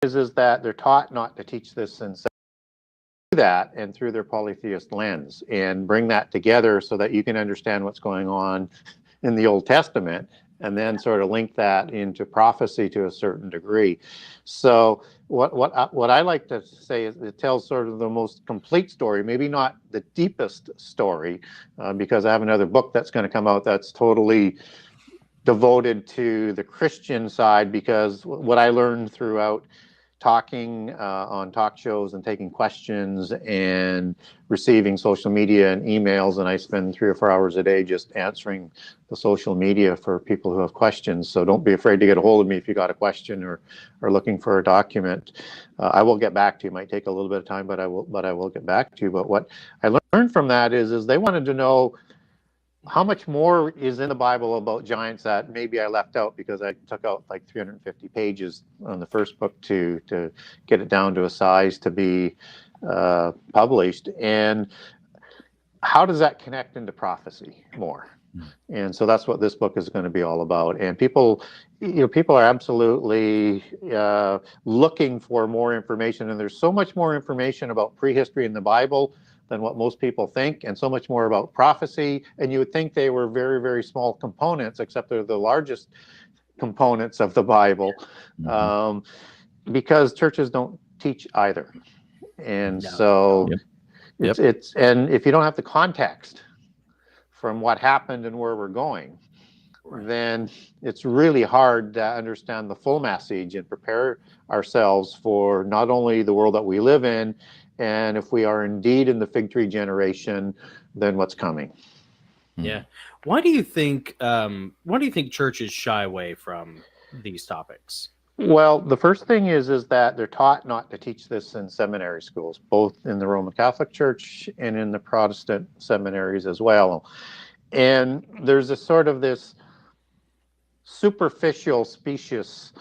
is that they're taught not to teach this and that and through their polytheist lens and bring that together so that you can understand what's going on in the Old Testament and then sort of link that into prophecy to a certain degree. So what I like to say is it tells sort of the most complete story, maybe not the deepest story, because I have another book that's going to come out that's totally devoted to the Christian side, because what I learned throughout talking on talk shows and taking questions and receiving social media and emails, and I spend 3 or 4 hours a day just answering the social media for people who have questions. So don't be afraid to get a hold of me if you got a question or looking for a document. I will get back to you. It might take a little bit of time, but I will get back to you. But what I learned from that is they wanted to know how much more is in the Bible about giants that maybe I left out because I took out like 350 pages on the first book to get it down to a size to be published. And how does that connect into prophecy more? And so that's what this book is going to be all about. And people are absolutely looking for more information. And there's so much more information about prehistory in the Bible than what most people think, and so much more about prophecy. And you would think they were very, very small components, except they're the largest components of the Bible, because churches don't teach either. And so it's and if you don't have the context from what happened and where we're going, then it's really hard to understand the full message and prepare ourselves for not only the world that we live in, and if we are indeed in the fig tree generation, then what's coming. Yeah. Why do you think churches shy away from these topics? Well, the first thing is that they're taught not to teach this in seminary schools, both in the Roman Catholic Church and in the Protestant seminaries as well. And there's a sort of this superficial, specious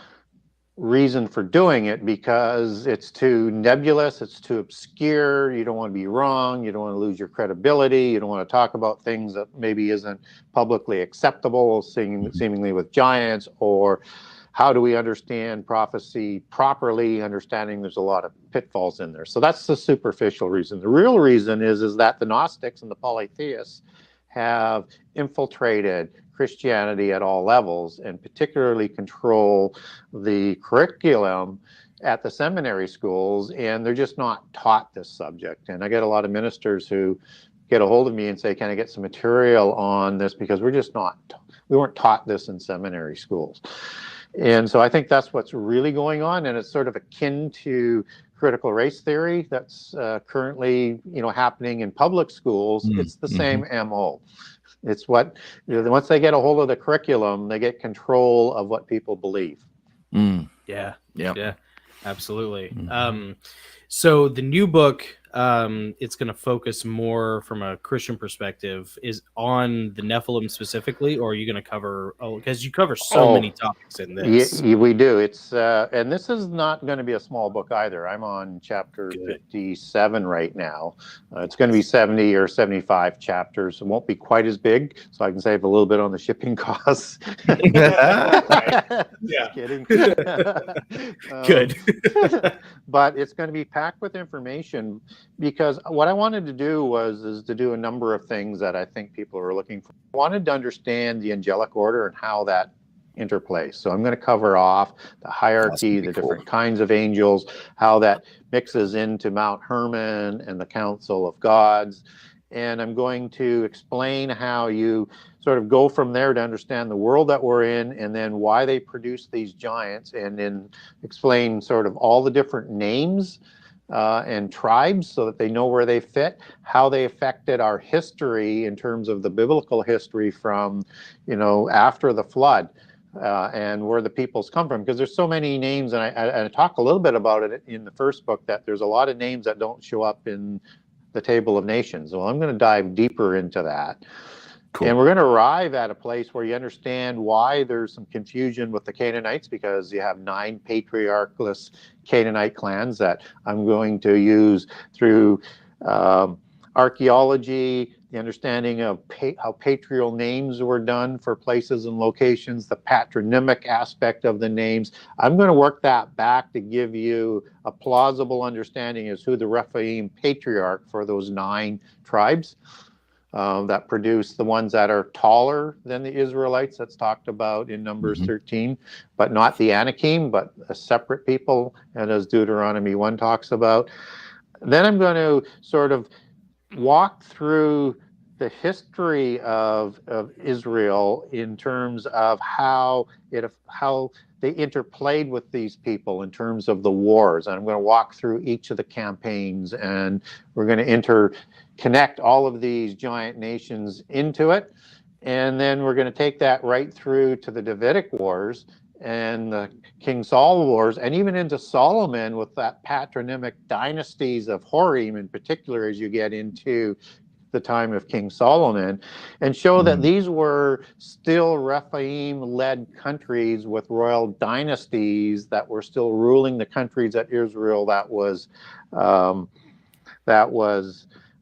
reason for doing it, because it's too nebulous, it's too obscure, you don't want to be wrong, you don't want to lose your credibility, you don't want to talk about things that maybe isn't publicly acceptable, seemingly with giants, or how do we understand prophecy properly, understanding there's a lot of pitfalls in there. So that's the superficial reason. The real reason is that the Gnostics and the polytheists have infiltrated Christianity at all levels, and particularly control the curriculum at the seminary schools, and they're just not taught this subject. And I get a lot of ministers who get a hold of me and say, can I get some material on this, because we weren't taught this in seminary schools. And so I think that's what's really going on, and it's sort of akin to critical race theory that's currently happening in public schools. It's the same MO. It's what, once they get a hold of the curriculum, they get control of what people believe. Yeah, absolutely. So the new book, it's going to focus more from a Christian perspective, is on the Nephilim specifically, or are you going to cover, because you cover so many topics in this. We do. It's and this is not going to be a small book either. I'm on chapter 57 right now. It's going to be 70 or 75 chapters. It won't be quite as big, so I can save a little bit on the shipping costs. Just kidding. Good. But it's going to be packed with information, because what I wanted to do is to do a number of things that I think people are looking for. I wanted to understand the angelic order and how that interplays. So I'm going to cover off the hierarchy, the different kinds of angels, how that mixes into Mount Hermon and the Council of Gods. And I'm going to explain how you sort of go from there to understand the world that we're in, and then why they produce these giants, and then explain sort of all the different names and tribes so that they know where they fit, how they affected our history in terms of the biblical history from, after the flood, and where the peoples come from. Because there's so many names, and I talk a little bit about it in the first book, that there's a lot of names that don't show up in the Table of Nations. Well, I'm going to dive deeper into that. Cool. And we're going to arrive at a place where you understand why there's some confusion with the Canaanites, because you have 9 patriarchless Canaanite clans that I'm going to use through archaeology, the understanding of how patrial names were done for places and locations, the patronymic aspect of the names. I'm going to work that back to give you a plausible understanding as who the Rephaim patriarch for those 9 tribes that produce the ones that are taller than the Israelites that's talked about in Numbers 13, but not the Anakim, but a separate people, and as Deuteronomy 1 talks about. Then I'm going to sort of walk through the history of Israel in terms of how they interplayed with these people in terms of the wars. And I'm going to walk through each of the campaigns, and we're going to interconnect all of these giant nations into it. And then we're going to take that right through to the Davidic Wars and the King Saul Wars, and even into Solomon with that patronymic dynasties of Horim in particular as you get into the time of King Solomon, and show that these were still Rephaim-led countries with royal dynasties that were still ruling the countries that Israel that was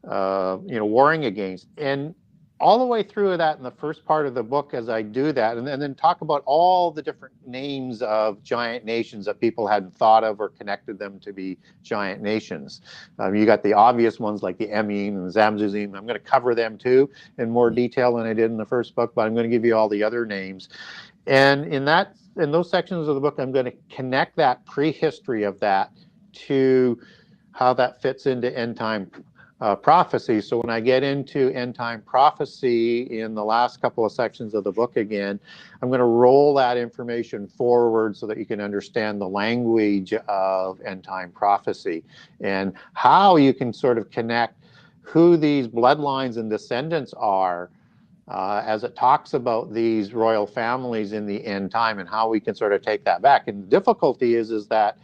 warring against. And all the way through that in the first part of the book as I do that, and then talk about all the different names of giant nations that people hadn't thought of or connected them to be giant nations. You got the obvious ones like the Emim and Zamzuzim. I'm going to cover them too in more detail than I did in the first book, but I'm going to give you all the other names. And in those sections of the book, I'm going to connect that prehistory of that to how that fits into end time prophecy. So when I get into end time prophecy in the last couple of sections of the book again, I'm going to roll that information forward so that you can understand the language of end time prophecy and how you can sort of connect who these bloodlines and descendants are as it talks about these royal families in the end time and how we can sort of take that back. And the difficulty is that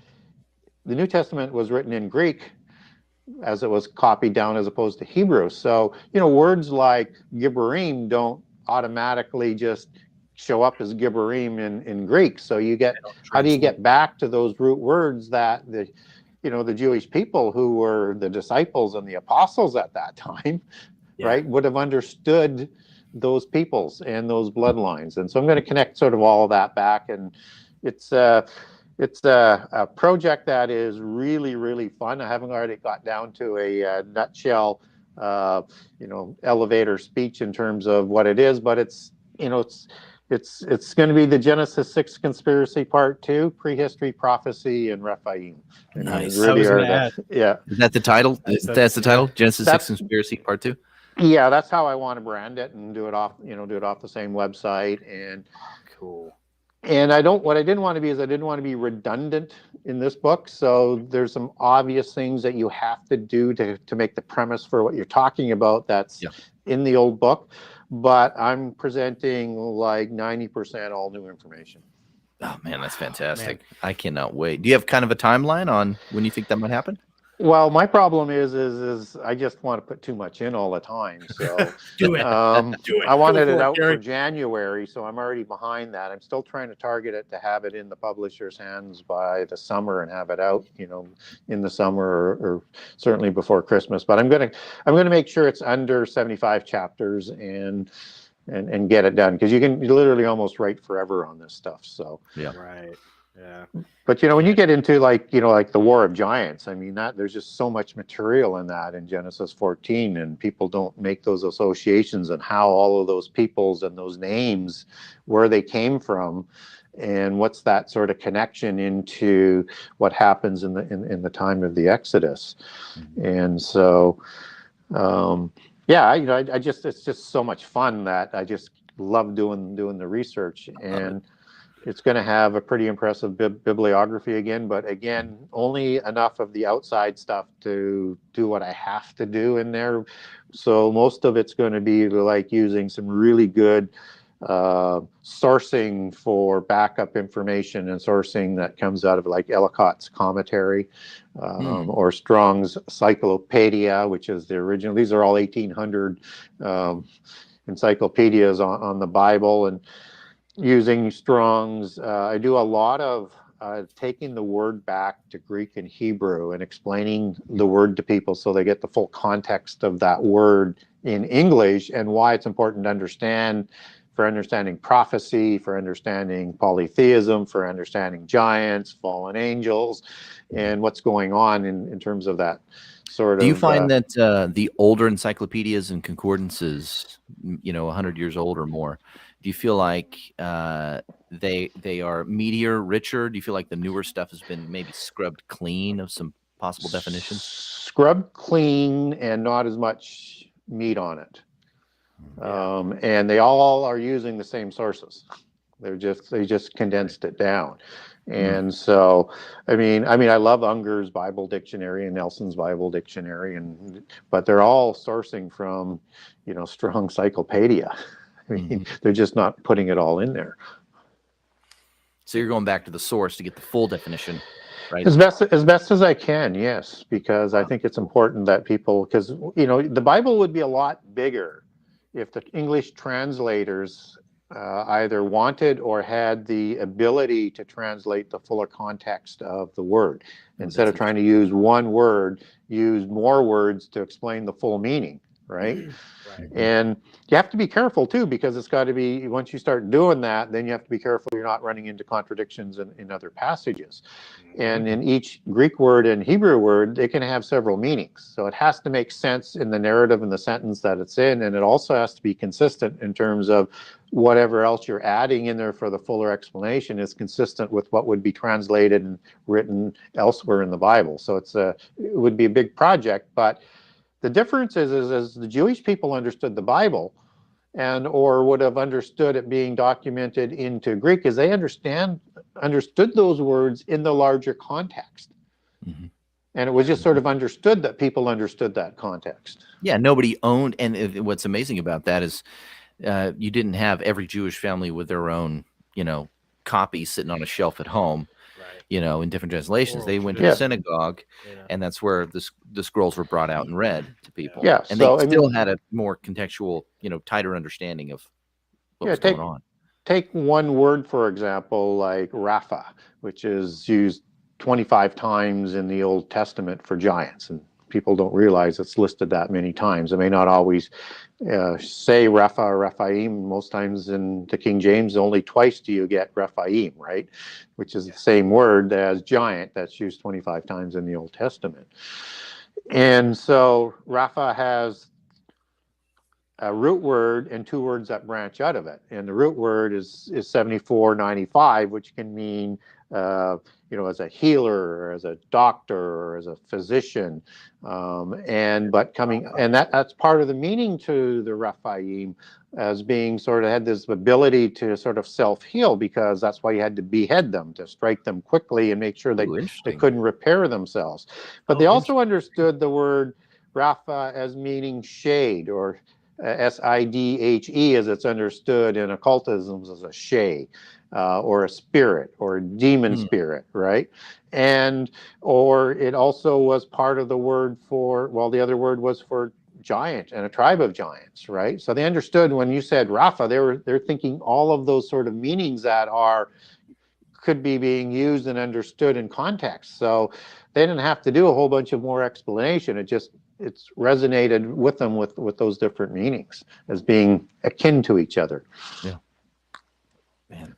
the New Testament was written in Greek as it was copied down as opposed to Hebrew. So, words like Gibborim don't automatically just show up as Gibborim in Greek. So how do you get back to those root words that the Jewish people who were the disciples and the apostles at that time, right, would have understood those peoples and those bloodlines. And so I'm going to connect sort of all of that back. And it's a project that is really, really fun. I haven't already got down to a nutshell, elevator speech in terms of what it is, but it's going to be the Genesis 6 conspiracy part 2, prehistory, prophecy, and Rephaim. And nice. Really Is that the title? That's the title. Genesis 6 conspiracy part 2. Yeah, that's how I want to brand it and do it off the same website. And cool. And what I didn't want to be is I didn't want to be redundant in this book. So there's some obvious things that you have to do to make the premise for what you're talking about that's in the old book. But I'm presenting like 90% all new information. Oh, man, that's fantastic. Man. I cannot wait. Do you have kind of a timeline on when you think that might happen? Well, my problem is I just want to put too much in all the time. So do it. Do it. I wanted it out for January, so I'm already behind that. I'm still trying to target it to have it in the publisher's hands by the summer and have it out, in the summer or certainly before Christmas. But I'm gonna make sure it's under 75 chapters and get it done, because you literally almost write forever on this stuff. So right. Yeah. But when you get into like the War of Giants, I mean, there's just so much material in that in Genesis 14, and people don't make those associations and how all of those peoples and those names, where they came from, and what's that sort of connection into what happens in the time of the Exodus. And so it's just so much fun that I just love doing the research. And it's going to have a pretty impressive bibliography again, but again, only enough of the outside stuff to do what I have to do in there. So most of it's going to be like using some really good sourcing for backup information and sourcing that comes out of like Ellicott's commentary or Strong's Cyclopedia, which is the original. These are all 1800 encyclopedias on the Bible, and using Strong's. I do a lot of taking the word back to Greek and Hebrew and explaining the word to people so they get the full context of that word in English, and why it's important to understand, for understanding prophecy, for understanding polytheism, for understanding giants, fallen angels, and what's going on in terms of that sort of. Do you find that the older encyclopedias and concordances, 100 years old or more, do you feel like they are meatier, richer? Do you feel like the newer stuff has been maybe scrubbed clean of some possible definitions? Scrubbed clean and not as much meat on it. And they all are using the same sources. They just condensed it down. And so, I mean, I love Unger's Bible Dictionary and Nelson's Bible Dictionary, but they're all sourcing from, Strong Cyclopedia. I mean, they're just not putting it all in there. So you're going back to the source to get the full definition, right? As best as I can, yes, because I think it's important that people, because the Bible would be a lot bigger if the English translators either wanted or had the ability to translate the fuller context of the word. Instead of trying to use one word, use more words to explain the full meaning, right? And you have to be careful too, because it's got to be, once you start doing that, then you have to be careful you're not running into contradictions in other passages. And in each Greek word and Hebrew word, it can have several meanings. So it has to make sense in the narrative and the sentence that it's in, and it also has to be consistent in terms of whatever else you're adding in there for the fuller explanation is consistent with what would be translated and written elsewhere in the Bible. So it would be a big project, but the difference is as the Jewish people understood the Bible or would have understood it being documented into Greek, is they understood those words in the larger context. And it was just sort of understood that people understood that context. Yeah, nobody owned, and what's amazing about that is you didn't have every Jewish family with their own, copy sitting on a shelf at home. In different translations. They went to the synagogue, and that's where the scrolls were brought out and read to people. Yeah, and they still had a more contextual, tighter understanding of what was going on. Take one word, for example, like Rapha, which is used 25 times in the Old Testament for giants, and people don't realize it's listed that many times. It may not always say Rapha or Rephaim. Most times in the King James, only twice do you get Rephaim, right? Which is the same word as giant that's used 25 times in the Old Testament. And so Rapha has a root word and two words that branch out of it. And the root word is 7495, which can mean as a healer or as a doctor or as a physician, that's part of the meaning to the Rephaim, as being sort of had this ability to sort of self-heal, because that's why you had to behead them, to strike them quickly and make sure they couldn't repair themselves. But they also understood the word Rapha as meaning shade, or Sidhe, as it's understood in occultism as a shay. Or a spirit, or a demon spirit, right? Or it also was part of the word the other word was for giant and a tribe of giants, right? So they understood when you said Rapha, they're thinking all of those sort of meanings that could be being used and understood in context. So they didn't have to do a whole bunch of more explanation. It's resonated with them with those different meanings as being akin to each other. Yeah. Man.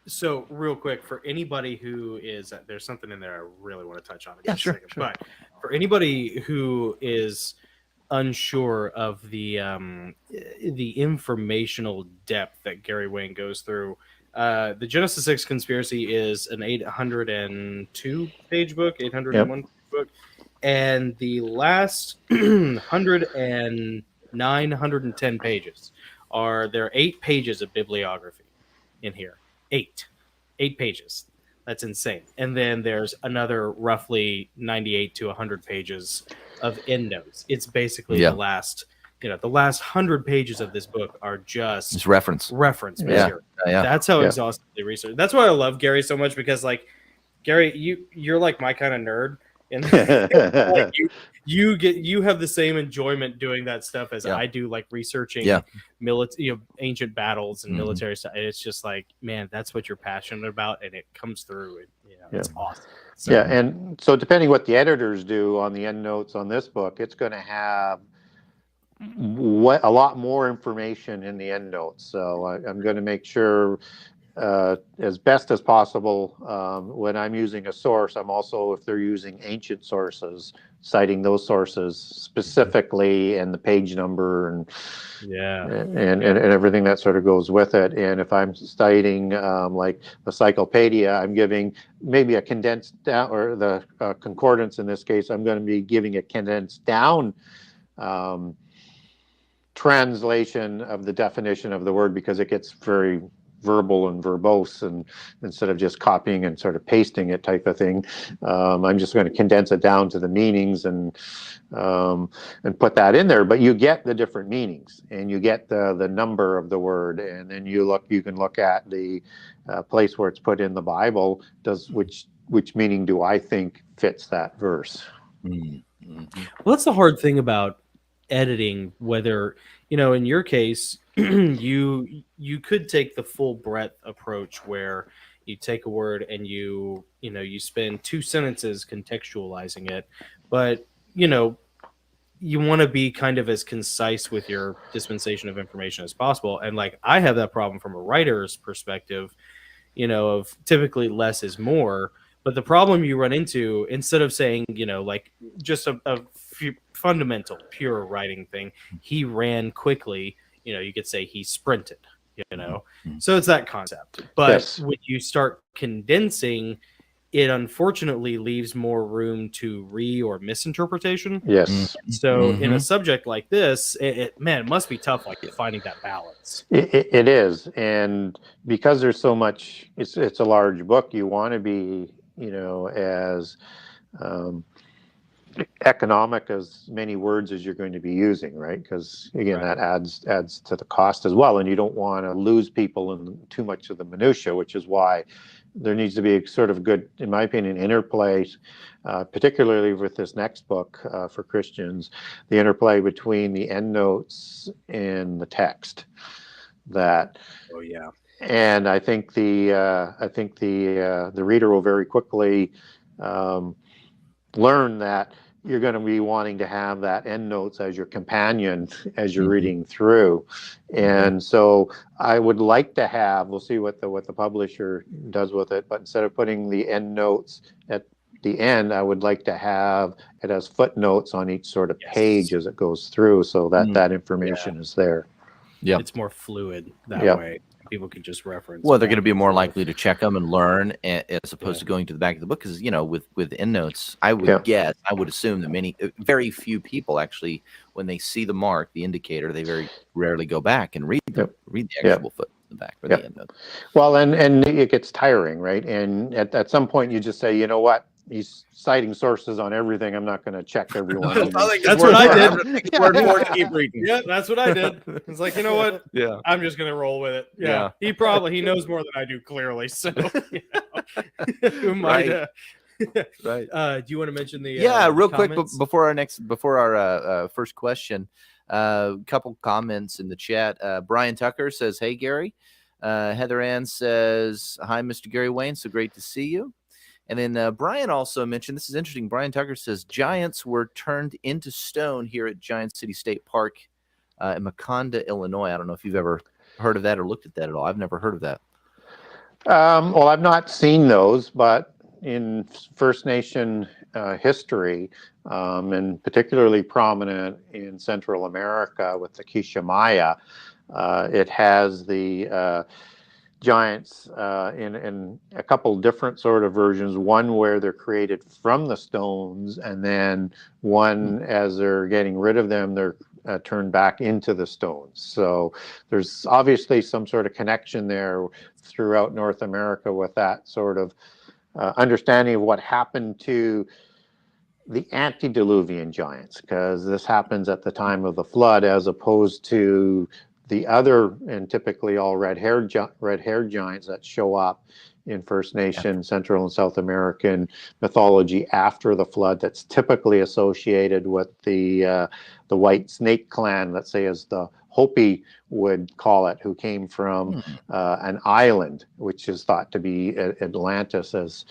So real quick, for anybody who is, there's something in there I really want to touch on. Yeah, sure. But for anybody who is unsure of the informational depth that Gary Wayne goes through, the Genesis 6 Conspiracy is an 802 page book, 801 book, and the last 110 pages there are 8 pages of bibliography in here. 8 pages. That's insane. And then there's another roughly 98 to 100 pages of endnotes. It's basically the last 100 pages of this book are just reference material. Yeah. That's how exhaustively researched. That's why I love Gary so much, because Gary, you're like my kind of nerd. And you have the same enjoyment doing that stuff as I do, like researching ancient battles and military stuff. It's just like, man, that's what you're passionate about, and it comes through. It's awesome. So, and so depending what the editors do on the endnotes on this book, it's going to have a lot more information in the endnotes. So I'm going to make sure, as best as possible, when I'm using a source, I'm also, if they're using ancient sources, citing those sources specifically and the page number and everything that sort of goes with it. And if I'm citing like the Cyclopedia, I'm giving maybe a condensed down, or the concordance in this case, I'm going to be giving a condensed down translation of the definition of the word, because it gets very verbal and verbose, and instead of just copying and sort of pasting it type of thing, I'm just going to condense it down to the meanings and put that in there. But you get the different meanings, and you get the number of the word, and then you can look at the place where it's put in the Bible. Which meaning do I think fits that verse? Mm-hmm. Well, that's the hard thing about editing, whether, in your case, you could take the full breadth approach where you take a word and you spend 2 sentences contextualizing it, but you want to be kind of as concise with your dispensation of information as possible. And like, I have that problem from a writer's perspective, of typically less is more. But the problem you run into, instead of saying, like just a fundamental pure writing thing, he ran quickly, you could say he sprinted, so it's that concept. But yes, when you start condensing, it unfortunately leaves more room to or misinterpretation. Yes. So in a subject like this, it must be tough, like finding that balance. It is. And because there's so much, it's a large book, you want to be, as economic as many words as you're going to be using, right? Because again, that adds to the cost as well, and you don't want to lose people in too much of the minutia, which is why there needs to be a sort of good, in my opinion, interplay, particularly with this next book for Christians, the interplay between the endnotes and the text. And I think the reader will very quickly learn that you're going to be wanting to have that endnotes as your companion as you're reading through. And so I would like to have, we'll see what the publisher does with it, but instead of putting the endnotes at the end, I would like to have it as footnotes on each sort of page as it goes through, so that that information is there. Yeah, it's more fluid that way. People can just reference. Well, they're going to be more likely to check them and learn, as opposed to going to the back of the book. Because with endnotes, I would assume that very few people actually, when they see the mark, the indicator, they very rarely go back and read the actual foot in the back or the endnote. Well, and it gets tiring, right? And at some point, you just say, you know what? He's citing sources on everything. I'm not going to check everyone. That's what I did. Word more to keep reading. Yeah, that's what I did. It's like, you know what? Yeah, I'm just going to roll with it. Yeah. He knows more than I do, clearly. So, who might? Right. Do you want to mention the? Real comments? Quick before our first question, couple comments in the chat. Brian Tucker says, "Hey Gary." Heather Ann says, "Hi, Mr. Gary Wayne. So great to see you." And then Brian also mentioned, this is interesting, Brian Tucker says, giants were turned into stone here at Giant City State Park in Maconda, Illinois. I don't know if you've ever heard of that or looked at that at all. I've never heard of that. Well, I've not seen those, but in First Nation history, and particularly prominent in Central America with the Quiche Maya, it has the giants in a couple different sort of versions, one where they're created from the stones, and then one as they're getting rid of them, they're turned back into the stones. So there's obviously some sort of connection there throughout North America with that sort of understanding of what happened to the antediluvian giants, because this happens at the time of the flood, as opposed to the other, and typically all red-haired giants that show up in First Nation, Central and South American mythology after the flood, that's typically associated with the white snake clan, let's say, as the Hopi would call it, who came from an island, which is thought to be Atlantis, as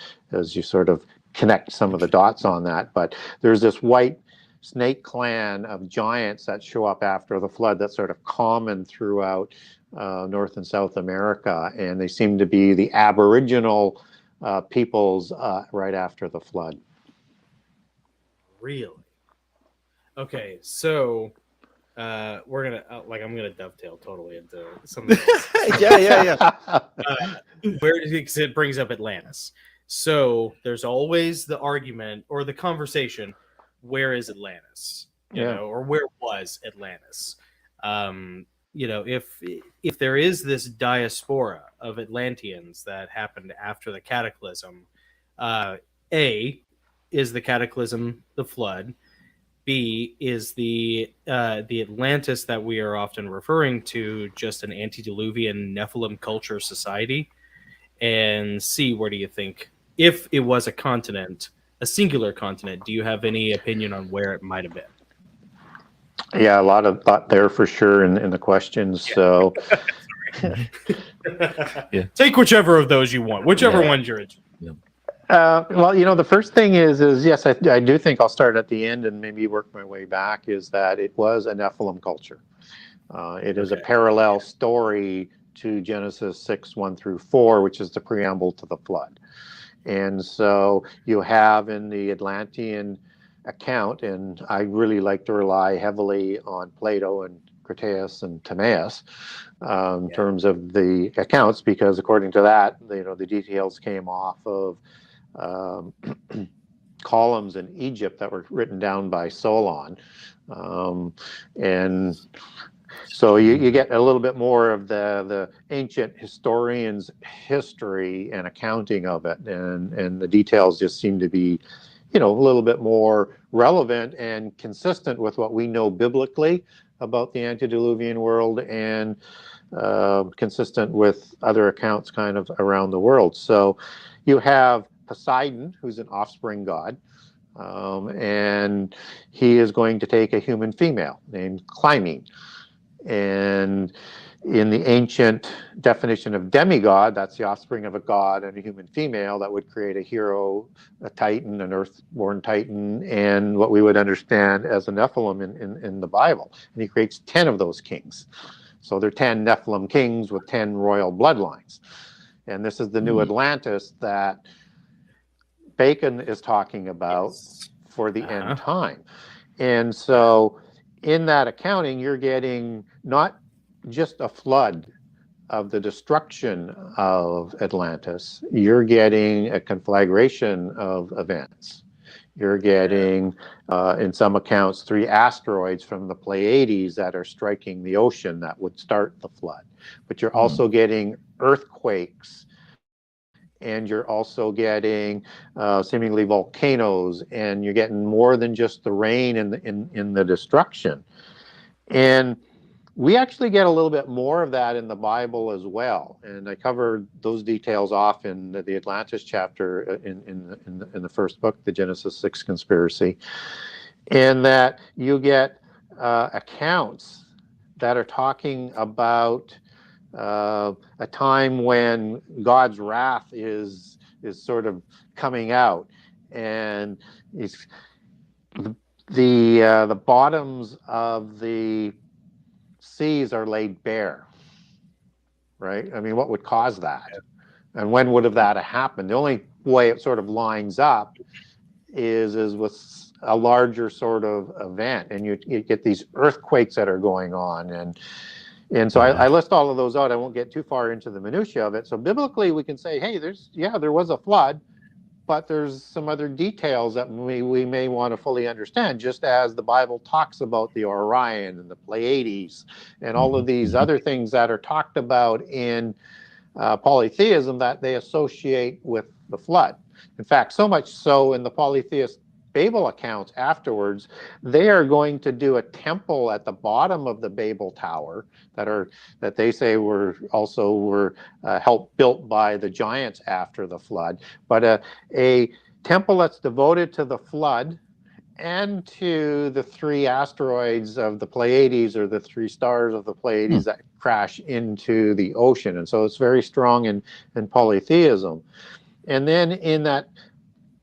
you sort of connect some of the dots on that. But there's this white snake clan of giants that show up after the flood that's sort of common throughout North and South America, and they seem to be the Aboriginal peoples right after the flood. Really? Okay, so we're gonna I'm gonna dovetail totally into something else. Yeah. Because it brings up Atlantis. So there's always the argument or the conversation: where is Atlantis? You know, or where was Atlantis? You know, if there is this diaspora of Atlanteans that happened after the cataclysm, A, is the cataclysm the flood? B, is the Atlantis that we are often referring to just an antediluvian Nephilim culture society? And C, where do you think, if it was a continent, a singular continent, do you have any opinion on where it might have been? Yeah, a lot of thought there for sure in the questions. Yeah. So take whichever of those you want, whichever one's your interest. Well, you know, the first thing is yes, I do think I'll start at the end and maybe work my way back, is that it was a Nephilim culture. It is a parallel story to Genesis 6:1-4, which is the preamble to the flood. And so you have in the Atlantean account, and I really like to rely heavily on Plato and Critias and Timaeus in terms of the accounts, because according to that, you know, the details came off of columns in Egypt that were written down by Solon, and so you get a little bit more of the ancient historians' history and accounting of it, and the details just seem to be, you know, a little bit more relevant and consistent with what we know biblically about the antediluvian world, and consistent with other accounts kind of around the world. So you have Poseidon, who's an offspring god, and he is going to take a human female named Clymene. And in the ancient definition of demigod, that's the offspring of a god and a human female that would create a hero, a titan, an earthborn titan, and what we would understand as a Nephilim in the Bible. And he creates 10 of those kings. So they're 10 Nephilim kings with 10 royal bloodlines. And this is the new Atlantis that Bacon is talking about for the end time. And so in that accounting, you're getting not just a flood of the destruction of Atlantis, you're getting a conflagration of events. You're getting, in some accounts, 3 asteroids from the Pleiades that are striking the ocean that would start the flood. But you're also getting earthquakes, and you're also getting seemingly volcanoes, and you're getting more than just the rain in the destruction. And we actually get a little bit more of that in the Bible as well, and I covered those details off in the Atlantis chapter in the first book, the Genesis 6 conspiracy, and that you get accounts that are talking about a time when God's wrath is sort of coming out, and the bottoms of the seas are laid bare, right? I mean, what would cause that? And when would have that happened? The only way it sort of lines up is with a larger sort of event, and you get these earthquakes that are going on, and so I list all of those out. I won't get too far into the minutiae of it. So biblically, we can say, hey, there was a flood, but there's some other details that we may want to fully understand, just as the Bible talks about the Orion and the Pleiades and all of these other things that are talked about in polytheism that they associate with the flood. In fact, so much so in the polytheist Babel accounts afterwards, they are going to do a temple at the bottom of the Babel Tower that they say were helped built by the giants after the flood, but a temple that's devoted to the flood and to the 3 asteroids of the Pleiades, or the 3 stars of the Pleiades that crash into the ocean. And so it's very strong in polytheism. And then in that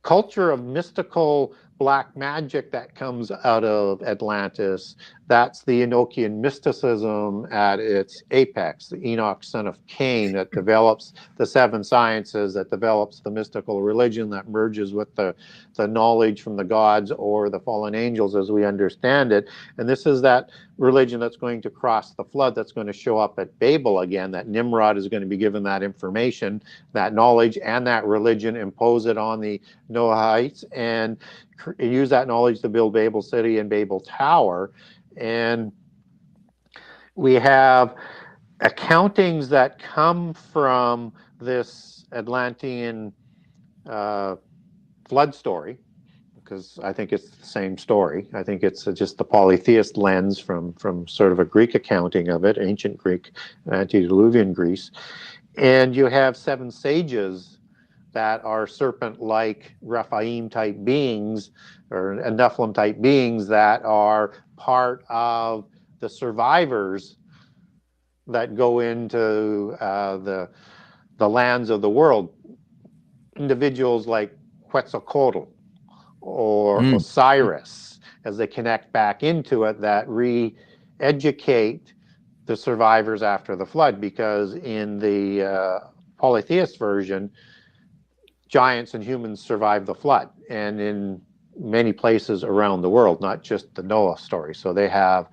culture of mystical black magic that comes out of Atlantis. That's the Enochian mysticism at its apex, the Enoch son of Cain that develops the seven sciences, that develops the mystical religion that merges with the knowledge from the gods or the fallen angels as we understand it. And this is that religion that's going to cross the flood, that's going to show up at Babel again, that Nimrod is going to be given that information, that knowledge and that religion, impose it on the Noahites, and use that knowledge to build Babel City and Babel Tower. And we have accountings that come from this Atlantean flood story, because I think it's the same story. I think it's just the polytheist lens from sort of a Greek accounting of it, ancient Greek, antediluvian Greece. And you have seven sages that are serpent-like Rephaim-type beings, or Nephilim-type beings, that are part of the survivors that go into the lands of the world. Individuals like Quetzalcoatl or Osiris, as they connect back into it, that re-educate the survivors after the flood, because in the polytheist version, giants and humans survived the flood, and in many places around the world, not just the Noah story. So they have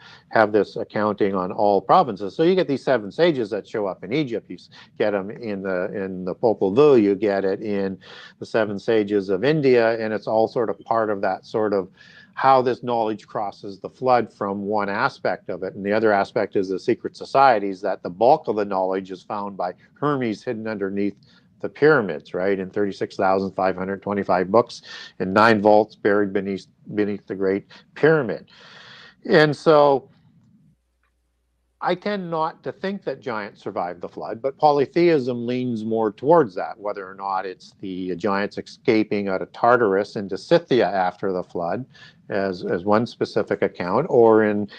this accounting on all provinces. So you get these seven sages that show up in Egypt. You get them in the Popol Vuh. You get it in the seven sages of India, and it's all sort of part of that sort of how this knowledge crosses the flood from one aspect of it. And the other aspect is the secret societies, that the bulk of the knowledge is found by Hermes hidden underneath the pyramids, right, in 36,525 books in 9 vaults buried beneath the Great Pyramid. And so I tend not to think that giants survived the flood, but polytheism leans more towards that, whether or not it's the giants escaping out of Tartarus into Scythia after the flood, as one specific account, or in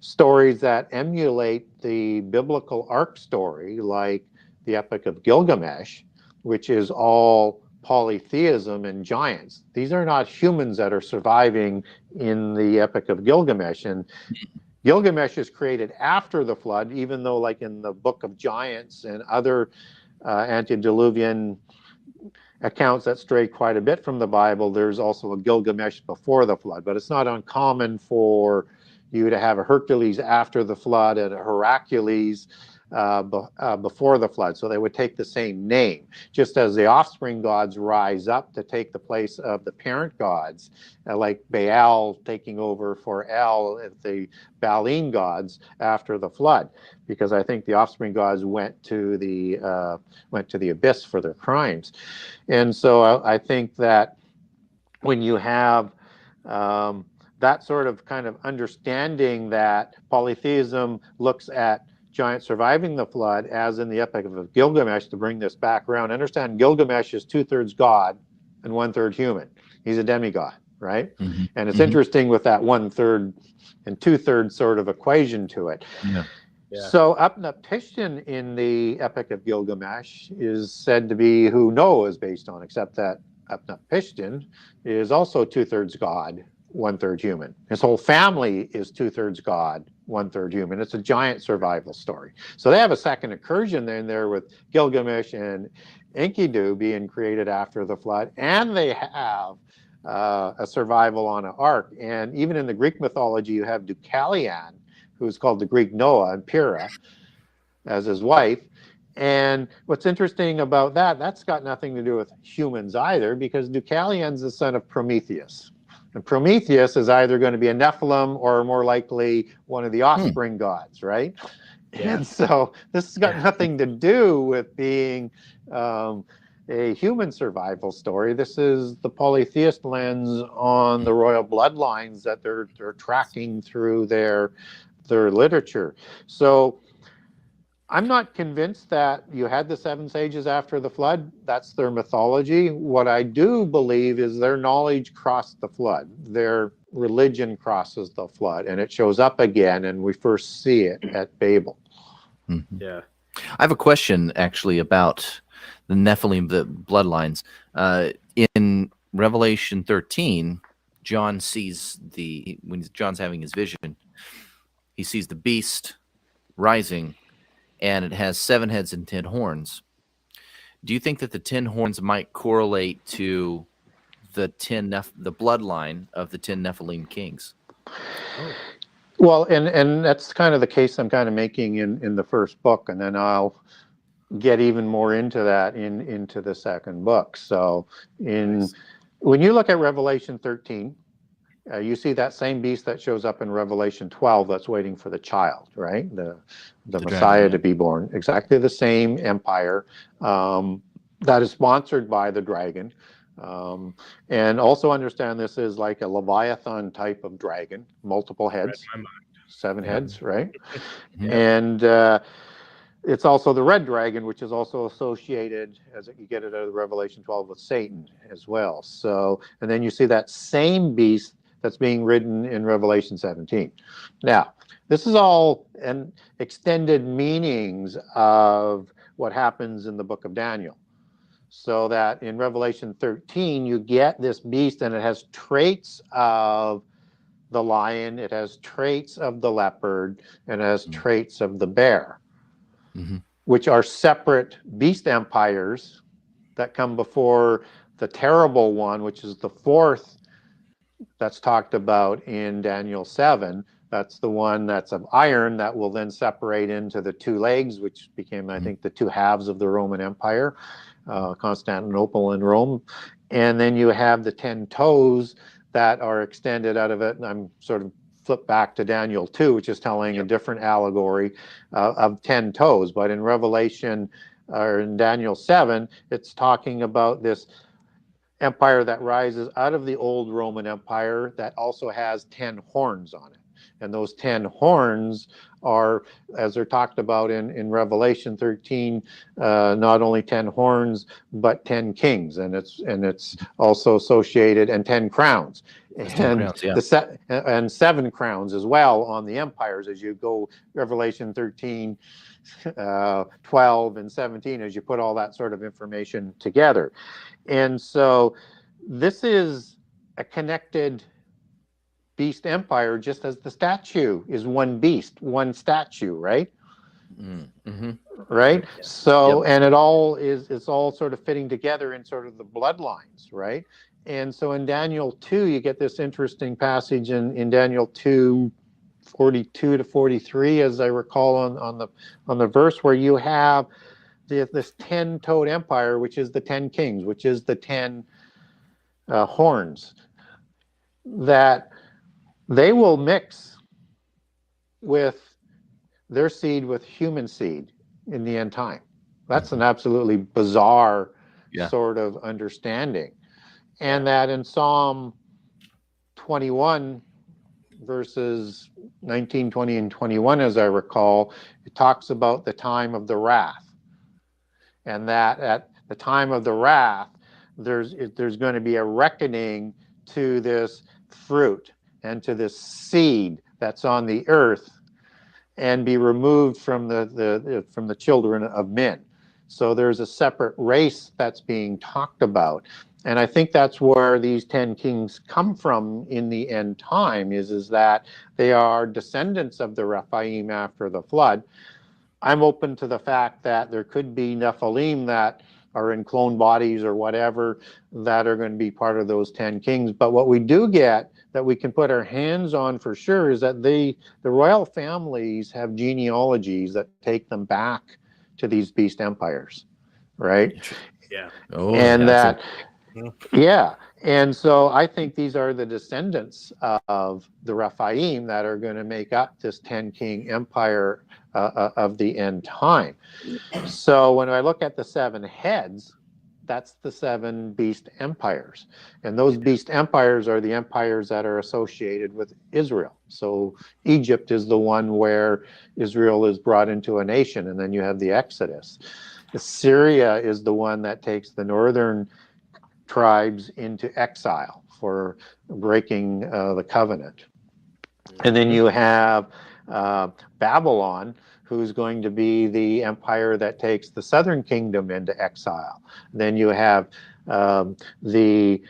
stories that emulate the biblical ark story, like the Epic of Gilgamesh, which is all polytheism and giants. These are not humans that are surviving in the Epic of Gilgamesh. And Gilgamesh is created after the flood, even though, like in the Book of Giants and other antediluvian accounts that stray quite a bit from the Bible, there's also a Gilgamesh before the flood. But it's not uncommon for you to have a Hercules after the flood and a Hercules before the flood. So they would take the same name, just as the offspring gods rise up to take the place of the parent gods, like Baal taking over for El, the Baalim gods after the flood, because I think the offspring gods went to the abyss for their crimes. And so I think that when you have that sort of kind of understanding, that polytheism looks at giants surviving the flood, as in the Epic of Gilgamesh, to bring this back around. Understand, Gilgamesh is 2/3 God and 1/3 human. He's a demigod, right? Mm-hmm. And it's interesting with that 1/3 and 2/3 sort of equation to it. Yeah. Yeah. So Upnapishtim in the Epic of Gilgamesh is said to be who Noah is based on, except that Upnapishtim is also 2/3 God, 1/3 human. His whole family is 2/3 God, 1/3 human. It's a giant survival story. So they have a second incursion in there with Gilgamesh and Enkidu being created after the flood, and they have a survival on an ark. And even in the Greek mythology, you have Deucalion, who's called the Greek Noah, and Pyrrha as his wife. And what's interesting about that, that's got nothing to do with humans either, because Deucalion's the son of Prometheus. And Prometheus is either going to be a Nephilim or more likely one of the offspring gods, right? Yeah. And so this has got nothing to do with being a human survival story. This is the polytheist lens on the royal bloodlines that they're tracking through their literature. So I'm not convinced that you had the 7 sages after the flood. That's their mythology. What I do believe is their knowledge crossed the flood. Their religion crosses the flood, and it shows up again, and we first see it at Babel. Mm-hmm. Yeah. I have a question, actually, about the Nephilim, the bloodlines. In Revelation 13, John sees when John's having his vision, he sees the beast rising, and it has 7 heads and 10 horns. Do you think that the 10 horns might correlate to the bloodline of the 10 Nephilim kings? Well, and that's kind of the case I'm kind of making in the first book, and then I'll get even more into that into the second book. So when you look at Revelation 13, you see that same beast that shows up in Revelation 12 that's waiting for the child, right? The Messiah dragon, to be born. Exactly the same empire that is sponsored by the dragon. And also understand this is like a Leviathan type of dragon, multiple heads, 7 heads, right? And it's also the red dragon, which is also associated, as you get it out of Revelation 12, with Satan as well. So, and then you see that same beast that's being ridden in Revelation 17. Now, this is all an extended meanings of what happens in the book of Daniel. So that in Revelation 13, you get this beast, and it has traits of the lion, it has traits of the leopard, and it has traits of the bear, which are separate beast empires that come before the terrible one, which is the 4th that's talked about in Daniel 7. That's the one that's of iron that will then separate into the 2 legs, which became, I think, the 2 halves of the Roman Empire. Constantinople and Rome. And then you have the 10 toes that are extended out of it. And I'm sort of flipped back to Daniel 2, which is telling a different allegory of 10 toes. But in Revelation, or in Daniel 7, it's talking about this empire that rises out of the old Roman Empire that also has 10 horns on it. And those 10 horns are, as they're talked about in Revelation 13, not only 10 horns, but 10 kings. And it's also associated, and 10 crowns. And 7 crowns as well on the empires as you go Revelation 13, 12, and 17, as you put all that sort of information together. And so this is a connected beast empire, just as the statue is one beast, one statue, right? Right? So, and it's all sort of fitting together in sort of the bloodlines, right? And so in Daniel 2, you get this interesting passage in Daniel 2, 42 to 43, as I recall on the verse, where you have this 10-toed empire, which is the 10 kings, which is the 10 horns, that they will mix with their seed with human seed in the end time. That's an absolutely bizarre sort of understanding. And that in Psalm 21, verses 19, 20, and 21, as I recall, it talks about the time of the wrath. And that at the time of the wrath, there's going to be a reckoning to this fruit and to this seed that's on the earth, and be removed from the children of men. So there's a separate race that's being talked about. And I think that's where these 10 kings come from in the end time, is that they are descendants of the Rephaim after the flood. I'm open to the fact that there could be Nephilim that are in clone bodies or whatever that are going to be part of those 10 kings. But what we do get that we can put our hands on for sure is that the royal families have genealogies that take them back to these beast empires, right? Yeah. Oh, and that, yeah. And so I think these are the descendants of the Rephaim that are going to make up this 10 king empire of the end time. So when I look at the 7 heads, that's the 7 beast empires. And those beast empires are the empires that are associated with Israel. So Egypt is the one where Israel is brought into a nation, and then you have the Exodus. Assyria is the one that takes the northern tribes into exile for breaking the covenant. And then you have Babylon, who's going to be the empire that takes the southern kingdom into exile. Then you have the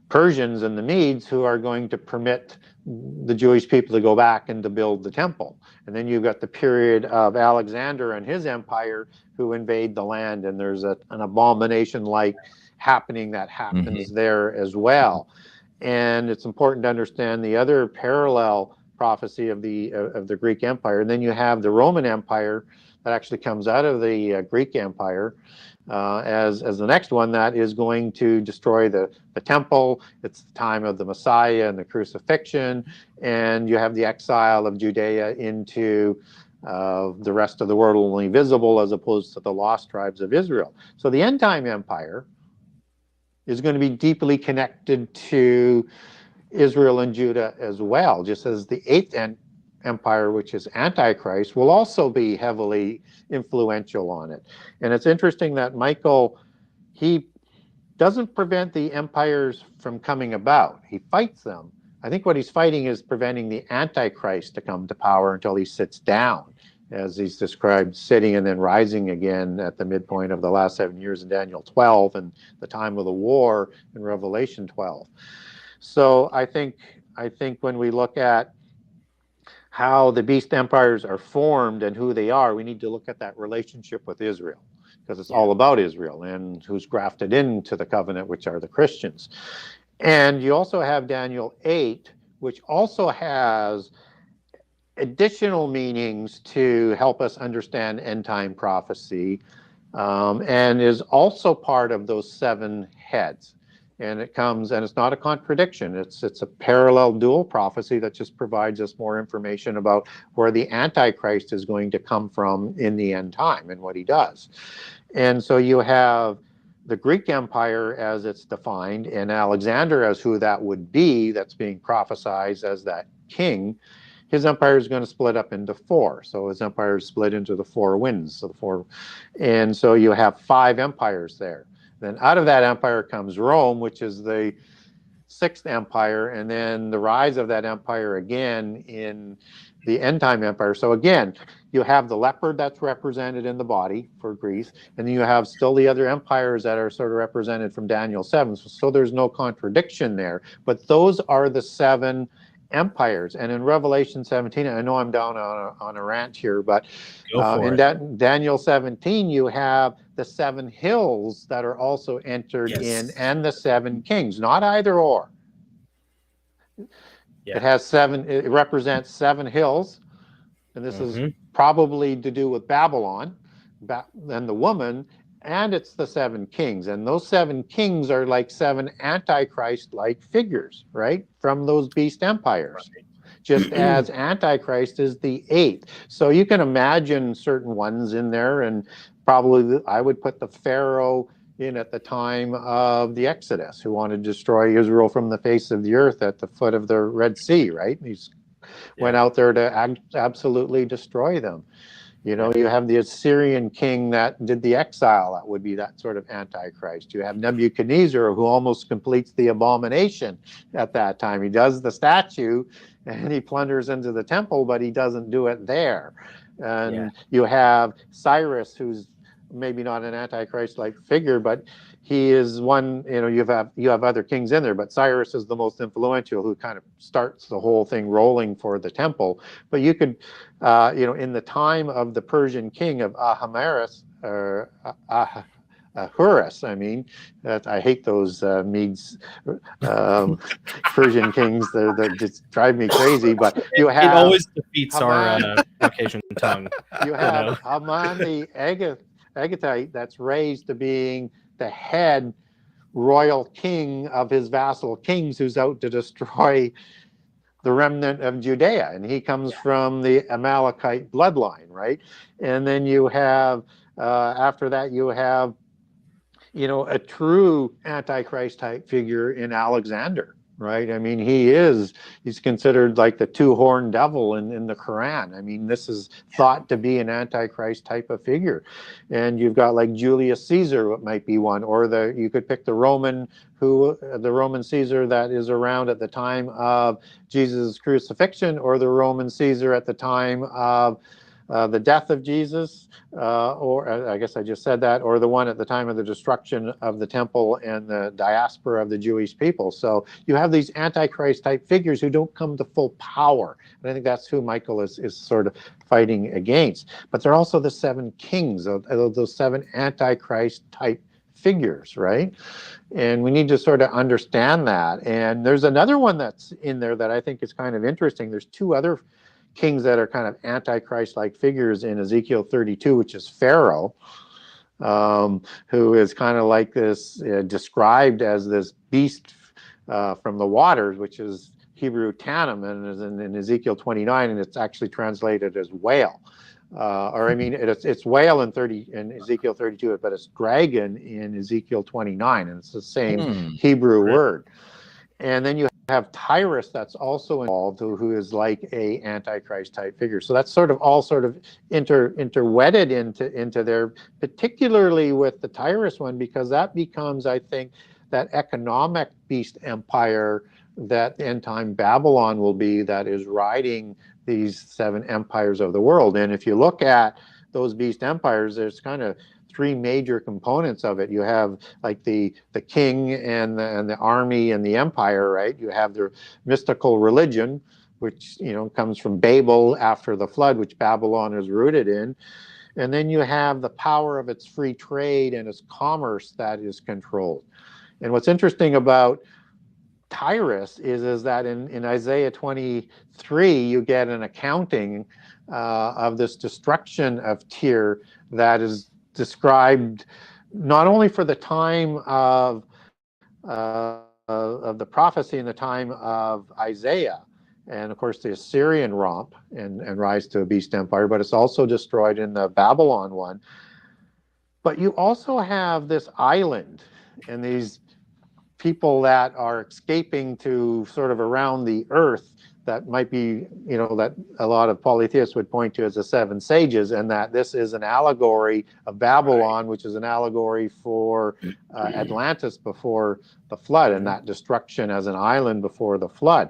Persians and the Medes who are going to permit the Jewish people to go back and to build the temple. And then you've got the period of Alexander and his empire who invade the land, and there's an abomination like happening that happens there as well. And it's important to understand the other parallel prophecy of the Greek Empire. And then you have the Roman Empire that actually comes out of the Greek Empire as the next one that is going to destroy the temple. It's the time of the Messiah and the crucifixion, and you have the exile of Judea into the rest of the world, only visible as opposed to the lost tribes of Israel. So the end time empire is going to be deeply connected to Israel and Judah as well, just as the eighth empire, which is Antichrist, will also be heavily influential on it. And it's interesting that Michael, he doesn't prevent the empires from coming about. He fights them. I think what he's fighting is preventing the Antichrist to come to power until he sits down, as he's described, sitting and then rising again at the midpoint of the last 7 years in Daniel 12 and the time of the war in Revelation 12. So I think when we look at how the beast empires are formed and who they are, we need to look at that relationship with Israel, because it's all about Israel and who's grafted into the covenant, which are the Christians. And you also have Daniel 8, which also has additional meanings to help us understand end time prophecy, and is also part of those 7 heads. And it comes, and it's not a contradiction. It's a parallel dual prophecy that just provides us more information about where the Antichrist is going to come from in the end time and what he does. And so you have the Greek Empire as it's defined, and Alexander as who that would be, that's being prophesied as that king. His empire is going to split up into 4. So his empire is split into the 4 winds. And so you have 5 empires there. Then out of that empire comes Rome, which is the 6th empire, and then the rise of that empire again in the end time empire. So again, you have the leopard that's represented in the body for Greece, and then you have still the other empires that are sort of represented from Daniel 7. So there's no contradiction there. But those are the 7 empires. And in Revelation 17, I know I'm down on a rant here, but in Daniel 17, you have the 7 hills that are also entered in, and the 7 kings, not either or. It has 7, it represents 7 hills, and this is probably to do with Babylon and the woman, and it's the 7 kings. And those 7 kings are like 7 Antichrist-like figures, right, from those beast empires. Just as Antichrist is the 8th. So you can imagine certain ones in there, and probably I would put the Pharaoh in at the time of the Exodus, who wanted to destroy Israel from the face of the earth at the foot of the Red Sea, right? He's went out there to absolutely destroy them. You know, you have the Assyrian king that did the exile. That would be that sort of Antichrist. You have Nebuchadnezzar, who almost completes the abomination at that time. He does the statue and he plunders into the temple, but he doesn't do it there. And you have Cyrus, who's maybe not an Antichrist-like figure, but he is one, you know, you have other kings in there, but Cyrus is the most influential, who kind of starts the whole thing rolling for the temple. But you could, you know, in the time of the Persian king of Ahasuerus, I mean, I hate those Medes, Persian kings. They just drive me crazy. But you have, it always defeats our Caucasian tongue. You have Haman the Agagite that's raised to being the head royal king of his vassal kings, who's out to destroy the remnant of Judea, and he comes from the Amalekite bloodline, right? And then you have after that you have, you know, a true Antichrist type figure in Alexander, right? I mean, he's considered like the 2-horned devil in the Quran. I mean, this is thought to be an Antichrist type of figure. And you've got like Julius Caesar, what might be one, or you could pick the Roman Caesar that is around at the time of Jesus' crucifixion, or the Roman Caesar at the time of the death of Jesus, or I guess I just said that, or the one at the time of the destruction of the temple and the diaspora of the Jewish people. So you have these Antichrist type figures who don't come to full power. And I think that's who Michael is sort of fighting against. But they're also the seven kings of those seven Antichrist type figures, right? And we need to sort of understand that. And there's another one that's in there that I think is kind of interesting. There's two other kings that are kind of Antichrist-like figures in Ezekiel 32, which is Pharaoh, who is kind of like this, described as this beast from the waters, which is Hebrew Tannim, and is in Ezekiel 29, and it's actually translated as whale. Or I mean, it's whale in Ezekiel 32, but it's dragon in Ezekiel 29, and it's the same Hebrew word. And then you have Tyrus that's also involved, who is like a Antichrist type figure. So that's sort of all sort of interwedded into there, particularly with the Tyrus one, because that becomes, I think, that economic beast empire that end time Babylon will be, that is riding these seven empires of the world. And if you look at those beast empires, there's kind of three major components of it. You have like the king and the army and the empire, right? You have the mystical religion, which, you know, comes from Babel after the flood, which Babylon is rooted in. And then you have the power of its free trade and its commerce that is controlled. And what's interesting about Tyrus is that in Isaiah 23, you get an accounting of this destruction of Tyre that is described not only for the time of the prophecy and the time of Isaiah, and of course the Assyrian romp and rise to a beast empire, but it's also destroyed in the Babylon one. But you also have this island and these people that are escaping to sort of around the earth that might be, you know, that a lot of polytheists would point to as the seven sages, and that this is an allegory of Babylon, which is an allegory for Atlantis before the flood, and that destruction as an island before the flood.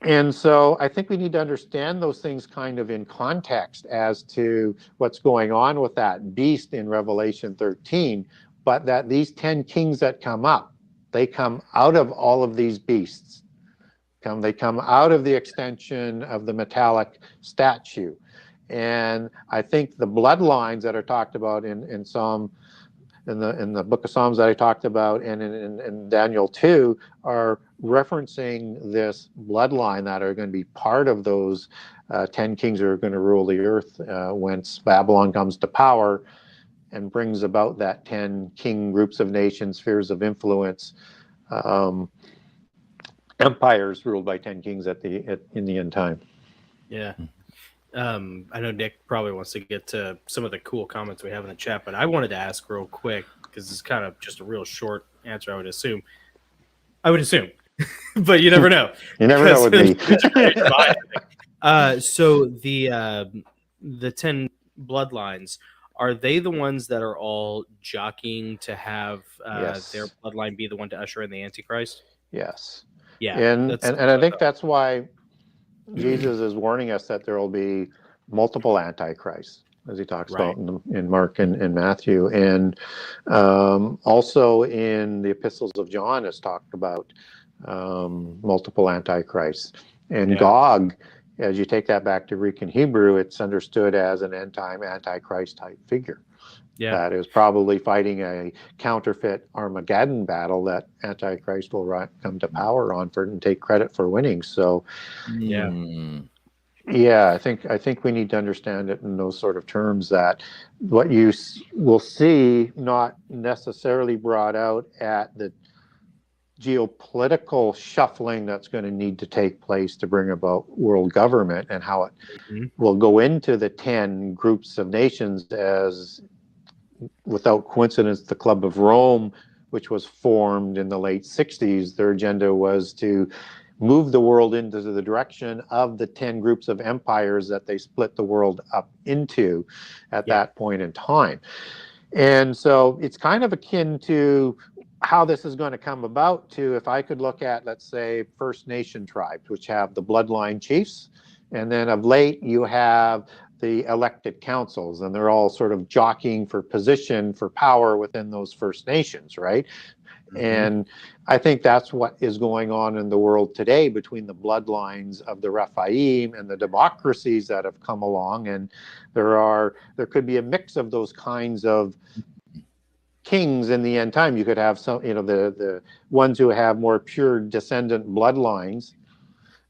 And so I think we need to understand those things kind of in context as to what's going on with that beast in Revelation 13, but that these 10 kings that come up, they come out of all of these beasts. They come out of the extension of the metallic statue. And I think the bloodlines that are talked about in Psalm, in the book of Psalms that I talked about, and in Daniel 2, are referencing this bloodline that are going to be part of those 10 kings who are going to rule the earth once Babylon comes to power and brings about that 10 king groups of nations, spheres of influence, empires ruled by 10 kings in the end time. Yeah. I know Nick probably wants to get to some of the cool comments we have in the chat, but I wanted to ask real quick, because it's kind of just a real short answer, I would assume, but you never know. You never know with me. So the 10 bloodlines, are they the ones that are all jockeying to have Yes. their bloodline be the one to usher in the Antichrist? Yes. Yeah. And I think that's why Jesus is warning us that there will be multiple antichrists, as he talks about in Mark and Matthew. And also in the epistles of John is talked about multiple antichrists. And Gog, as you take that back to Greek and Hebrew, it's understood as an end-time antichrist type figure. That is probably fighting a counterfeit Armageddon battle that Antichrist will come to power on and take credit for winning. So, I think we need to understand it in those sort of terms, that what you will see not necessarily brought out at the geopolitical shuffling that's going to need to take place to bring about world government, and how it will go into the 10 groups of nations as, without coincidence, the Club of Rome, which was formed in the late 60s, their agenda was to move the world into the direction of the 10 groups of empires that they split the world up into at that point in time. And so it's kind of akin to how this is going to come about, to if I could look at, let's say, First Nation tribes, which have the bloodline chiefs, And then of late, you have the elected councils, and they're all sort of jockeying for position, for power within those First Nations, right? And I think that's what is going on in the world today between the bloodlines of the Rephaim and the democracies that have come along. And there could be a mix of those kinds of kings in the end time. You could have some, the ones who have more pure descendant bloodlines.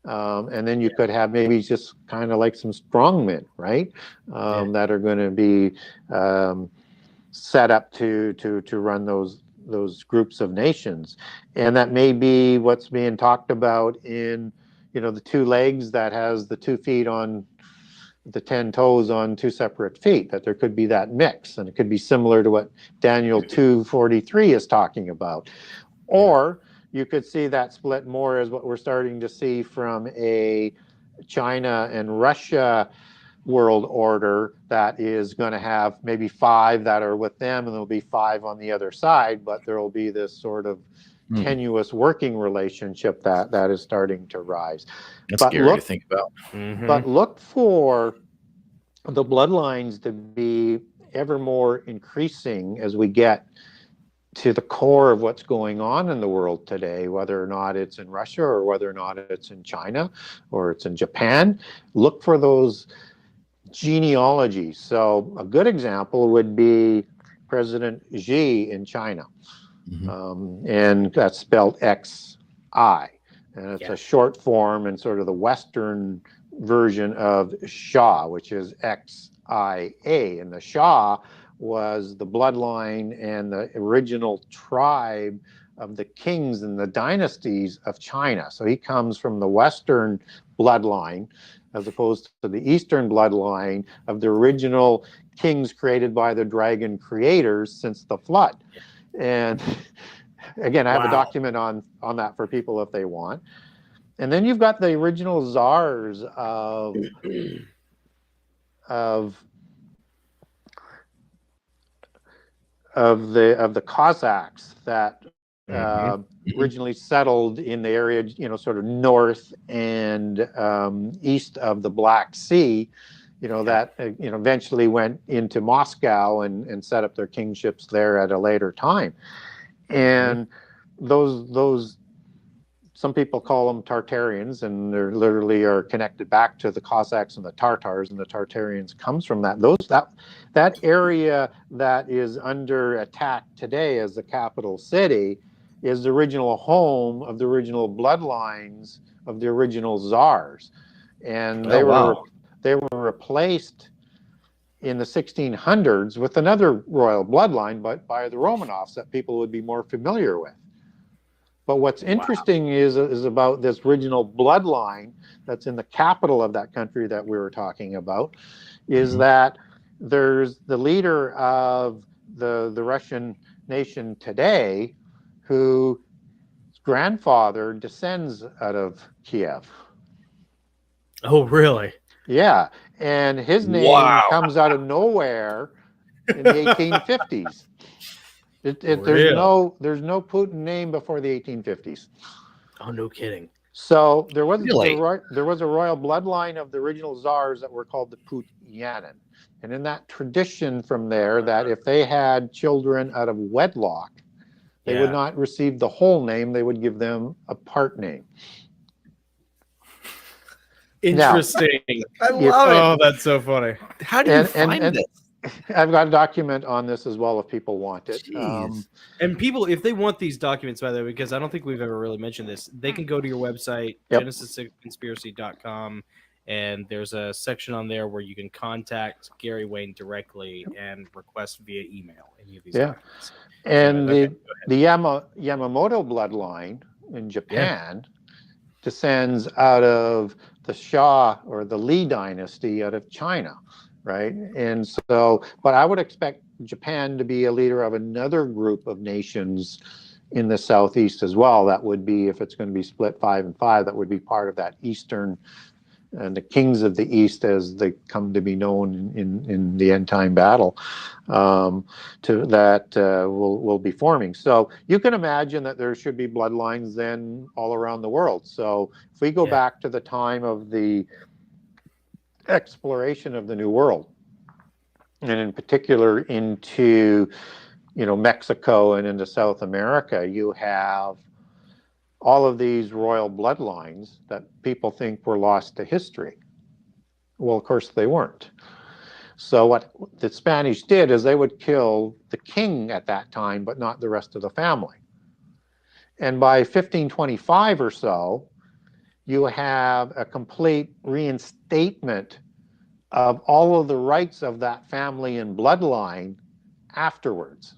And then you could have maybe just kind of like some strongmen, right? That are going to be set up to run those groups of nations. And that may be what's being talked about in, the 2 legs that has the 2 feet on the 10 toes on 2 separate feet, that there could be that mix. And it could be similar to what Daniel 2:43 is talking about. Or you could see that split more as what we're starting to see from a China and Russia world order that is going to have maybe 5 that are with them, and there'll be 5 on the other side, but there will be this sort of tenuous working relationship that is starting to rise. That's scary to think about. But look for the bloodlines to be ever more increasing as we get to the core of what's going on in the world today, whether or not it's in Russia or whether or not it's in China or it's in Japan. Look for those genealogies. So a good example would be President Xi in China. And that's spelled XI. And it's a short form and sort of the Western version of Shah, which is XIA. And the Shah was the bloodline and the original tribe of the kings and the dynasties of China. So he comes from the Western bloodline as opposed to the Eastern bloodline of the original kings created by the dragon creators since the flood. And again, I have a document on that for people if they want. And then you've got the original czars of the Cossacks that originally settled in the area, sort of north and east of the Black Sea, that eventually went into Moscow and set up their kingships there at a later time. And those some people call them Tartarians, and they literally are connected back to the Cossacks and the Tartars, and the Tartarians comes from that. That area that is under attack today as the capital city is the original home of the original bloodlines of the original czars, and they were replaced in the 1600s with another royal bloodline, but by the Romanovs that people would be more familiar with. But what's interesting is about this original bloodline that's in the capital of that country that we were talking about, is that there's the leader of the Russian nation today whose grandfather descends out of Kiev. Oh, really? Yeah. And his name comes out of nowhere in the 1850s. There's no Putin name before the 1850s. Oh, no kidding. So there was a royal bloodline of the original czars that were called the Putyanin. And in that tradition from there, that if they had children out of wedlock, they would not receive the whole name, they would give them a part name. Interesting. I love it. Oh, that's so funny. How do you find this? I've got a document on this as well if people want it. And people, if they want these documents, by the way, because I don't think we've ever really mentioned this, they can go to your website, genesis6conspiracy.com, and there's a section on there where you can contact Gary Wayne directly and request via email any of these documents. And the Yamamoto bloodline in Japan descends out of the Shah or the Li dynasty out of China. Right. And so, but I would expect Japan to be a leader of another group of nations in the Southeast as well. That would be, if it's going to be split 5 and 5, that would be part of that Eastern and the kings of the East as they come to be known in the end time battle will be forming. So you can imagine that there should be bloodlines then all around the world. So if we go back to the time of the exploration of the New World, and in particular into, Mexico and into South America, you have all of these royal bloodlines that people think were lost to history. Well, of course they weren't. So what the Spanish did is they would kill the king at that time, but not the rest of the family. And by 1525 or so, you have a complete reinstatement of all of the rights of that family and bloodline afterwards.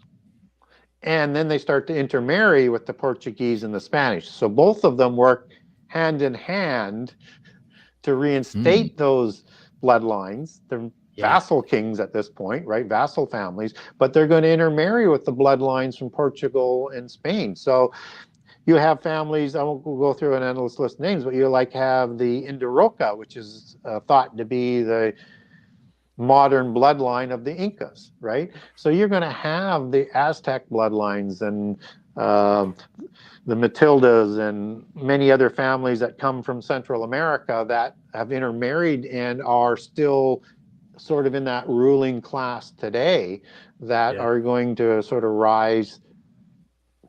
And then they start to intermarry with the Portuguese and the Spanish. So both of them work hand in hand to reinstate those bloodlines. They're vassal kings at this point, right? Vassal families, but they're going to intermarry with the bloodlines from Portugal and Spain. So you have families, I won't go through an endless list of names, but you have the Indiroca, which is thought to be the modern bloodline of the Incas, right? So you're going to have the Aztec bloodlines and the Matildas and many other families that come from Central America that have intermarried and are still sort of in that ruling class today that are going to sort of rise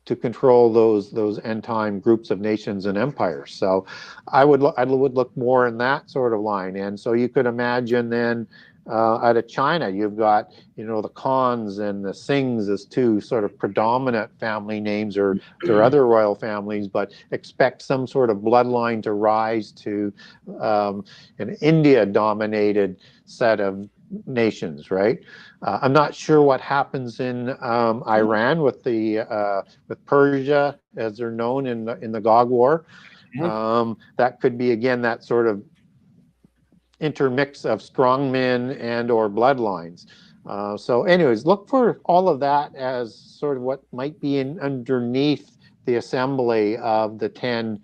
to control those end time groups of nations and empires. So I would look more in that sort of line. And so you could imagine then out of China, you've got, the Khans and the Singhs as two sort of predominant family names, or there are other royal families, but expect some sort of bloodline to rise to an India-dominated set of nations, right? I'm not sure what happens in Iran with with Persia, as they're known in the Gog War. That could be, again, that sort of intermix of strongmen and or bloodlines. So anyways, look for all of that as sort of what might be underneath the assembly of the 10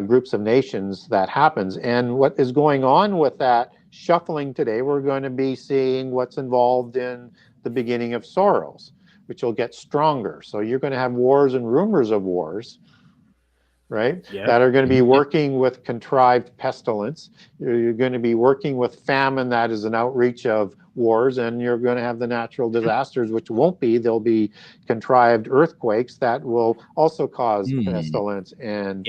groups of nations that happens. And what is going on with that shuffling today, we're going to be seeing what's involved in the beginning of sorrows, which will get stronger. So you're going to have wars and rumors of wars, right? That are going to be working with contrived pestilence. You're going to be working with famine that is an outreach of wars, and you're going to have the natural disasters, which won't be. There'll be contrived earthquakes that will also cause pestilence and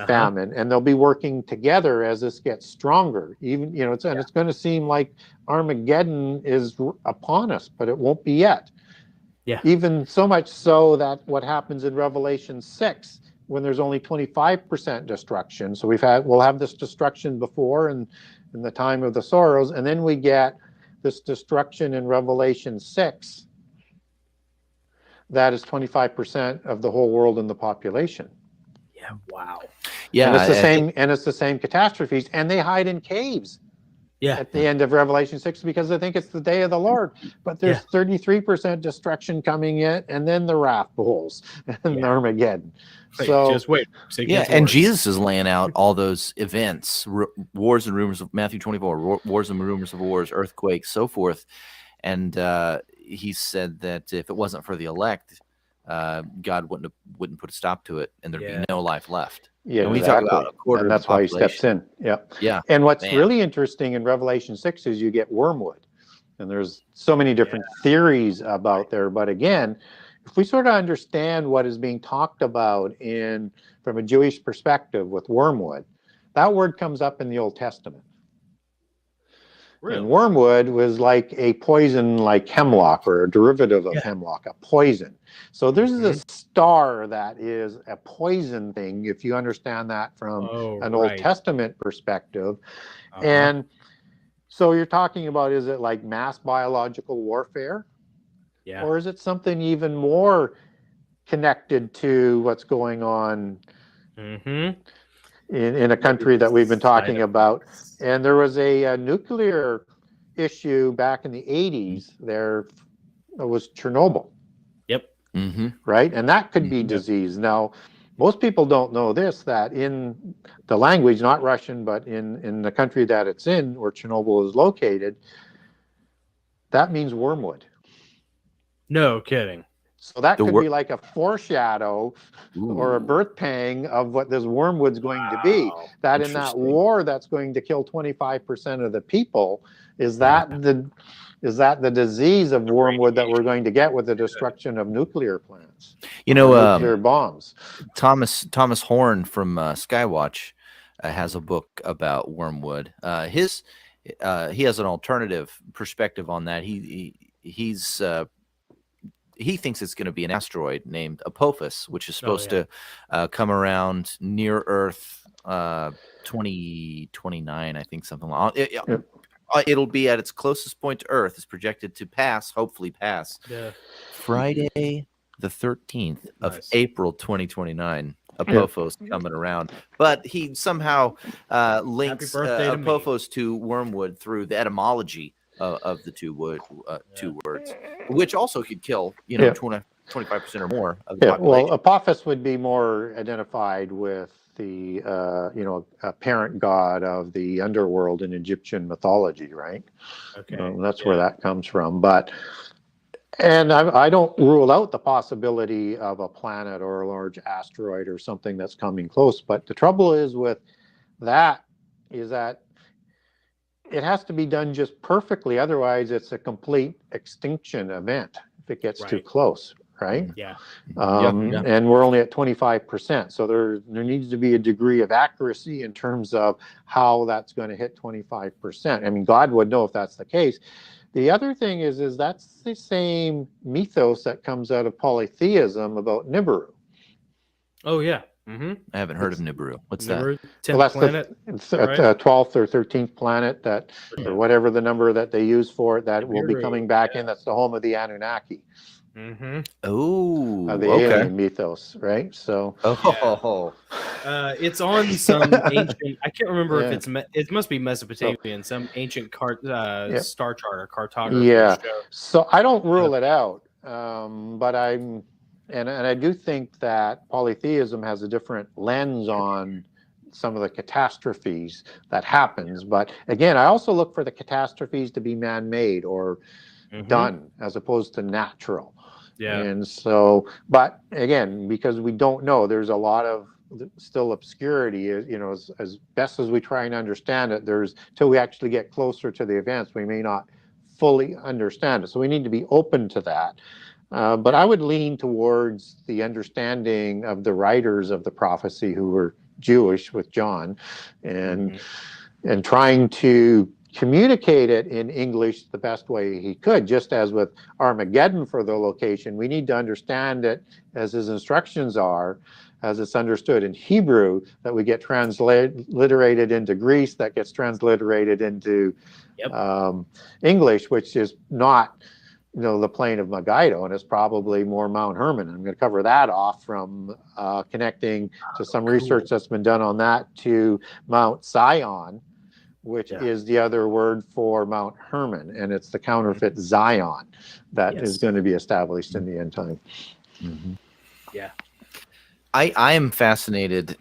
famine, and they'll be working together as this gets stronger. Even it's going to seem like Armageddon is upon us, but it won't be yet. Even so much so that what happens in Revelation 6, when there's only 25% destruction. So we'll have this destruction before in the time of the sorrows, and then we get this destruction in Revelation 6 that is 25% of the whole world and the population. And it's the same catastrophes, and they hide in caves at the end of Revelation 6 because they think it's the day of the Lord. But there's 33% destruction coming in, and then the wrath bowls and Armageddon. So just wait. And Jesus is laying out all those events, wars and rumors of Matthew 24, wars and rumors of wars, earthquakes, so forth. And he said that if it wasn't for the elect, God wouldn't put a stop to it, and there'd be no life left. Yeah, and we exactly. talk about a quarter, and that's why he steps in. Yeah. And what's really interesting in Revelation 6 is you get wormwood, and there's so many different theories about there. But again, if we sort of understand what is being talked about from a Jewish perspective with wormwood, that word comes up in the Old Testament. Really? And wormwood was like a poison, like hemlock, or a derivative of hemlock, a poison. So there's this star that is a poison thing, if you understand that from an Old Testament perspective. And so you're talking about, is it like mass biological warfare? Or is it something even more connected to what's going on in a country that we've been talking about? And there was a nuclear issue back in the 80s. There was Chernobyl. Right? And that could be disease. Now, most people don't know this, that in the language, not Russian, but in the country that it's in, where Chernobyl is located, that means wormwood. No kidding. So that could be like a foreshadow or a birth pang of what this wormwood's going to be. That in that war that's going to kill 25% of the people, is that the disease of wormwood that we're going to get with the destruction of nuclear plants? Nuclear bombs. Thomas Horn from Skywatch has a book about wormwood. He has an alternative perspective on that. He thinks it's going to be an asteroid named Apophis, which is supposed to come around near Earth 2029, I think, something like that. It'll be at its closest point to Earth. Is projected to hopefully pass, Friday the 13th of April 2029. Apophis coming around, but he somehow links Apophis to wormwood through the etymology of the two words, which also could kill 25% or more of the population. Well, Apophis would be more identified with the a parent god of the underworld in Egyptian mythology, right? Okay, that's where that comes from. And I don't rule out the possibility of a planet or a large asteroid or something that's coming close. But the trouble is with that is that it has to be done just perfectly. Otherwise, it's a complete extinction event if it gets too close, right? And we're only at 25%. So there needs to be a degree of accuracy in terms of how that's going to hit 25%. I mean, God would know if that's the case. The other thing is that's the same mythos that comes out of polytheism about Nibiru. Oh, yeah. I haven't heard of Nibiru. What's Nibiru, that? 10th planet. It's the 12th or 13th planet or whatever the number that they use for it, that will be coming back in. That's the home of the Anunnaki. Oh, the alien mythos, right? So, it's on some ancient. I can't remember if it must be Mesopotamian, some ancient star chart or cartography. Yeah. So I don't rule it out, but I do think that polytheism has a different lens on some of the catastrophes that happens. But again, I also look for the catastrophes to be man-made or done as opposed to natural. And so, but again, because we don't know, there's a lot of still obscurity, as best as we try and understand it, till we actually get closer to the events, we may not fully understand it. So we need to be open to that. But I would lean towards the understanding of the writers of the prophecy who were Jewish with John and trying to communicate it in English the best way he could, just as with Armageddon for the location. We need to understand it as his instructions are, as it's understood in Hebrew, that we get transliterated into Greece, that gets transliterated into English, which is not the plain of Megiddo, and it's probably more Mount Hermon. I'm going to cover that off from connecting to some research that's been done on that to Mount Zion, which is the other word for Mount Hermon, and it's the counterfeit Zion that is going to be established in the end time. I am fascinated.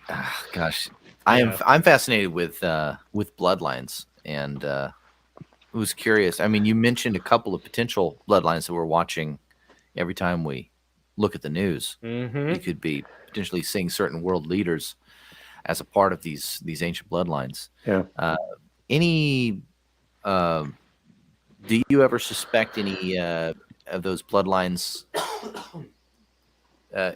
I'm fascinated with bloodlines, and was curious. I mean, you mentioned a couple of potential bloodlines that we're watching every time we look at the news. You could be potentially seeing certain world leaders as a part of these ancient bloodlines. Do you ever suspect any of those bloodlines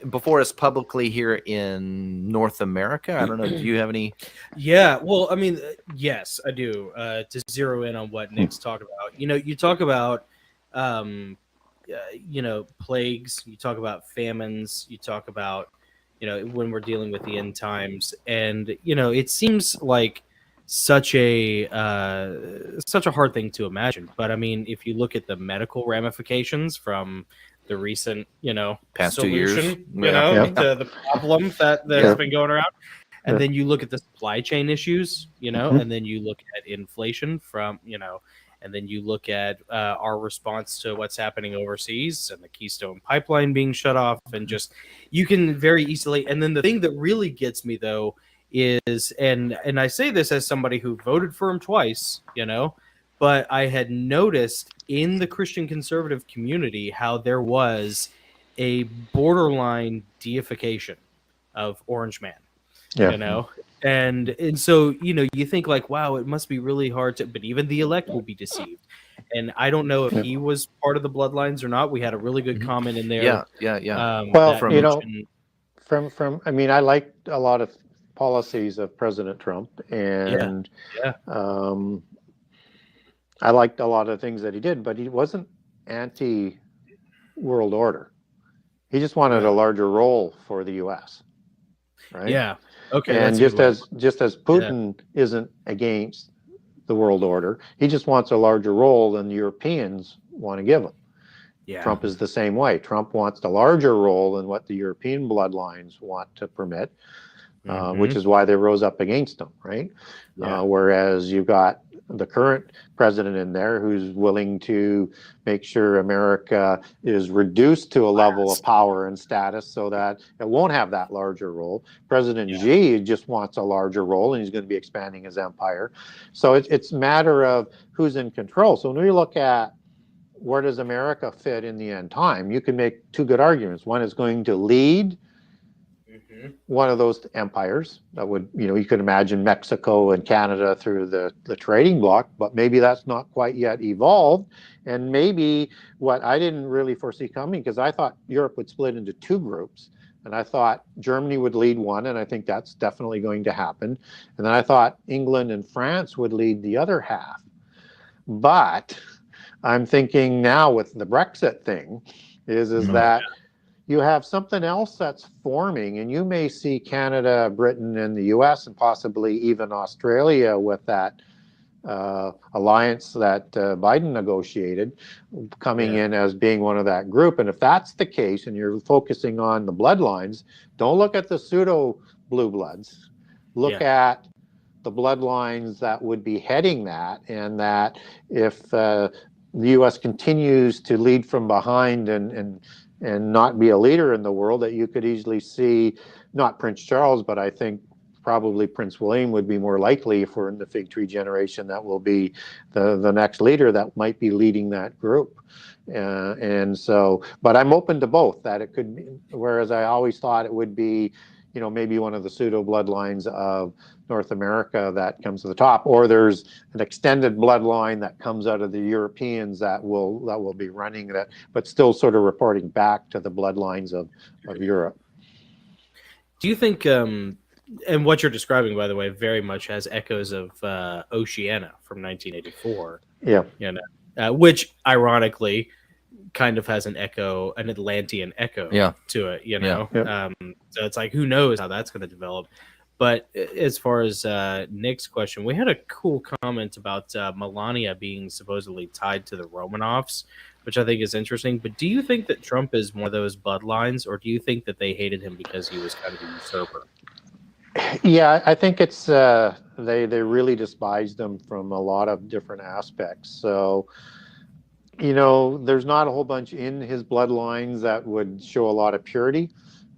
before us publicly here in North America? I don't know. Do you have any? Yeah. Well, I mean, yes, I do. To zero in on what Nick's talking about, you talk about, plagues. You talk about famines. You talk about, when we're dealing with the end times, and it seems like such a hard thing to imagine. But I mean, if you look at the medical ramifications from the recent, past solution, 2 years, to the problem that has been going around, and then you look at the supply chain issues, and then you look at inflation from, and then you look at our response to what's happening overseas and the Keystone Pipeline being shut off, and just you can very easily. And then the thing that really gets me though is, and I say this as somebody who voted for him twice, but I had noticed in the Christian conservative community how there was a borderline deification of Orange Man. Yeah. You know, and so you think like, wow, it must be really hard to, but even the elect will be deceived. And I don't know if he was part of the bloodlines or not. We had a really good comment in there. Well, from I mean, I liked a lot of policies of President Trump, and I liked a lot of things that he did, but he wasn't anti-world order. He just wanted a larger role for the U.S. Right? Yeah. Okay. And just as Putin isn't against the world order, he just wants a larger role than the Europeans want to give him. Yeah. Trump is the same way. Trump wants a larger role than what the European bloodlines want to permit, which is why they rose up against him, right? Yeah. Whereas you've got the current president in there who's willing to make sure America is reduced to a level of power and status so that it won't have that larger role. President Xi just wants a larger role, and he's going to be expanding his empire. So it's a matter of who's in control. So when we look at where does America fit in the end time, you can make two good arguments. One is going to lead one of those empires that would, you could imagine Mexico and Canada through the trading bloc, but maybe that's not quite yet evolved. And maybe what I didn't really foresee coming, because I thought Europe would split into two groups. And I thought Germany would lead one, and I think that's definitely going to happen. And then I thought England and France would lead the other half. But I'm thinking now with the Brexit thing is that you have something else that's forming, and you may see Canada, Britain, and the US, and possibly even Australia with that alliance that Biden negotiated coming in as being one of that group. And if that's the case, and you're focusing on the bloodlines, don't look at the pseudo blue bloods. Look at the bloodlines that would be heading that, and that if the US continues to lead from behind and not be a leader in the world, that you could easily see, not Prince Charles, but I think probably Prince William would be more likely, if we're in the fig tree generation, that will be the next leader that might be leading that group. And so, but I'm open to both, that it could be, whereas I always thought it would be, maybe one of the pseudo bloodlines of North America that comes to the top, or there's an extended bloodline that comes out of the Europeans that will be running that, but still sort of reporting back to the bloodlines of Europe. Do you think, and what you're describing, by the way, very much has echoes of Oceania from 1984. Yeah. Which ironically kind of has an Atlantean echo to it, so it's like, who knows how that's going to develop. But as far as Nick's question, we had a cool comment about Melania being supposedly tied to the Romanovs, which I think is interesting. But do you think that Trump is one of those bloodlines, or do you think that they hated him because he was kind of a usurper? Yeah, I think it's they really despised him from a lot of different aspects. So, there's not a whole bunch in his bloodlines that would show a lot of purity.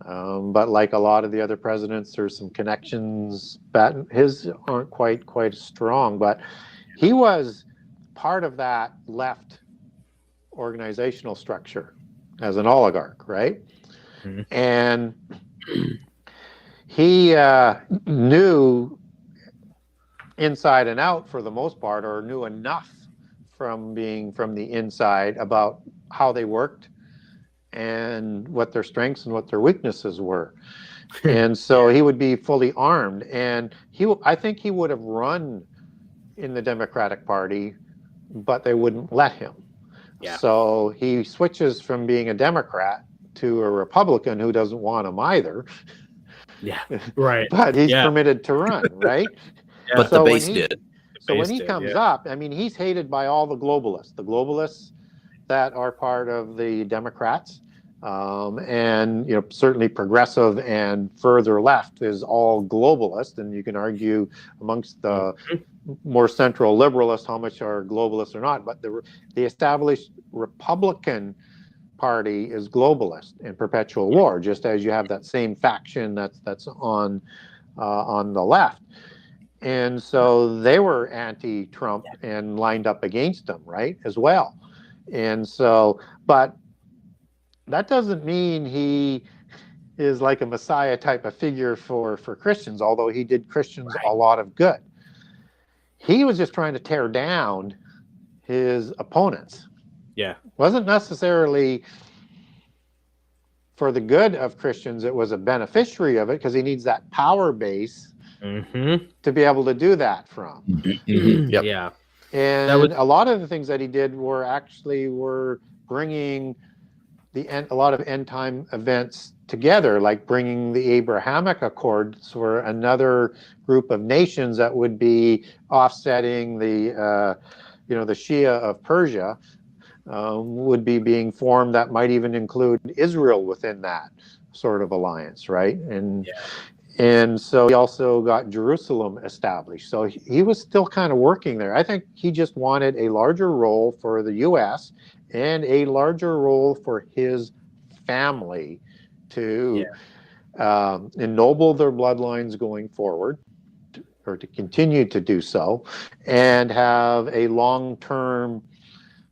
But like a lot of the other presidents, there's some connections that his aren't quite as strong. But he was part of that left organizational structure as an oligarch, right? Mm-hmm. And he knew inside and out, for the most part, or knew enough from being from the inside about how they worked and what their strengths and what their weaknesses were. And so he would be fully armed, and I think he would have run in the Democratic Party, but they wouldn't let him. Yeah. So he switches from being a Democrat to a Republican who doesn't want him either. Yeah, right. But he's permitted to run, right? But so the base did. So when he comes up, I mean, he's hated by all the globalists that are part of the Democrats, and certainly progressive and further left is all globalist, and you can argue amongst the more central liberalists how much are globalists or not. But the established Republican Party is globalist and perpetual war, just as you have that same faction that's on the left. And so they were anti-Trump and lined up against him, right, as well. And so, but that doesn't mean he is like a Messiah type of figure for Christians, although he did Christians a lot of good. He was just trying to tear down his opponents. Yeah. Wasn't necessarily for the good of Christians. It was a beneficiary of it because he needs that power base to be able to do that from. Yep. Yeah. And a lot of the things that he did were bringing a lot of end time events together, like bringing the Abrahamic Accords, were another group of nations that would be offsetting the Shia of Persia would be being formed, that might even include Israel within that sort of alliance, right? And so he also got Jerusalem established. So he was still kind of working there. I think he just wanted a larger role for the U.S. and a larger role for his family to ennoble their bloodlines going forward, or to continue to do so, and have a long-term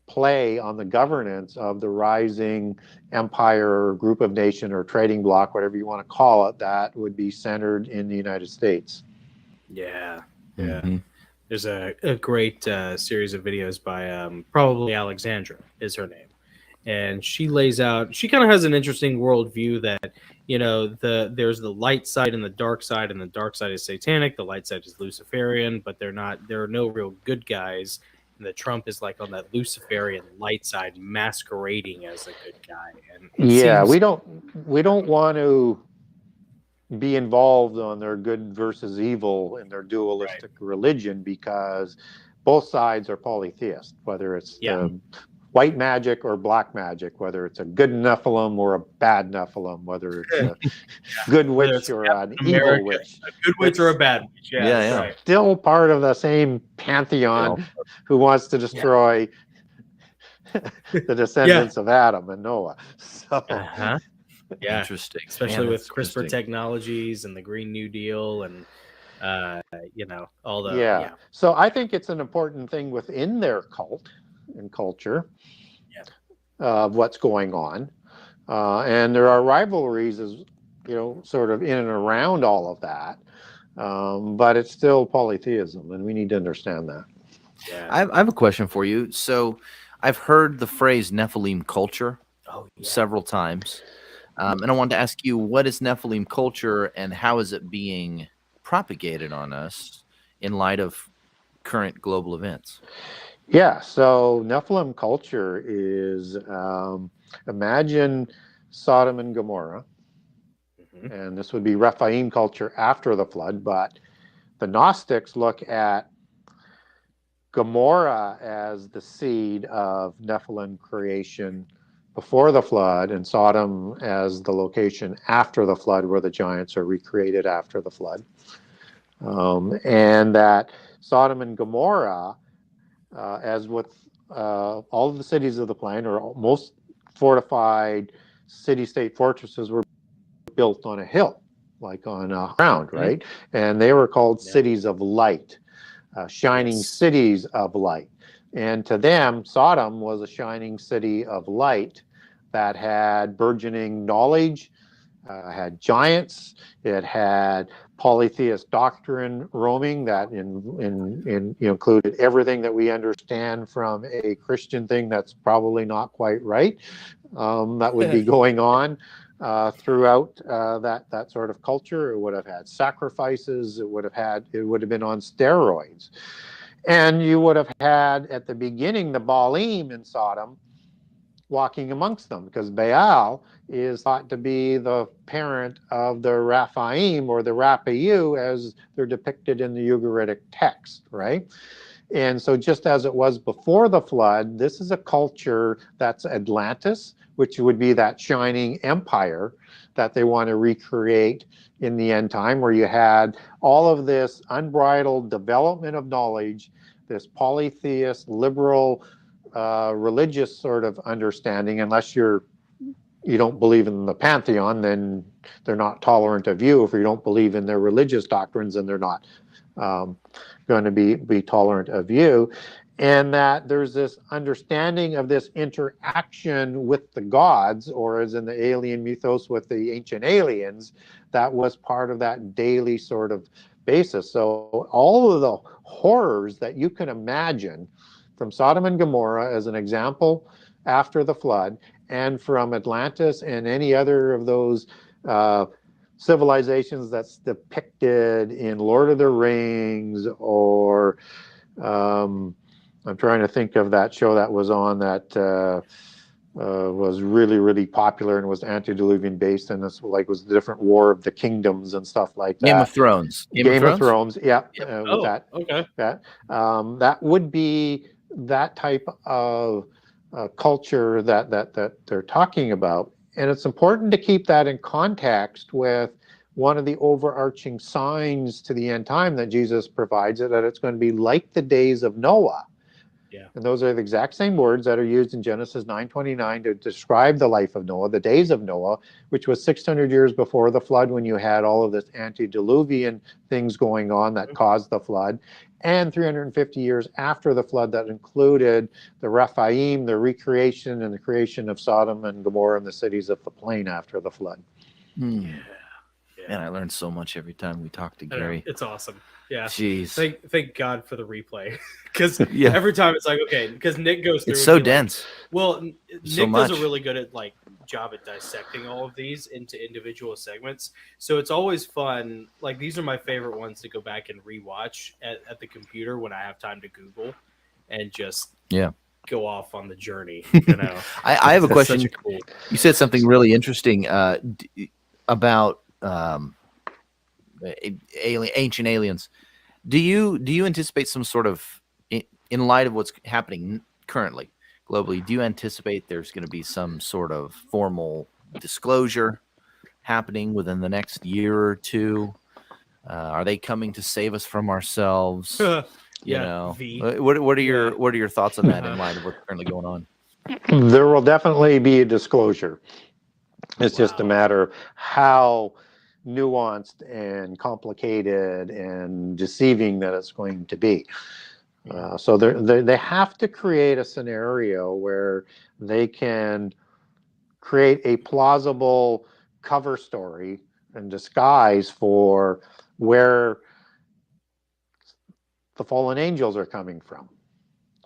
play on the governance of the rising empire or group of nation or trading bloc, whatever you want to call it, that would be centered in the United States. Yeah. There's a great series of videos by probably Alexandra is her name, and she lays out, she kind of has an interesting worldview that, you know, there's the light side and the dark side, and the dark side is satanic, the light side is Luciferian, but there are no real good guys. And that Trump is like on that Luciferian light side, masquerading as a good guy. And we don't want to be involved on their good versus evil in their dualistic religion, because both sides are polytheist, whether it's white magic or black magic, whether it's a good Nephilim or a bad Nephilim, whether it's a good witch or an evil witch. A good witch or a bad witch. Yeah. Right. Still part of the same pantheon who wants to destroy the descendants of Adam and Noah. So, interesting. Especially with CRISPR technologies and the Green New Deal and, all the... So I think it's an important thing within their cult and culture of what's going on. And there are rivalries, as sort of in and around all of that. But it's still polytheism, and we need to understand that. Yeah. I have a question for you. So I've heard the phrase Nephilim culture several times. And I wanted to ask you, what is Nephilim culture and how is it being propagated on us in light of current global events? Yeah, so Nephilim culture is, imagine Sodom and Gomorrah, and this would be Rephaim culture after the flood, but the Gnostics look at Gomorrah as the seed of Nephilim creation before the flood, and Sodom as the location after the flood where the giants are recreated after the flood. And that Sodom and Gomorrah, as with all of the cities of the plain, or most fortified city-state fortresses, were built on a hill, like on a ground, right? And they were called cities of light, shining cities of light. And to them, Sodom was a shining city of light that had burgeoning knowledge, had giants, it had polytheist doctrine roaming that included everything that we understand from a Christian thing that's probably not quite right, that would be going on throughout that sort of culture. It would have had sacrifices, it would have been on steroids. And you would have had at the beginning the Baalim in Sodom walking amongst them, because Baal is thought to be the parent of the Raphaim or the Raphayu as they're depicted in the Ugaritic text, right? And so just as it was before the flood, this is a culture that's Atlantis, which would be that shining empire that they want to recreate in the end time, where you had all of this unbridled development of knowledge, this polytheist, liberal, religious sort of understanding. Unless you don't believe in the pantheon, then they're not tolerant of you. If you don't believe in their religious doctrines, then they're not going to be tolerant of you. and that there's this understanding of this interaction with the gods, or as in the alien mythos with the ancient aliens, that was part of that daily sort of basis. So all of the horrors that you can imagine from Sodom and Gomorrah as an example after the flood, and from Atlantis and any other of those civilizations that's depicted in Lord of the Rings, or I'm trying to think of that show that was on that was really, really popular and was antediluvian based, and this was the different War of the Kingdoms and stuff like that. Game of Thrones. Game of Thrones, yeah. With that, okay. That would be that type of culture that they're talking about, and it's important to keep that in context with one of the overarching signs to the end time that Jesus provides, that it's going to be like the days of Noah. Yeah. And those are the exact same words that are used in Genesis 9:29 to describe the life of Noah, the days of Noah, which was 600 years before the flood, when you had all of this antediluvian things going on that caused the flood, and 350 years after the flood that included the Rephaim, the recreation and the creation of Sodom and Gomorrah and the cities of the plain after the flood. Yeah. Man, I learned so much every time we talk to Gary. It's awesome. Yeah. Jeez. Thank God for the replay, because every time it's like, okay, because Nick goes through. It's so dense. Nick does a really good job at dissecting all of these into individual segments. So it's always fun. Like, these are my favorite ones to go back and rewatch at the computer when I have time to Google and just go off on the journey. You know, I have a question. Cool... You said something really interesting about ancient aliens. Do you anticipate some sort of, in light of what's happening currently globally, do you anticipate there's going to be some sort of formal disclosure happening within the next year or two? Are they coming to save us from ourselves? You know, what are your thoughts on that in light of what's currently going on? There will definitely be a disclosure. It's just a matter of how nuanced and complicated and deceiving that it's going to be. So they have to create a scenario where they can create a plausible cover story and disguise for where the fallen angels are coming from.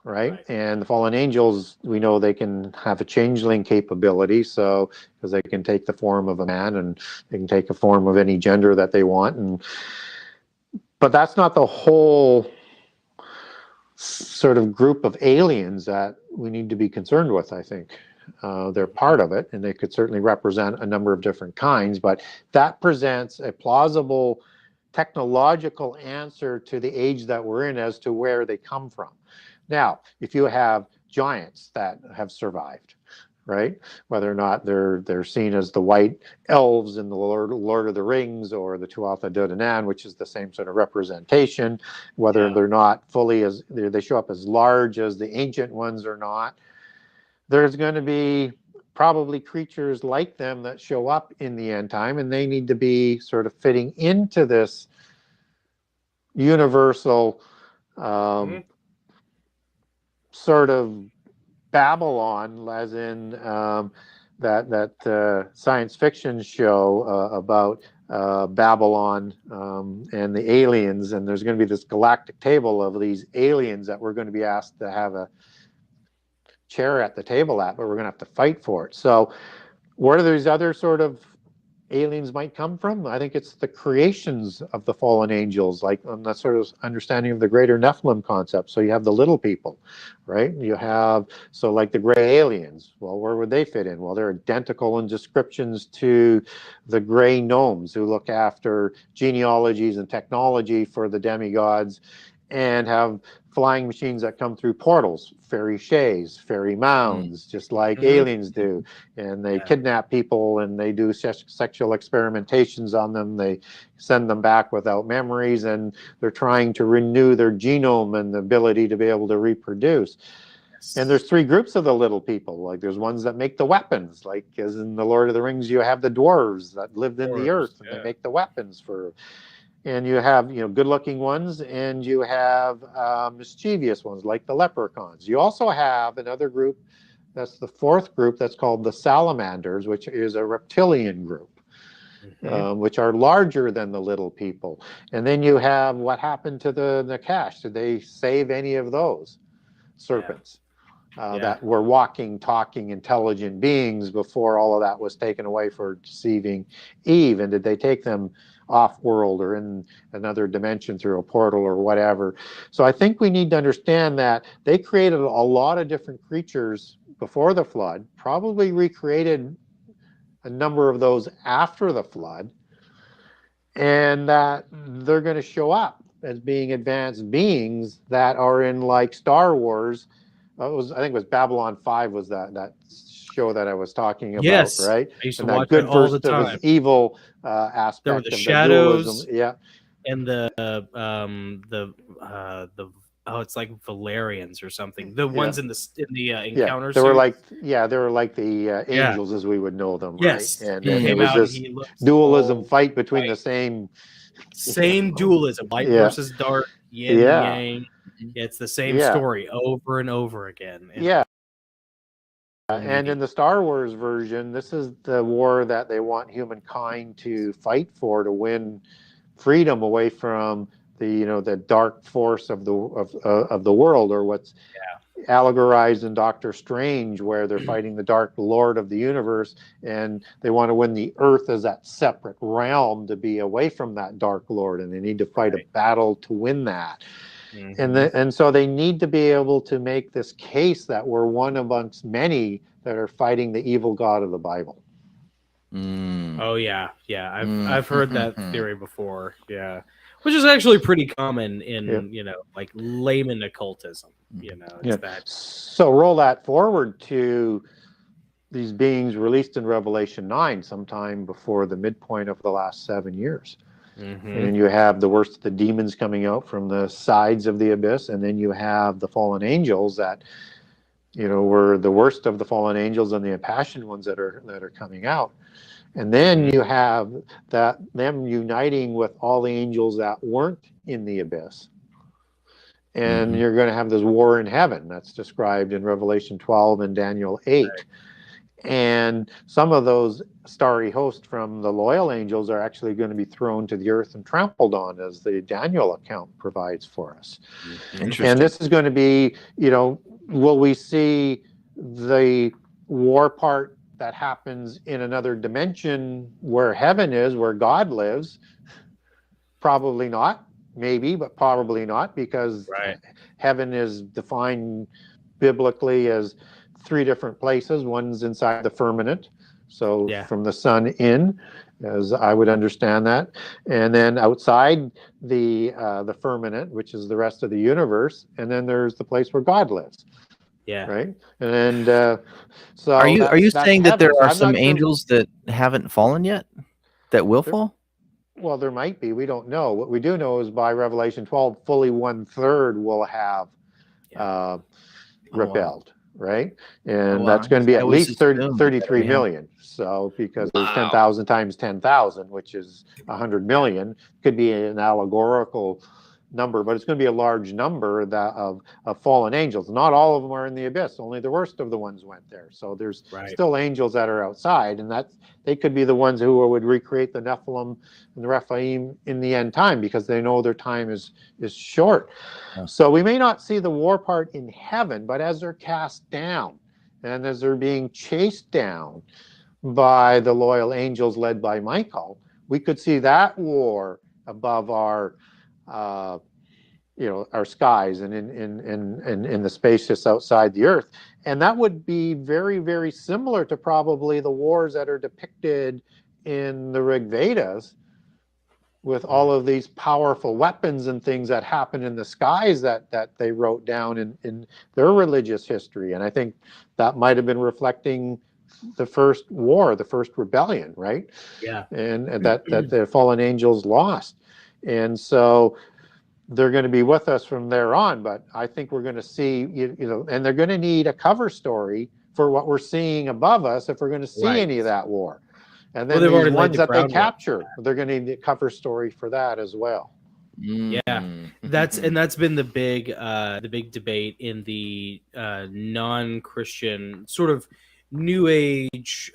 Right? And the fallen angels, we know they can have a changeling capability, so because they can take the form of a man and they can take a form of any gender that they want, but that's not the whole sort of group of aliens that we need to be concerned with. I think they're part of it, and they could certainly represent a number of different kinds, but that presents a plausible technological answer to the age that we're in as to where they come from. Now, if you have giants that have survived, right, whether or not they're seen as the white elves in the Lord of the Rings, or the Tuatha De Danann, which is the same sort of representation, whether they're not fully as they show up as large as the ancient ones or not, there's going to be probably creatures like them that show up in the end time, and they need to be sort of fitting into this universal sort of Babylon, as in that science fiction show about Babylon and the aliens, and there's going to be this galactic table of these aliens that we're going to be asked to have a chair at the table at, but we're going to have to fight for it. So where do these other sort of aliens might come from? I think it's the creations of the fallen angels, like on that sort of understanding of the greater Nephilim concept. So you have the little people, right? You have, so like the gray aliens, well, where would they fit in? Well, they're identical in descriptions to the gray gnomes, who look after genealogies and technology for the demigods, and have flying machines that come through portals, fairy shays, fairy mounds, just like aliens do. And they kidnap people and they do sexual experimentations on them. They send them back without memories, and they're trying to renew their genome and the ability to be able to reproduce. And there's three groups of the little people. Like, there's ones that make the weapons, like as in the Lord of the Rings, you have the dwarves that lived in the earth, and they make the weapons for. And you have, good-looking ones, and you have mischievous ones like the leprechauns. You also have another group, that's the fourth group, that's called the salamanders, which is a reptilian group, which are larger than the little people. And then you have what happened to the Nakash. Did they save any of those serpents that were walking, talking, intelligent beings before all of that was taken away for deceiving Eve? And did they take them off-world or in another dimension through a portal or whatever? So I think we need to understand that they created a lot of different creatures before the flood, probably recreated a number of those after the flood, and that they're going to show up as being advanced beings that are in, like, Star Wars. I think it was Babylon 5 was that show that I was talking about, Yes, right? I used to And that watch good it all the versus time. evil aspect There were the of shadows, the dualism. and it's like Valerians or something. The ones in the encounters. They were like the angels as we would know them, yes. right? And He then came it was out and this he looked dualism fight between the same dualism, light versus dark, yin yang. It's the same story over and over again. And in the Star Wars version, this is the war that they want humankind to fight for, to win freedom away from the dark force of the world, or what's allegorized in Doctor Strange, where they're fighting the Dark Lord of the universe, and they want to win the Earth as that separate realm to be away from that Dark Lord, and they need to fight a battle to win that. And so they need to be able to make this case that we're one amongst many that are fighting the evil God of the Bible. Oh yeah, I've heard that theory before. Yeah, which is actually pretty common in like layman occultism. So roll that forward to these beings released in Revelation 9, sometime before the midpoint of the last 7 years. And you have the worst of the demons coming out from the sides of the abyss, and then you have the fallen angels that were the worst of the fallen angels and the impassioned ones that are coming out. And then you have them uniting with all the angels that weren't in the abyss. And you're going to have this war in heaven that's described in Revelation 12 and Daniel 8. Right. And some of those starry hosts from the loyal angels are actually going to be thrown to the earth and trampled on, as the Daniel account provides for us. And this is going to be, will we see the war part that happens in another dimension where heaven is, where God lives? Probably not. Maybe, but probably not, because heaven is defined biblically as 3 different places. One's inside the firmament, so from the sun in, as I would understand that, and then outside the firmament, which is the rest of the universe, and then there's the place where God lives. Right. And so are you saying that there are some angels that haven't fallen yet, that will fall? Well, there might be. We don't know. What we do know is by Revelation 12, fully 1/3 will have rebelled, right? And that's going to be at least 33 million. So, because there's 10,000 times 10,000, which is 100 million, could be an allegorical number, but it's going to be a large number of fallen angels. Not all of them are in the abyss. Only the worst of the ones went there. So there's still angels that are outside, and they could be the ones who would recreate the Nephilim and the Rephaim in the end time, because they know their time is short. So we may not see the war part in heaven, but as they're cast down and as they're being chased down by the loyal angels led by Michael, we could see that war above our our skies and in the space just outside the earth. And that would be very, very similar to probably the wars that are depicted in the Rig Vedas, with all of these powerful weapons and things that happen in the skies that they wrote down in their religious history. And I think that might have been reflecting the first war, the first rebellion, right? Yeah. And that the fallen angels lost. And so they're going to be with us from there on. But I think we're going to see, and they're going to need a cover story for what we're seeing above us if we're going to see any of that war. And then these ones that they capture, they're going to need a cover story for that as well. Yeah, that's been the big debate in the non-Christian sort of New Age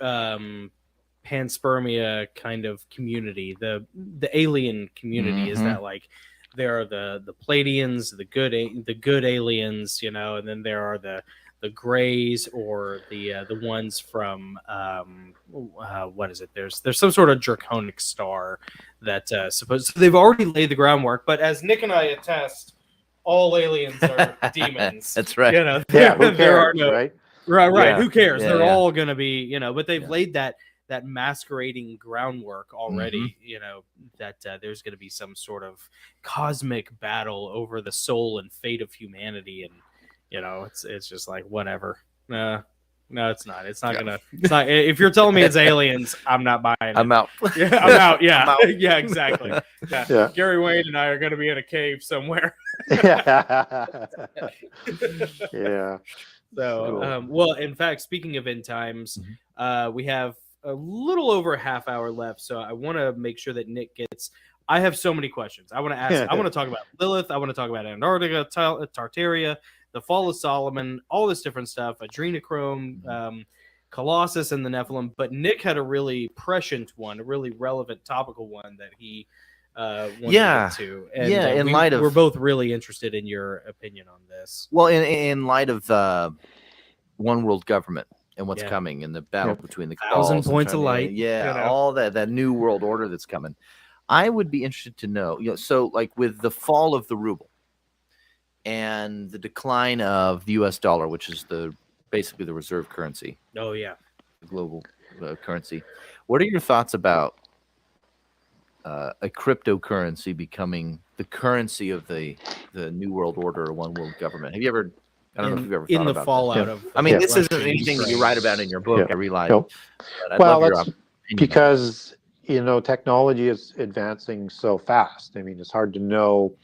panspermia kind of community. The alien community is that like there are the Pleiadians, the good aliens, you know, and then there are the grays or the ones from what is it? There's some sort of draconic star that so they've already laid the groundwork. But as Nick and I attest, all aliens are demons. That's right. You know, yeah, who cares, right? Right. Yeah. Who cares? Yeah, They're yeah. all going to be, you know, but they've laid that masquerading groundwork already, you know, that there's going to be some sort of cosmic battle over the soul and fate of humanity. And, you know, it's just like, whatever. No, it's not. It's not gonna. It's not. If you're telling me it's aliens, I'm not buying it. I'm out. Yeah, I'm out. Yeah, I'm out. yeah, exactly. Yeah. Gary Wayne and I are going to be in a cave somewhere. Yeah. So, Cool. well, in fact, speaking of end times, we have a little over a half hour left. So I want to make sure that Nick gets. I have so many questions. I want to ask. I want to talk about Lilith. I want to talk about Antarctica, Tartaria, the Fall of Solomon, all this different stuff. Adrenochrome, Colossus, and the Nephilim. But Nick had a really prescient one, a really relevant, topical one that he wanted to get to. And, in light of, we're both really interested in your opinion on this. Well, in light of one world government and what's coming, and the battle between the 1,000 points of light, all that new world order that's coming, I would be interested to know. You know, so like with the fall of the ruble and the decline of the U.S. dollar, which is basically the reserve currency. Oh yeah, the global currency. What are your thoughts about a cryptocurrency becoming the currency of the new world order or one world government? Have you ever? I don't know if you've ever thought in the about fallout that. of. I mean, this isn't anything that you write about in your book. I realize. Nope. But I'd Well, love your that's opinion. because you know technology is advancing so fast. I mean, it's hard to know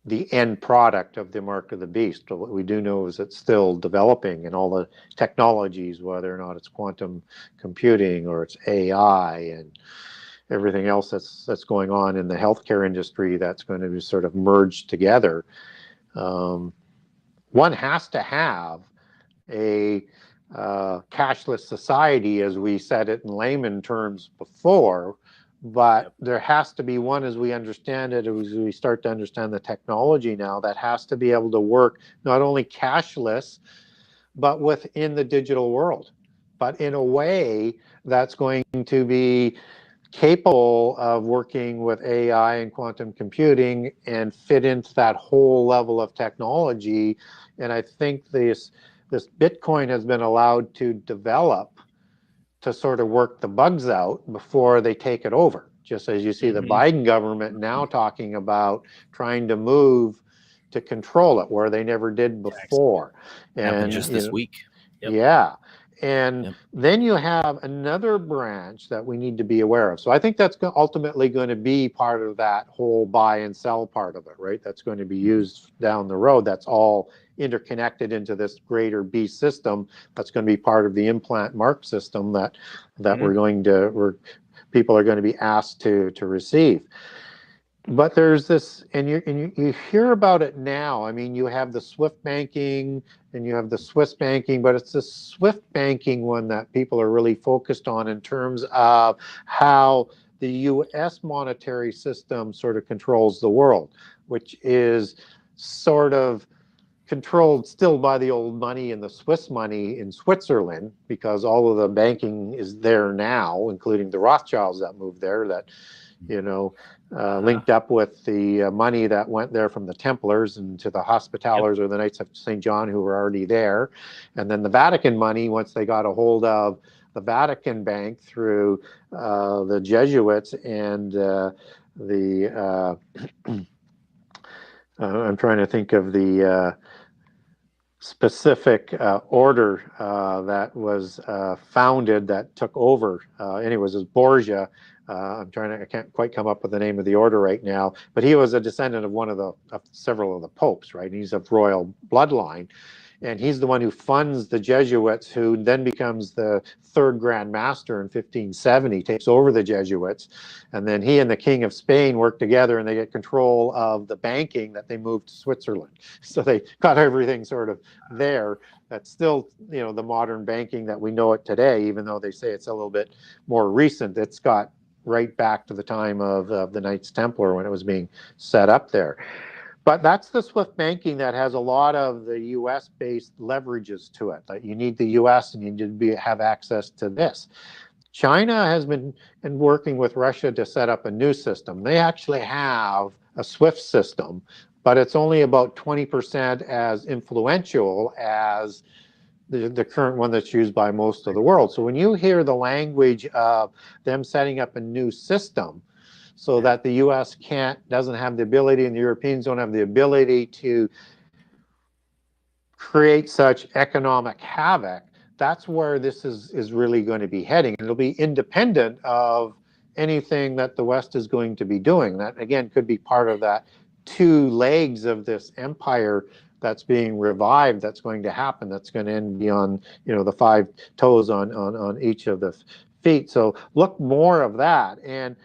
the end product of the mark of the beast. But what we do know is it's still developing, and all the technologies, whether or not it's quantum computing or it's AI and everything else that's going on in the healthcare industry, that's going to be sort of merged together. One has to have a cashless society, as we said it in layman terms before, but there has to be one, as we understand it, as we start to understand the technology now, that has to be able to work not only cashless, but within the digital world, but in a way that's going to be capable of working with AI and quantum computing and fit into that whole level of technology. And I think this Bitcoin has been allowed to develop to sort of work the bugs out before they take it over. Just as you see the Biden government now talking about trying to move to control it where they never did before. And just this week. Yeah. And then you have another branch that we need to be aware of. So I think that's ultimately going to be part of that whole buy and sell part of it, right? That's going to be used down the road. That's all interconnected into this greater beast system. That's going to be part of the implant mark system that people are going to be asked to receive. But there's this, and you hear about it now. I mean, you have the Swift banking and you have the Swiss banking, but it's the Swift banking one that people are really focused on in terms of how the U.S. monetary system sort of controls the world, which is sort of controlled still by the old money and the Swiss money in Switzerland, because all of the banking is there now, including the Rothschilds that moved there, that, you know, linked up with the money that went there from the Templars and to the Hospitallers or the Knights of St. John, who were already there. And then the Vatican money, once they got a hold of the Vatican Bank through the Jesuits and I'm trying to think of the specific order that was founded that took over. Anyways, it was Borgia. I can't quite come up with the name of the order right now, but he was a descendant of several of the popes, right? He's of royal bloodline. and he's the one who funds the Jesuits, who then becomes the third Grand Master in 1570, takes over the Jesuits, and then he and the King of Spain work together, and they get control of the banking that they moved to Switzerland. So they got everything sort of there. That's still, the modern banking that we know it today, even though they say it's a little bit more recent. It's got right back to the time of the Knights Templar when it was being set up there. But that's the SWIFT banking that has a lot of the US-based leverages to it. Like, you need the US and you need to have access to this. China has been working with Russia to set up a new system. They actually have a SWIFT system, but it's only about 20% as influential as the current one that's used by most of the world. So when you hear the language of them setting up a new system so that the US doesn't have the ability, and the Europeans don't have the ability to create such economic havoc, that's where this is really going to be heading. It'll be independent of anything that the West is going to be doing. That, again, could be part of that two legs of this empire that's being revived, that's going to happen, that's going to end beyond, the 5 toes on each of the feet. So look more of that. And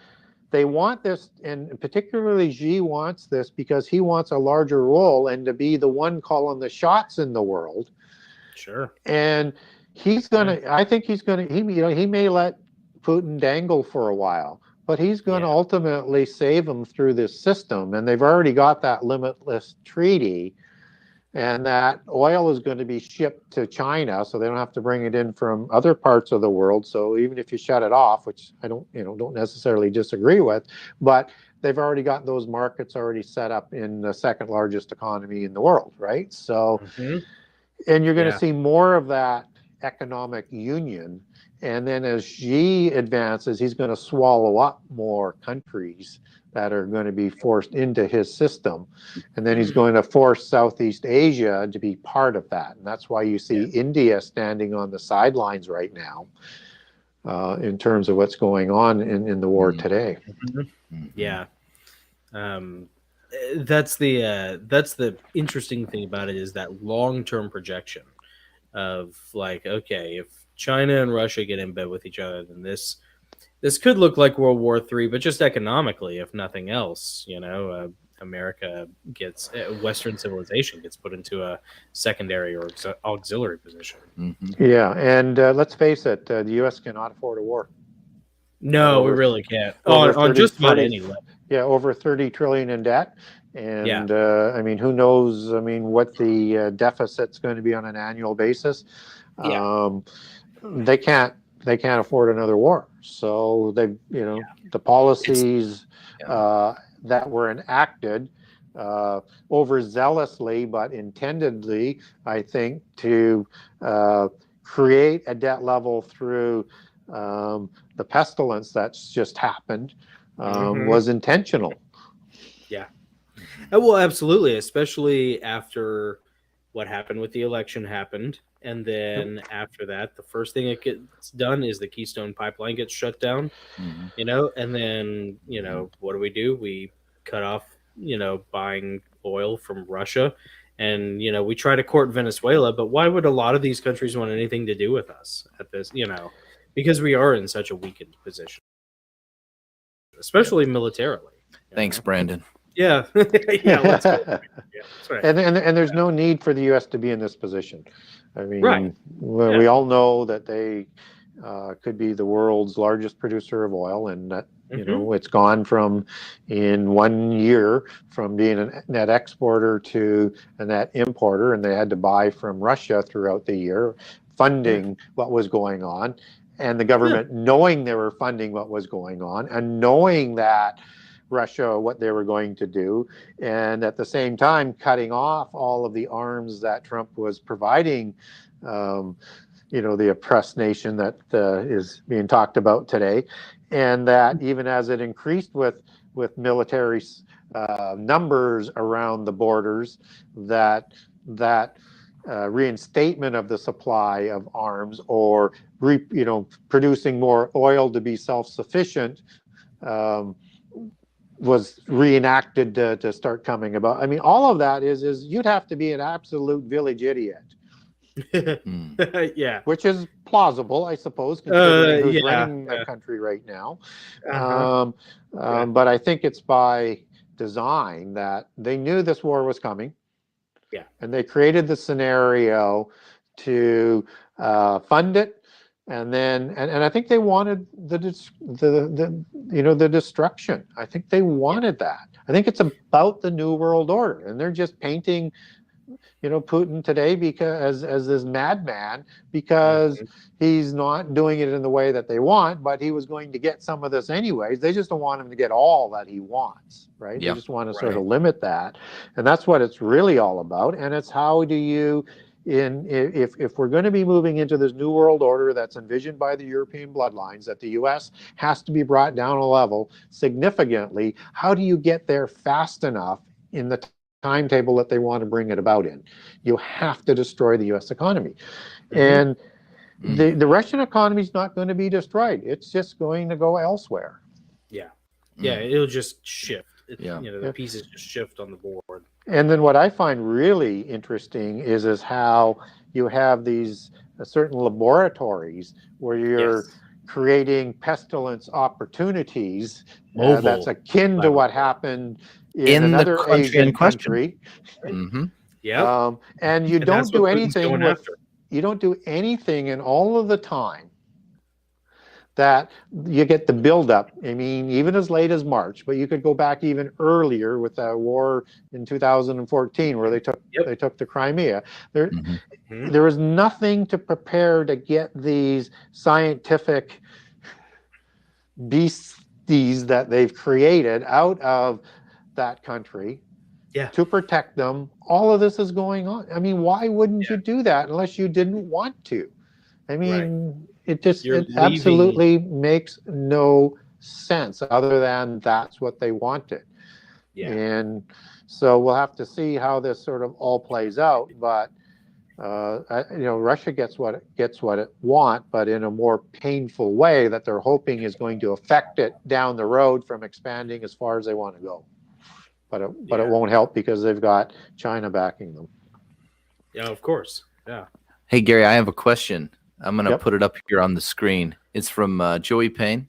they want this, and particularly Xi wants this because he wants a larger role and to be the one calling the shots in the world. Sure. And he's gonna, I think he's gonna, he may let Putin dangle for a while, but he's going to ultimately save him through this system. And they've already got that limitless treaty, and that oil is going to be shipped to China, so they don't have to bring it in from other parts of the world. So even if you shut it off, which I don't necessarily disagree with, but they've already got those markets already set up in the second largest economy in the world, right? So, and you're going to see more of that economic union. And then as Xi advances, he's going to swallow up more countries that are going to be forced into his system. And then he's going to force Southeast Asia to be part of that. And that's why you see India standing on the sidelines right now in terms of what's going on in the war today. Yeah. That's the interesting thing about it, is that long-term projection of like, okay, if China and Russia get in bed with each other, then this could look like World War III, but just economically, if nothing else. America gets, Western civilization gets put into a secondary or auxiliary position. Yeah, and let's face it, the U.S. cannot afford a war. No, we really can't. On just about any level. Yeah, over 30 trillion in debt. And I mean, who knows? I mean, what the deficit's going to be on an annual basis. They can't afford another war. So they, the policies that were enacted overzealously but intendedly, I think, to create a debt level through the pestilence that's just happened was intentional. Yeah. Well, absolutely, especially after what happened with the election happened. And then after that, the first thing that gets done is the Keystone Pipeline gets shut down, and then, what do? We cut off, buying oil from Russia. And, we try to court Venezuela, but why would a lot of these countries want anything to do with us at this, because we are in such a weakened position, especially militarily. Thanks, Brandon. Yeah. Let's go. That's right. And there's no need for the U.S. to be in this position. I mean, we all know that they could be the world's largest producer of oil, and that it's gone from, in 1 year, from being a net exporter to a net importer, and they had to buy from Russia throughout the year, funding what was going on, and the government knowing they were funding what was going on, and knowing that Russia, what they were going to do, and at the same time cutting off all of the arms that Trump was providing, the oppressed nation that is being talked about today, and that even as it increased with military numbers around the borders, that reinstatement of the supply of arms, or producing more oil to be self-sufficient, was reenacted to start coming about. I mean, all of that is you'd have to be an absolute village idiot Yeah. Which is plausible, I suppose, considering who's yeah, running the country right now. Uh-huh. But I think it's by design that they knew this war was coming. Yeah. And they created the scenario to fund it. And then, and I think they wanted the destruction. I think they wanted that. I think it's about the New World Order, and they're just painting, Putin today because as this madman, because he's not doing it in the way that they want, but he was going to get some of this anyways. They just don't want him to get all that he wants, right? They just want to sort of limit that, and that's what it's really all about. And it's how do you, if we're going to be moving into this new world order that's envisioned by the European bloodlines, that the U.S. has to be brought down a level significantly, how do you get there fast enough in the timetable that they want to bring it about in? You have to destroy the U.S. economy. And the Russian economy is not going to be destroyed. It's just going to go elsewhere. Yeah, it'll just shift. The pieces just shift on the board. And then what I find really interesting is how you have these certain laboratories where you're creating pestilence opportunities that's akin to what happened in another Asian country. And you don't do anything you don't do anything in all of the time that you get the buildup. I mean, even as late as March, but you could go back even earlier with that war in 2014 where they took the Crimea. There was nothing to prepare to get these scientific beasties that they've created out of that country to protect them. All of this is going on. I mean, why wouldn't you do that unless you didn't want to? I mean, it absolutely makes no sense other than that's what they wanted. And so we'll have to see how this sort of all plays out. But Russia gets what it wants, but in a more painful way that they're hoping is going to affect it down the road from expanding as far as they want to go. But it won't help because they've got China backing them. Yeah, of course. Yeah. Hey, Gary, I have a question. I'm going to put it up here on the screen. It's from Joey Payne,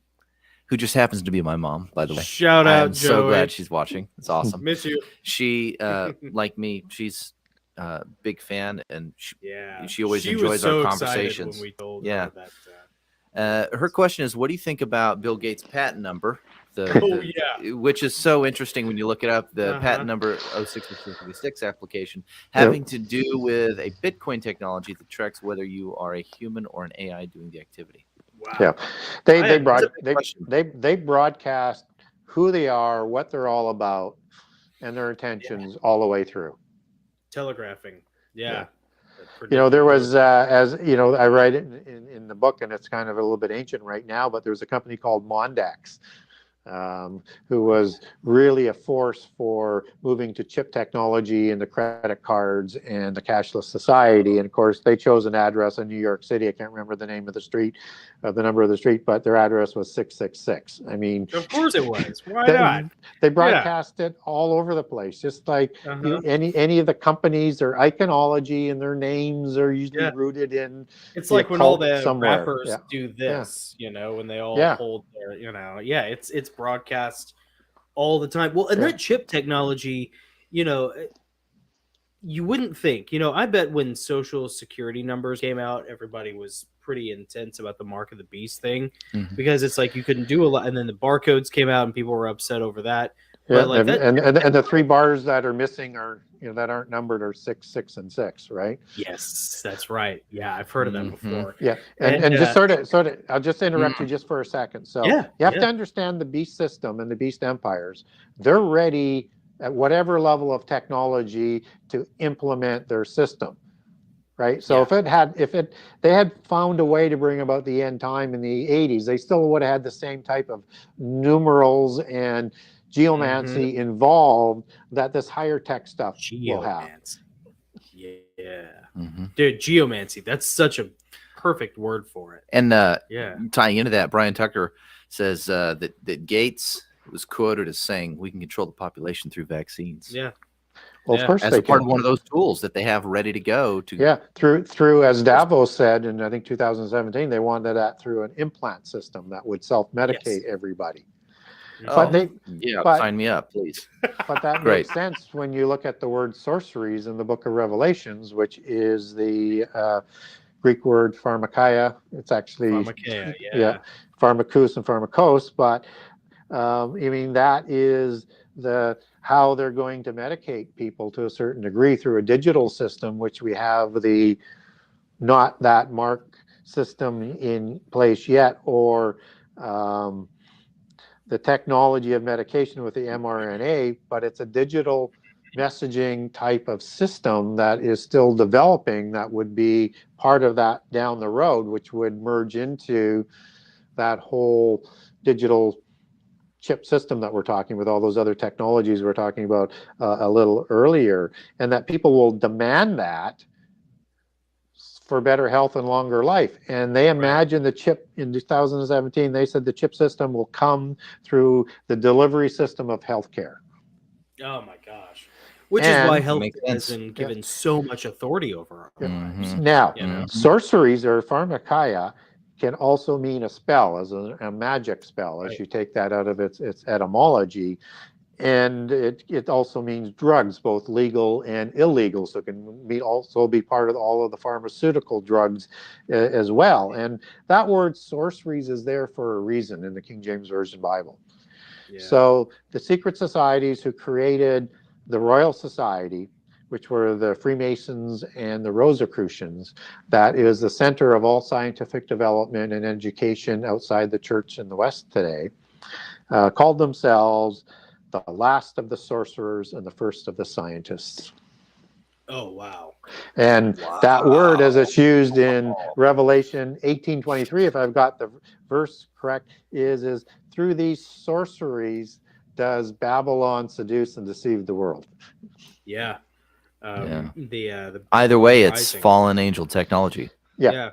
who just happens to be my mom, by the way. Shout out, Joey. So glad she's watching. It's awesome. Miss you. She, like me, she's a big fan, and she always enjoys our conversations. When we told her that. Her question is, what do you think about Bill Gates' patent number? Which is so interesting when you look it up. The patent number 06666 application having to do with a Bitcoin technology that tracks whether you are a human or an AI doing the activity. Wow. They broadcast who they are, what they're all about, and their intentions all the way through. Telegraphing. There was, I write it in the book, and it's kind of a little bit ancient right now, but there was a company called Mondex, who was really a force for moving to chip technology and the credit cards and the cashless society. And of course, they chose an address in New York City. I can't remember the name of the street, the number of the street, but their address was 666. I mean, of course it was. Why not? They broadcast it all over the place, just like any of the companies, their iconology and their names are usually rooted in. It's like when all the rappers do this, when they all hold their, it's broadcast all the time. Well, and that chip technology, you wouldn't think, I bet when social security numbers came out, everybody was pretty intense about the mark of the beast thing, because it's like you couldn't do a lot. And then the barcodes came out and people were upset over that. Yeah, but like and the 3 bars that are missing are, that aren't numbered are 6, 6, and 6, right? Yes, that's right. Yeah, I've heard of them before. Yeah, and just sort of, I'll just interrupt you just for a second. So you have to understand the beast system and the beast empires. They're ready at whatever level of technology to implement their system, right? So if they had found a way to bring about the end time in the 80s, they still would have had the same type of numerals and geomancy involved that this higher tech stuff will have. Dude, geomancy, that's such a perfect word for it. And tying into that, Brian Tucker says that Gates was quoted as saying we can control the population through vaccines. Well, of course as they a part can. of one of those tools that they have ready to go to. Yeah, through as Davos said in I think 2017, they wanted that through an implant system that would self-medicate everybody. But sign me up, please. But that makes sense when you look at the word sorceries in the book of Revelations, which is the Greek word pharmakeia. It's actually pharmakeia, pharmakus and pharmakos, but I mean that is how they're going to medicate people to a certain degree through a digital system, which we have not that mark system in place yet, or the technology of medication with the mRNA, but it's a digital messaging type of system that is still developing that would be part of that down the road, which would merge into that whole digital chip system that we're talking with all those other technologies we're talking about a little earlier, and that people will demand that for better health and longer life. And they imagine the chip in 2017, they said the chip system will come through the delivery system of healthcare. Oh my gosh. Which is why healthcare has been given so much authority over our lives. Now, sorceries or pharmakeia can also mean a spell, as a magic spell, as you take that out of its etymology. And it also means drugs, both legal and illegal. So it can also be part of all of the pharmaceutical drugs as well. And that word sorceries is there for a reason in the King James Version Bible. Yeah. So the secret societies who created the Royal Society, which were the Freemasons and the Rosicrucians, that is the center of all scientific development and education outside the church in the West today, called themselves the last of the sorcerers and the first of the scientists. Oh, wow. And that word, as it's used in Revelation 18:23, if I've got the verse correct, is through these sorceries does Babylon seduce and deceive the world. Yeah. Either way, it's fallen angel technology. Yeah.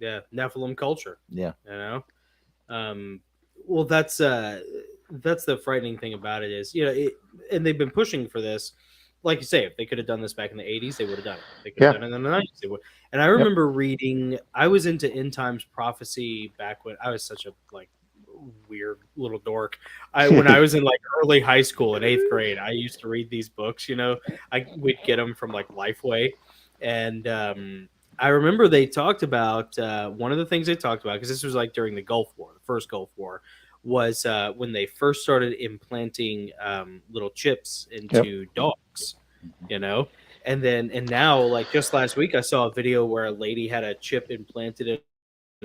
Nephilim culture. Yeah. You know? Well, that's the frightening thing about it is, and they've been pushing for this. Like you say, if they could have done this back in the 80s, they would have done it. If they could have done it in the 90s, they would. And I remember reading, I was into end times prophecy back when I was such a weird little dork. When I was in early high school in 8th grade, I used to read these books, we'd get them from Lifeway. And I remember they talked about, one of the things they talked about, because this was during the Gulf War, the first Gulf War, was when they first started implanting little chips into dogs, and now just last week I saw a video where a lady had a chip implanted in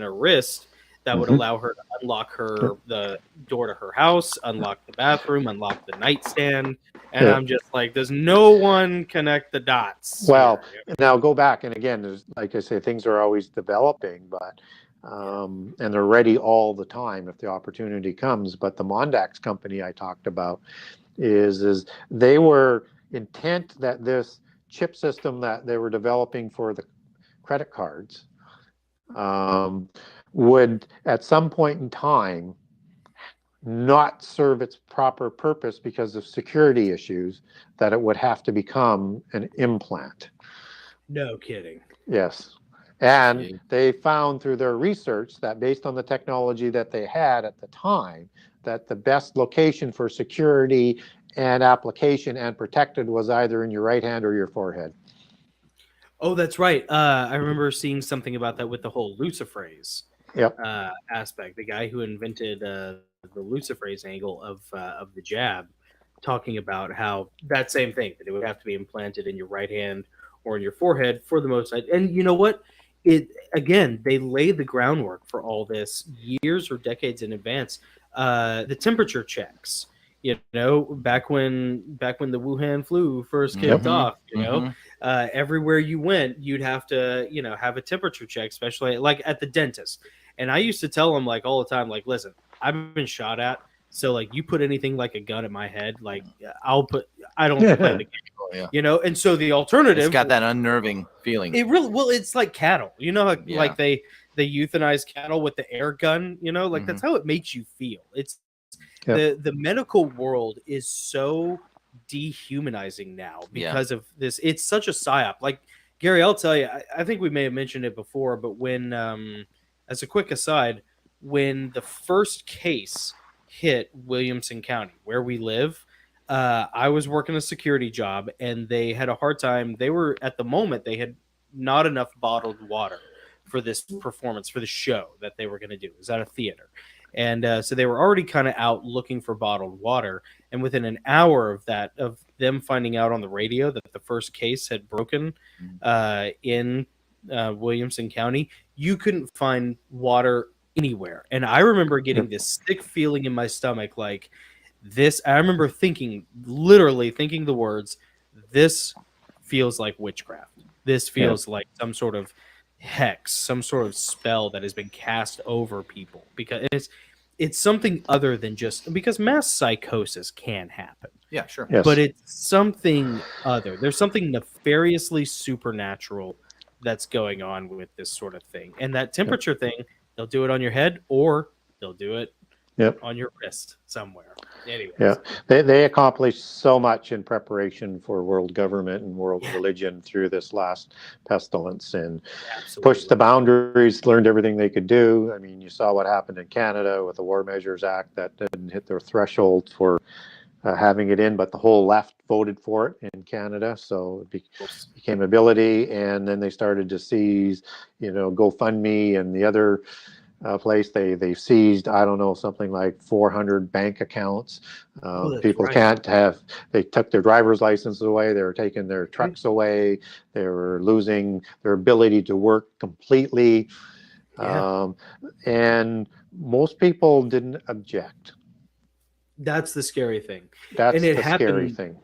her wrist that would allow her to unlock the door to her house, unlock the bathroom, unlock the nightstand, and I'm just does no one connect the dots? Well, now go back, and again, there's, like I say, things are always developing, but and they're ready all the time if the opportunity comes. But the Mondax company I talked about is they were intent that this chip system that they were developing for the credit cards would at some point in time not serve its proper purpose because of security issues, that it would have to become an implant. No kidding. Yes. And they found through their research that based on the technology that they had at the time, that the best location for security and application and protected was either in your right hand or your forehead. Oh, that's right. I remember seeing something about that with the whole luciferase aspect. The guy who invented the luciferase angle of the jab, talking about how that same thing, that it would have to be implanted in your right hand or in your forehead for the most. And you know what? They laid the groundwork for all this years or decades in advance. The temperature checks, back when the Wuhan flu first kicked off, everywhere you went, you'd have to, have a temperature check, especially at the dentist. And I used to tell them all the time, listen, I've been shot at. So you put anything like a gun in my head, I don't play the game, And so the alternative, it's got that unnerving feeling. It really, it's like cattle, like they euthanize cattle with the air gun, that's how it makes you feel. It's the medical world is so dehumanizing now because of this. It's such a psyop. Like, Gary, I'll tell you, I think we may have mentioned it before, but when, as a quick aside, when the first case hit Williamson County, where we live, I was working a security job, and they had a hard time. They were, at the moment, they had not enough bottled water for this performance, for the show that they were going to do. It was at a theater. And so they were already kind of out looking for bottled water. And within an hour of that, of them finding out on the radio that the first case had broken in Williamson County, you couldn't find water anywhere. And I remember getting this sick feeling in my stomach, like this. I remember literally thinking the words, "This feels like witchcraft. This feels like some sort of hex, some sort of spell that has been cast over people," because it's something other than just, because mass psychosis can happen. Yeah, sure. Yes. But it's something other. There's something nefariously supernatural that's going on with this sort of thing. And that temperature thing, they'll do it on your head, or they'll do it on your wrist somewhere. Anyways. Yeah, they accomplished so much in preparation for world government and world religion through this last pestilence, and pushed the boundaries, learned everything they could do. I mean, you saw what happened in Canada with the War Measures Act that didn't hit their threshold for having it in, but the whole left voted for it in Canada, so it became ability. And then they started to seize, GoFundMe and the other place. They seized, I don't know, something like 400 bank accounts. People can't have, they took their driver's licenses away, they were taking their trucks away, they were losing their ability to work completely. And most people didn't object. That's the scary thing. That's the scary thing.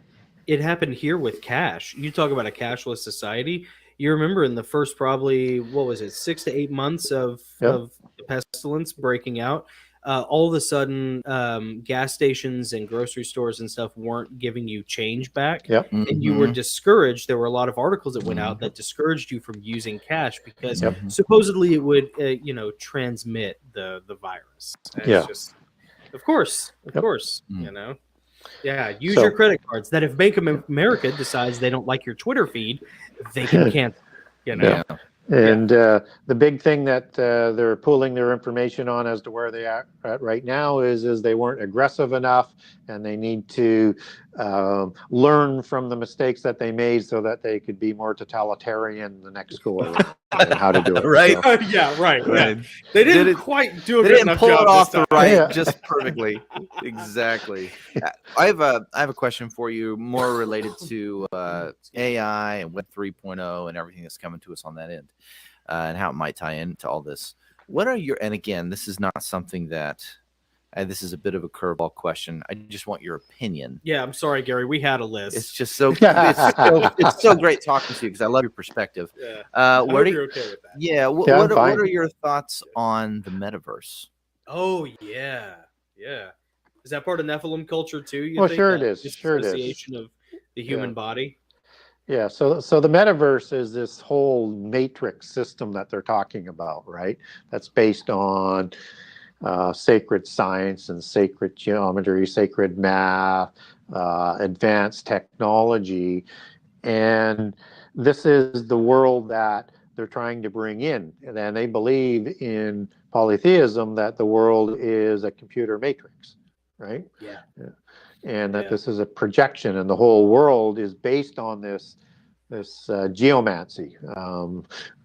It happened here with cash. You talk about a cashless society. You remember in the first probably, 6 to 8 months of the pestilence breaking out, all of a sudden gas stations and grocery stores and stuff weren't giving you change back. And you were discouraged. There were a lot of articles that went out that discouraged you from using cash because supposedly it would, transmit the virus. It's just, of course, use your credit cards. That if Bank of America decides they don't like your Twitter feed, they can cancel. And the big thing that they're pulling their information on as to where they are at right now is they weren't aggressive enough, and they need to learn from the mistakes that they made so that they could be more totalitarian the next go around and how to do it. Right? So. Right. They didn't quite do a good enough pull job it off this the time. just perfectly. Exactly. I have a question for you, more related to AI and Web 3.0 and everything that's coming to us on that end, and how it might tie into all this. What are your, and again, this is not something that, this is a bit of a curveball question. I just want your opinion. Yeah, I'm sorry, Gary. We had a list. It's just it's so great talking to you because I love your perspective. I hope you're okay with that. Yeah. What are your thoughts on the metaverse? Oh yeah. Is that part of Nephilim culture too? You think? Sure it is. Association of the human body. Yeah, so the metaverse is this whole matrix system that they're talking about, right? That's based on sacred science and sacred geometry, sacred math, advanced technology. And this is the world that they're trying to bring in. And they believe in polytheism, that the world is a computer matrix, right? Yeah. And that this is a projection, and the whole world is based on this geomancy,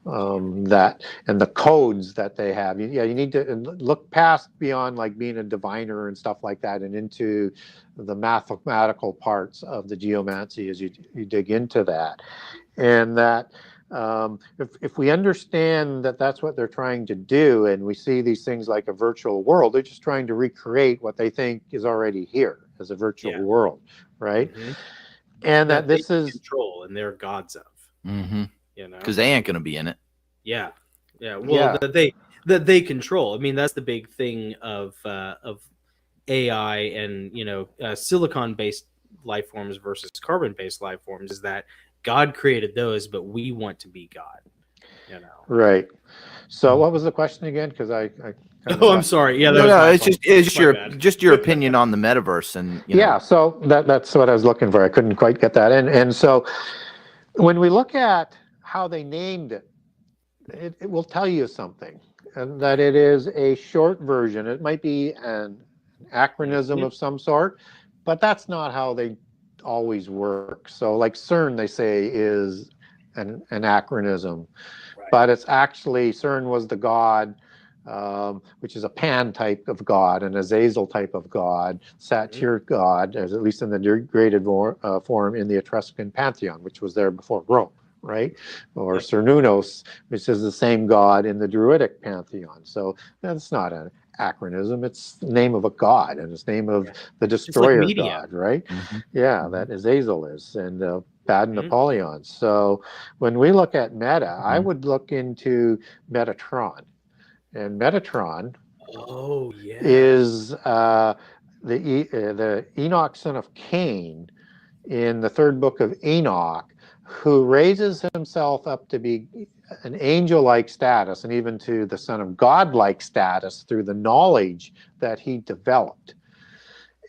that, and the codes that they have. You need to look past beyond like being a diviner and stuff like that, and into the mathematical parts of the geomancy as you dig into that. And that if we understand that that's what they're trying to do, and we see these things like a virtual world, they're just trying to recreate what they think is already here as a virtual world, right? And that this is control, and they're gods of, because they ain't going to be in it. Well, that they control. I mean, that's the big thing of AI and silicon-based life forms versus carbon-based life forms, is that God created those, but we want to be God. you know. Right. So what was the question again? Because I I'm sorry. Yeah, it's just your opinion on the metaverse, and yeah. So that's what I was looking for. I couldn't quite get that. And so when we look at how they named it, it will tell you something, and that it is a short version. It might be an acronym of some sort, but that's not how they always work. So like CERN, they say, is an acronym, but it's actually, CERN was the god, which is a Pan type of god, an Azazel type of god, Satyr god, as at least in the degraded form in the Etruscan pantheon, which was there before Rome, right? Or Cernunnos, which is the same god in the Druidic pantheon. So that's not an acronym, it's the name of a god, and it's the name of the destroyer god, right? Yeah, that Azazel is, and Bad Napoleon. So when we look at meta, I would look into Metatron. And Metatron is the Enoch son of Cain in the third book of Enoch, who raises himself up to be an angel-like status and even to the son of God-like status through the knowledge that he developed.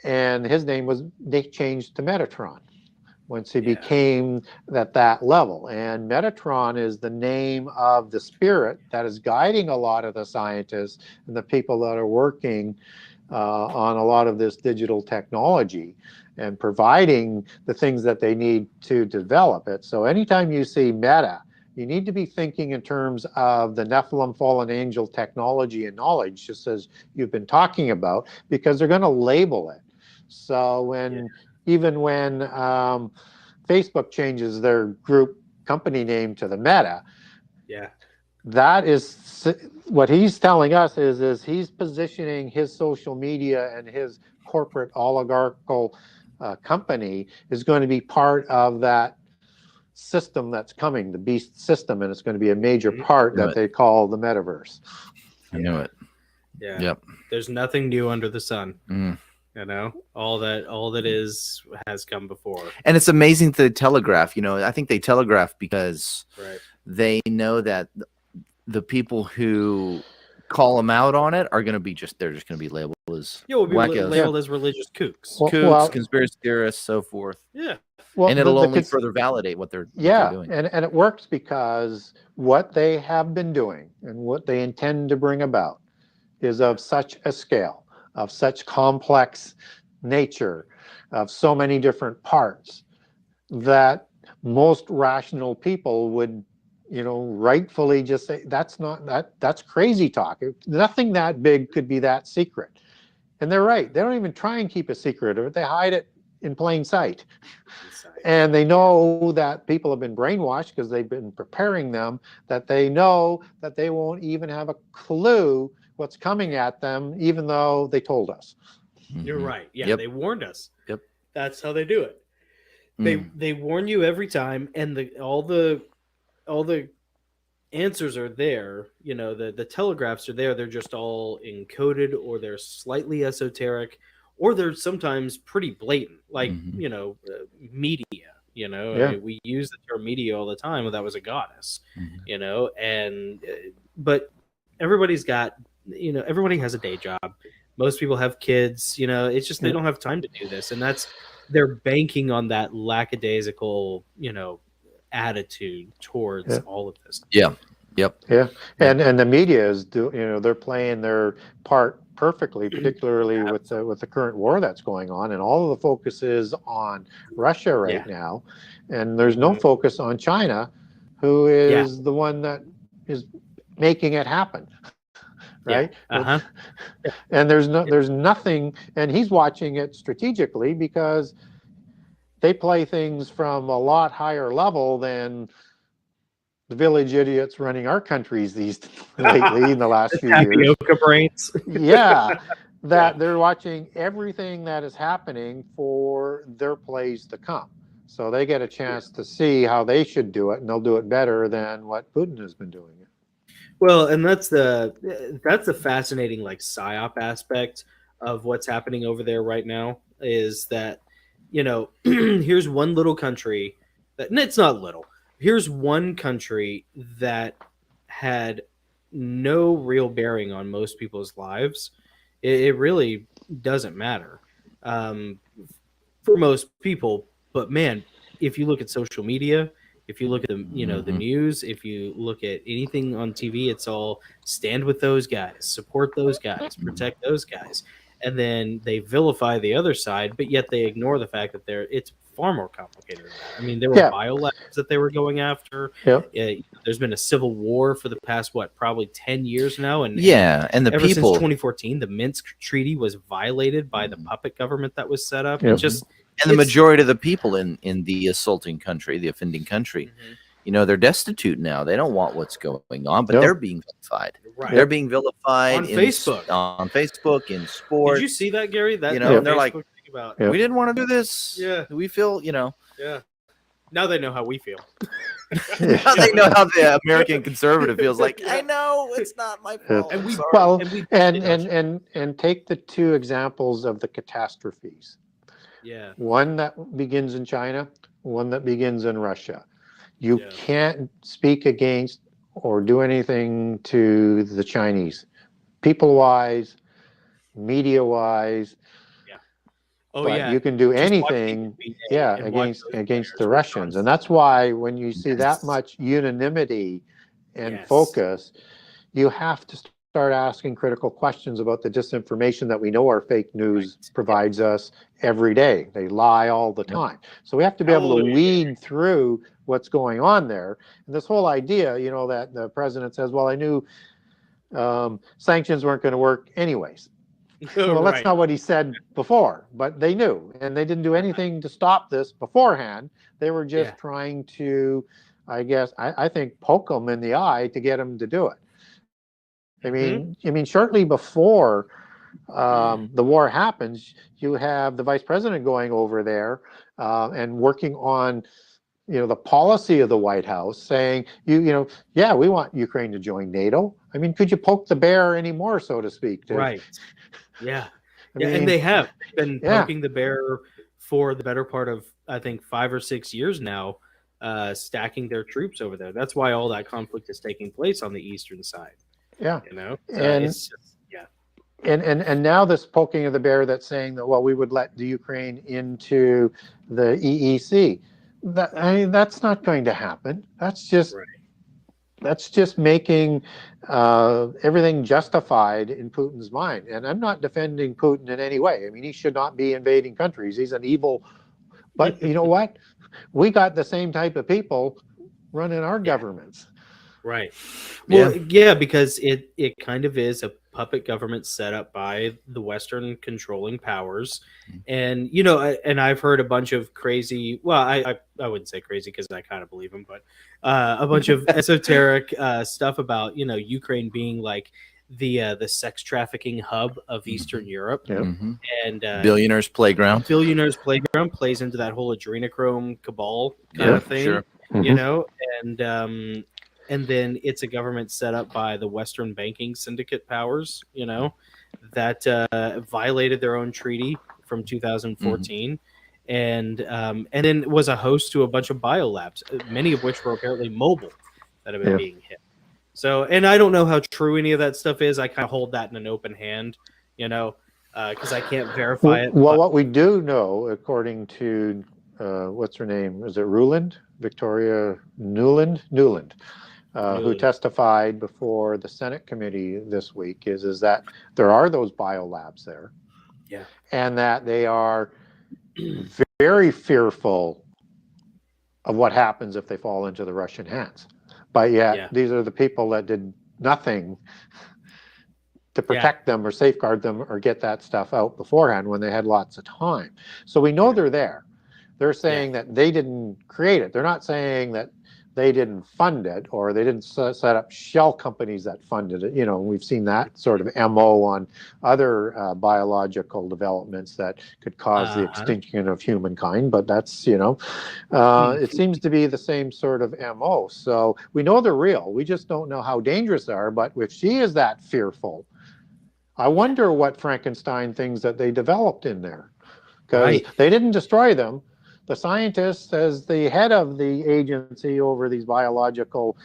And his name was changed to Metatron once he became at that level. And Metatron is the name of the spirit that is guiding a lot of the scientists and the people that are working on a lot of this digital technology and providing the things that they need to develop it. So anytime you see meta, you need to be thinking in terms of the Nephilim fallen angel technology and knowledge, just as you've been talking about, because they're going to label it. So when even when Facebook changes their group company name to the Meta, that is what he's telling us is he's positioning his social media and his corporate oligarchical company is going to be part of that system that's coming, the beast system, and it's going to be a major part that they call the metaverse. I know it. Yeah. Yep. There's nothing new under the sun. You know, all that has come before. And it's amazing to telegraph. You know, I think they telegraph because they know that the people who call them out on it are going to be they're just going to be labeled as labeled as religious kooks. Kooks, conspiracy theorists, so forth. Yeah. Well, and it'll only further validate what they're doing. And it works because what they have been doing and what they intend to bring about is of such a scale, of such complex nature, of so many different parts, that most rational people would, rightfully just say, that's crazy talk. Nothing that big could be that secret. And they're right. They don't even try and keep a secret of it. They hide it in plain sight. And they know that people have been brainwashed because they've been preparing them, that they know that they won't even have a clue what's coming at them, even though they told us. You're right. Yeah, they warned us. Yep. That's how they do it. They warn you every time, and all the answers are there. You know, the telegraphs are there. They're just all encoded, or they're slightly esoteric, or they're sometimes pretty blatant, like media. You know, we use the term media all the time. Well, that was a goddess. You know, but everybody's got. Everybody has a day job. Most people have kids. It's just they don't have time to do this, and they're banking on that lackadaisical, attitude towards all of this. Yeah. Yep. Yeah. And the media is they're playing their part perfectly, particularly with the current war that's going on, and all of the focus is on Russia right now, and there's no focus on China, who is the one that is making it happen. Right. And there's nothing, and he's watching it strategically because they play things from a lot higher level than the village idiots running our countries lately in the last few years. Tapioca brains. That they're watching everything that is happening for their plays to come. So they get a chance to see how they should do it, and they'll do it better than what Putin has been doing it. Well, and that's the fascinating psyop aspect of what's happening over there right now is that, here's one little country that, and it's not little. Here's one country that had no real bearing on most people's lives. It really doesn't matter for most people. But man, if you look at social media, if you look at the the news, if you look at anything on TV, it's all stand with those guys, support those guys, protect those guys, and then they vilify the other side, but yet they ignore the fact that it's far more complicated than that. I mean, there were biolabs that they were going after. There's been a civil war for the past probably 10 years now, and the ever people since 2014, the Minsk Treaty was violated by the puppet government that was set up. And the majority of the people in the assaulting country, the offending country, they're destitute now. They don't want what's going on, but they're being vilified. Right. They're being vilified on Facebook. On Facebook, in sports. Did you see that, Gary? That and they're like, about, we didn't want to do this. Yeah. We feel, Yeah. Now they know how we feel. Now they know how the American conservative feels like, I know it's not my fault. And take the two examples of the catastrophes. Yeah. One that begins in China, one that begins in Russia. You can't speak against or do anything to the Chinese, people-wise, media-wise. But you can do anything, against the Russians, and that's why when you see that much unanimity and focus, you have to start asking critical questions about the disinformation that we know our fake news provides us every day. They lie all the time, so we have to be able to weed through what's going on there. And this whole idea, that the president says, "Well, I knew sanctions weren't going to work anyways." Well, that's not what he said before, but they knew, and they didn't do anything to stop this beforehand. They were just trying to, I think, poke them in the eye to get them to do it. I mean, shortly before the war happens, you have the vice president going over there and working on, the policy of the White House, saying, we want Ukraine to join NATO. I mean, could you poke the bear anymore, so to speak? Right. Yeah. And they have been poking the bear for the better part of, I think, 5 or 6 years now, stacking their troops over there. That's why all that conflict is taking place on the eastern side. Yeah. And it's just, and now this poking of the bear that's saying that, well, we would let the Ukraine into the EEC. That's not going to happen. That's just making everything justified in Putin's mind. And I'm not defending Putin in any way. I mean, he should not be invading countries. He's an evil. But you know what? We got the same type of people running our governments. Right. Well, because it kind of is a puppet government set up by the Western controlling powers. And, and I've heard a bunch of crazy, well, I wouldn't say crazy because I kind of believe them, but a bunch of esoteric stuff about, Ukraine being like the sex trafficking hub of Eastern Europe. And Billionaires Playground. Billionaires Playground plays into that whole adrenochrome cabal kind of thing, sure. And then it's a government set up by the Western banking syndicate powers, that violated their own treaty from 2014, and then was a host to a bunch of biolabs, many of which were apparently mobile, that have been being hit. So, and I don't know how true any of that stuff is. I kind of hold that in an open hand, because I can't verify it. Well, what we do know, according to what's her name? Is it Ruland? Victoria Newland, who testified before the Senate committee this week, is that there are those biolabs there, and that they are very fearful of what happens if they fall into the Russian hands. But yet, these are the people that did nothing to protect them or safeguard them or get that stuff out beforehand when they had lots of time. So we know they're there. They're saying that they didn't create it. They're not saying that they didn't fund it or they didn't set up shell companies that funded it. We've seen that sort of MO on other biological developments that could cause the extinction of humankind. But that's, it seems to be the same sort of MO. So we know they're real. We just don't know how dangerous they are. But if she is that fearful, I wonder what Frankenstein things that they developed in there, because they didn't destroy them. The scientist, as the head of the agency over these biological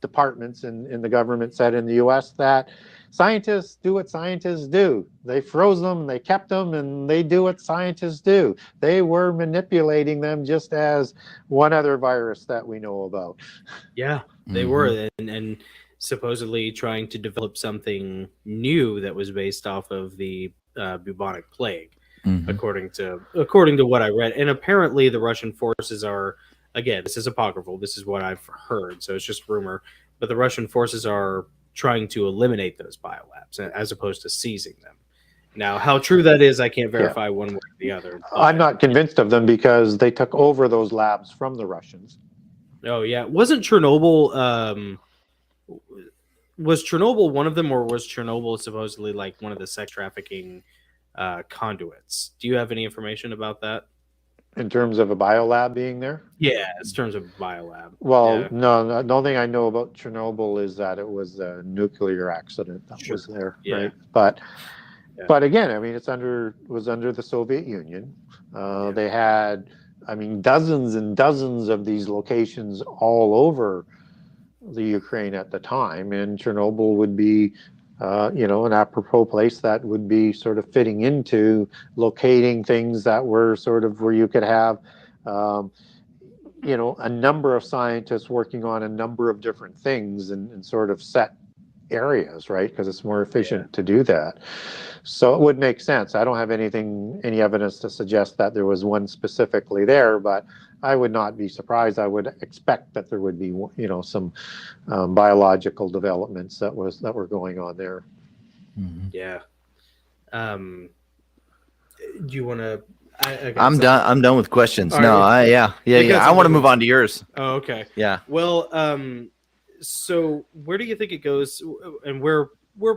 departments in the government said in the U.S. that scientists do what scientists do. They froze them, they kept them, and they do what scientists do. They were manipulating them just as one other virus that we know about. Yeah, they were, and supposedly trying to develop something new that was based off of the bubonic plague, according to what I read. And apparently, the Russian forces are, again, this is apocryphal. This is what I've heard, so it's just rumor. But the Russian forces are trying to eliminate those biolabs as opposed to seizing them. Now, how true that is, I can't verify one way or the other. I'm not convinced of them because they took over those labs from the Russians. Oh, yeah. Wasn't Chernobyl... was Chernobyl one of them, or was Chernobyl supposedly like one of the sex trafficking conduits? Do you have any information about that? In terms of a biolab being there? Yeah, in terms of biolab. Well, yeah. no, the only thing I know about Chernobyl is that it was a nuclear accident that was there, right? But again, I mean, was under the Soviet Union. They had, I mean, dozens and dozens of these locations all over the Ukraine at the time, and Chernobyl would be, an apropos place that would be sort of fitting into locating things that were sort of where you could have, a number of scientists working on a number of different things and sort of set areas, right? Because it's more efficient to do that. So it would make sense. I don't have any evidence to suggest that there was one specifically there, but I would not be surprised. I would expect that there would be, some biological developments that were going on there. Yeah. Do you want to? I'm done. I'm done with questions. I want to move on to yours. Oh, okay. Yeah. Well, so where do you think it goes? And we're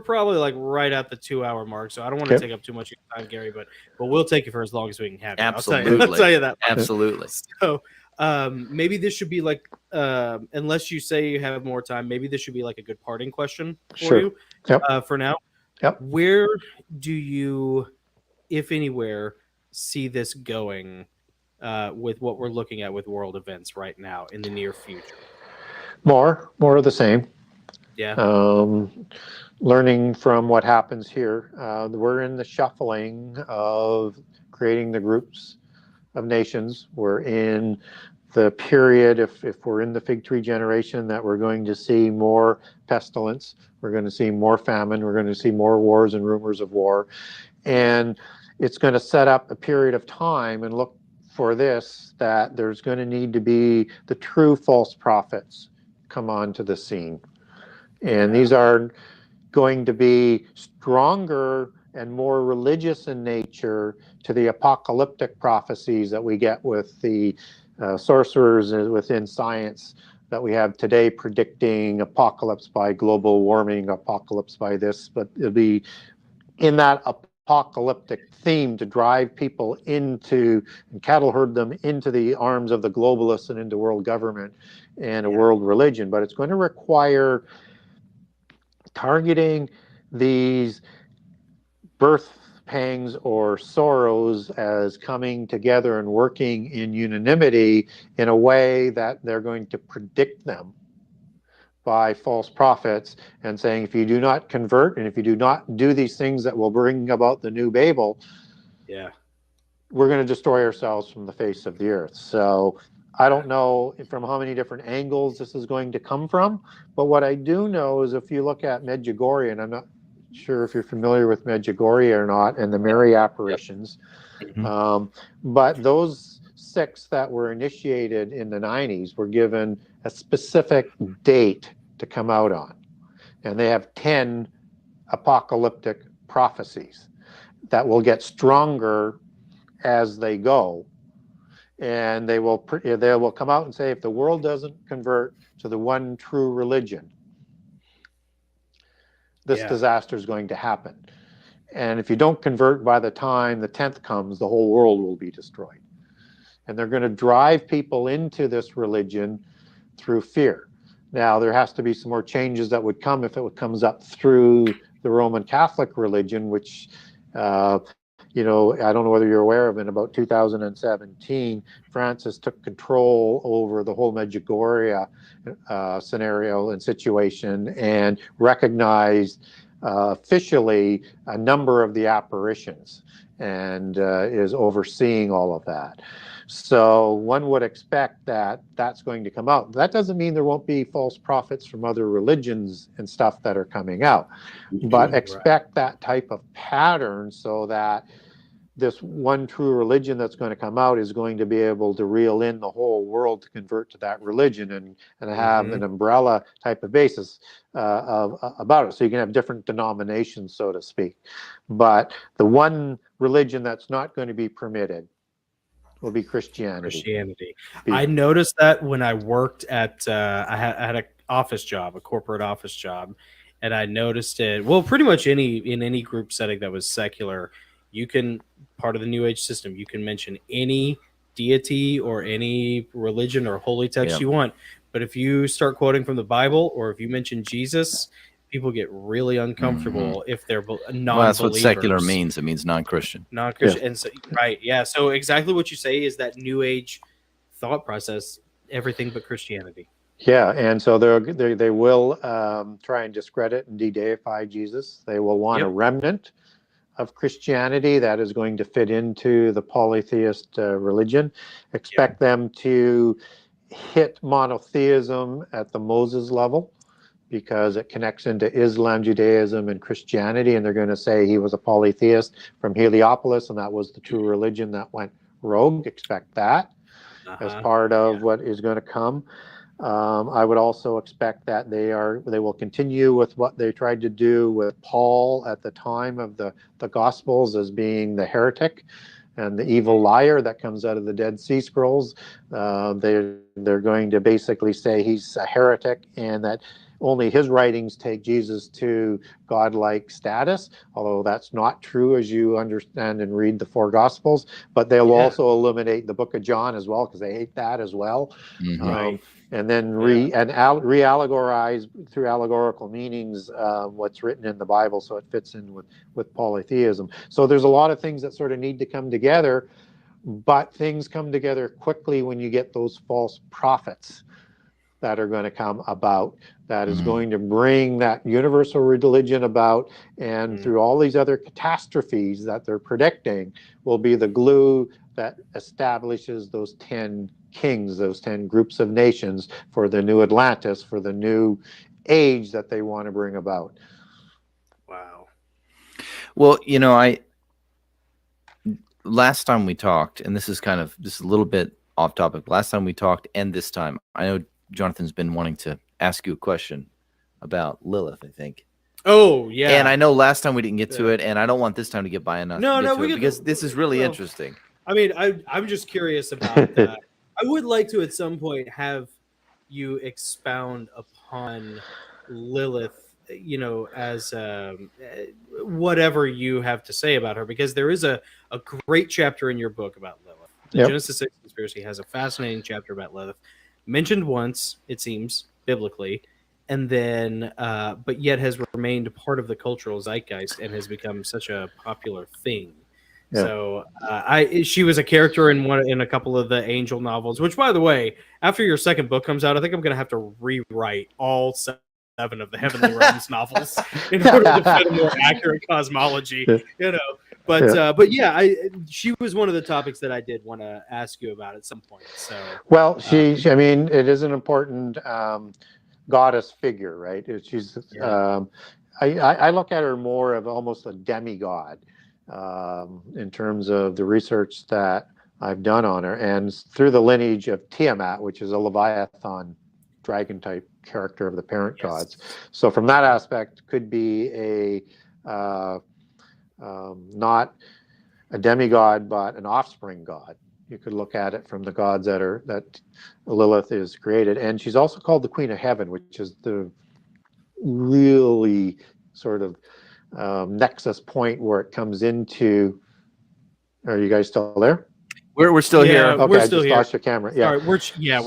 probably like right at the 2-hour mark, so I don't want to take up too much of your time, Gary, but we'll take you for as long as we can have you. Absolutely. I'll tell you that. Absolutely. So maybe this should be like, unless you say you have more time, maybe this should be like a good parting question for you for now. Yep. Where do you, if anywhere, see this going with what we're looking at with world events right now in the near future? More of the same. Yeah. Learning from what happens here. We're in the shuffling of creating the groups of nations. We're in the period, if we're in the fig tree generation, that we're going to see more pestilence. We're going to see more famine. We're going to see more wars and rumors of war. And it's going to set up a period of time and look for this, that there's going to need to be the true false prophets come onto the scene. And these are going to be stronger and more religious in nature to the apocalyptic prophecies that we get with the sorcerers within science that we have today, predicting apocalypse by global warming, apocalypse by this, but it'll be in that apocalyptic theme to drive people into and cattle herd them into the arms of the globalists and into world government and a world religion. But it's going to require targeting these birth pangs or sorrows as coming together and working in unanimity in a way that they're going to predict them by false prophets and saying, if you do not convert and if you do not do these things that will bring about the new Babel, we're going to destroy ourselves from the face of the earth. So I don't know from how many different angles this is going to come from, but what I do know is if you look at Medjugorje, and I'm not sure if you're familiar with Medjugorje or not, and the Mary apparitions, but those 6 that were initiated in the 90s were given a specific date to come out on, and they have 10 apocalyptic prophecies that will get stronger as they go. And they will come out and say, if the world doesn't convert to the one true religion, this disaster is going to happen. And if you don't convert by the time the 10th comes, the whole world will be destroyed. And they're going to drive people into this religion through fear. Now, there has to be some more changes that would come if it comes up through the Roman Catholic religion, which I don't know whether you're aware of, in about 2017, Francis took control over the whole Medjugorje scenario and situation, and recognized officially a number of the apparitions, and is overseeing all of that. So one would expect that that's going to come out. That doesn't mean there won't be false prophets from other religions and stuff that are coming out, but expect that type of pattern, so that this one true religion that's going to come out is going to be able to reel in the whole world to convert to that religion, and have an umbrella type of basis about it. So you can have different denominations, so to speak. But the one religion that's not going to be permitted will be Christianity. I noticed that when I worked at, I had an office job, a corporate office job, and I noticed it. Well, pretty much in any group setting that was secular, you can, part of the New Age system, you can mention any deity or any religion or holy text you want. But if you start quoting from the Bible, or if you mention Jesus, people get really uncomfortable if they're non-believers. Well, that's what secular means. It means non-Christian. Non-Christian. And so, So exactly what you say is that New Age thought process, everything but Christianity. Yeah, and so they will try and discredit and de-deify Jesus. They will want a remnant of Christianity that is going to fit into the polytheist religion. Expect them to hit monotheism at the Moses level, because it connects into Islam, Judaism, and Christianity, and they're going to say he was a polytheist from Heliopolis, and that was the true religion that went rogue. Expect that as part of what is going to come. I would also expect that they will continue with what they tried to do with Paul at the time of the Gospels, as being the heretic and the evil liar that comes out of the Dead Sea Scrolls. They're going to basically say he's a heretic, and that only his writings take Jesus to godlike status, although that's not true as you understand and read the four Gospels. But they'll also eliminate the book of John as well, because they hate that as well. And then re-allegorize through allegorical meanings what's written in the Bible, so it fits in with polytheism. So there's a lot of things that sort of need to come together, but things come together quickly when you get those false prophets that are going to come about, that is going to bring that universal religion about, and through all these other catastrophes that they're predicting, will be the glue that establishes those 10 kings, those 10 groups of nations, for the new Atlantis, for the new age that they want to bring about. Wow. Well, last time we talked, and this is a little bit off topic. Last time we talked, and this time, I know Jonathan's been wanting to ask you a question about Lilith, I think. Oh, yeah. And I know last time we didn't get to it, and I don't want this time to get by enough because this is really interesting. I mean, I'm just curious about that. I would like to, at some point, have you expound upon Lilith, as whatever you have to say about her, because there is a great chapter in your book about Lilith. The Genesis 6 Conspiracy has a fascinating chapter about Lilith, mentioned once, it seems, biblically, and then, but yet has remained part of the cultural zeitgeist and has become such a popular thing. Yeah. So she was a character in a couple of the Angel novels, which, by the way, after your second book comes out, I think I'm going to have to rewrite all 7 of the Heavenly Realms novels in order to fit a more accurate cosmology, But yeah, she was one of the topics that I did want to ask you about at some point. So, well, I mean, it is an important goddess figure, right? She's, I look at her more of almost a demigod. In terms of the research that I've done on her, and through the lineage of Tiamat, which is a Leviathan dragon type character of the parent gods. So from that aspect, could be a not a demigod, but an offspring god. You could look at it from the gods that Lilith is created. And she's also called the Queen of Heaven, which is the really sort of nexus point where it comes into. Are you guys still there? We're still here. Okay, we're still here. Lost your camera. Yeah, sorry, we're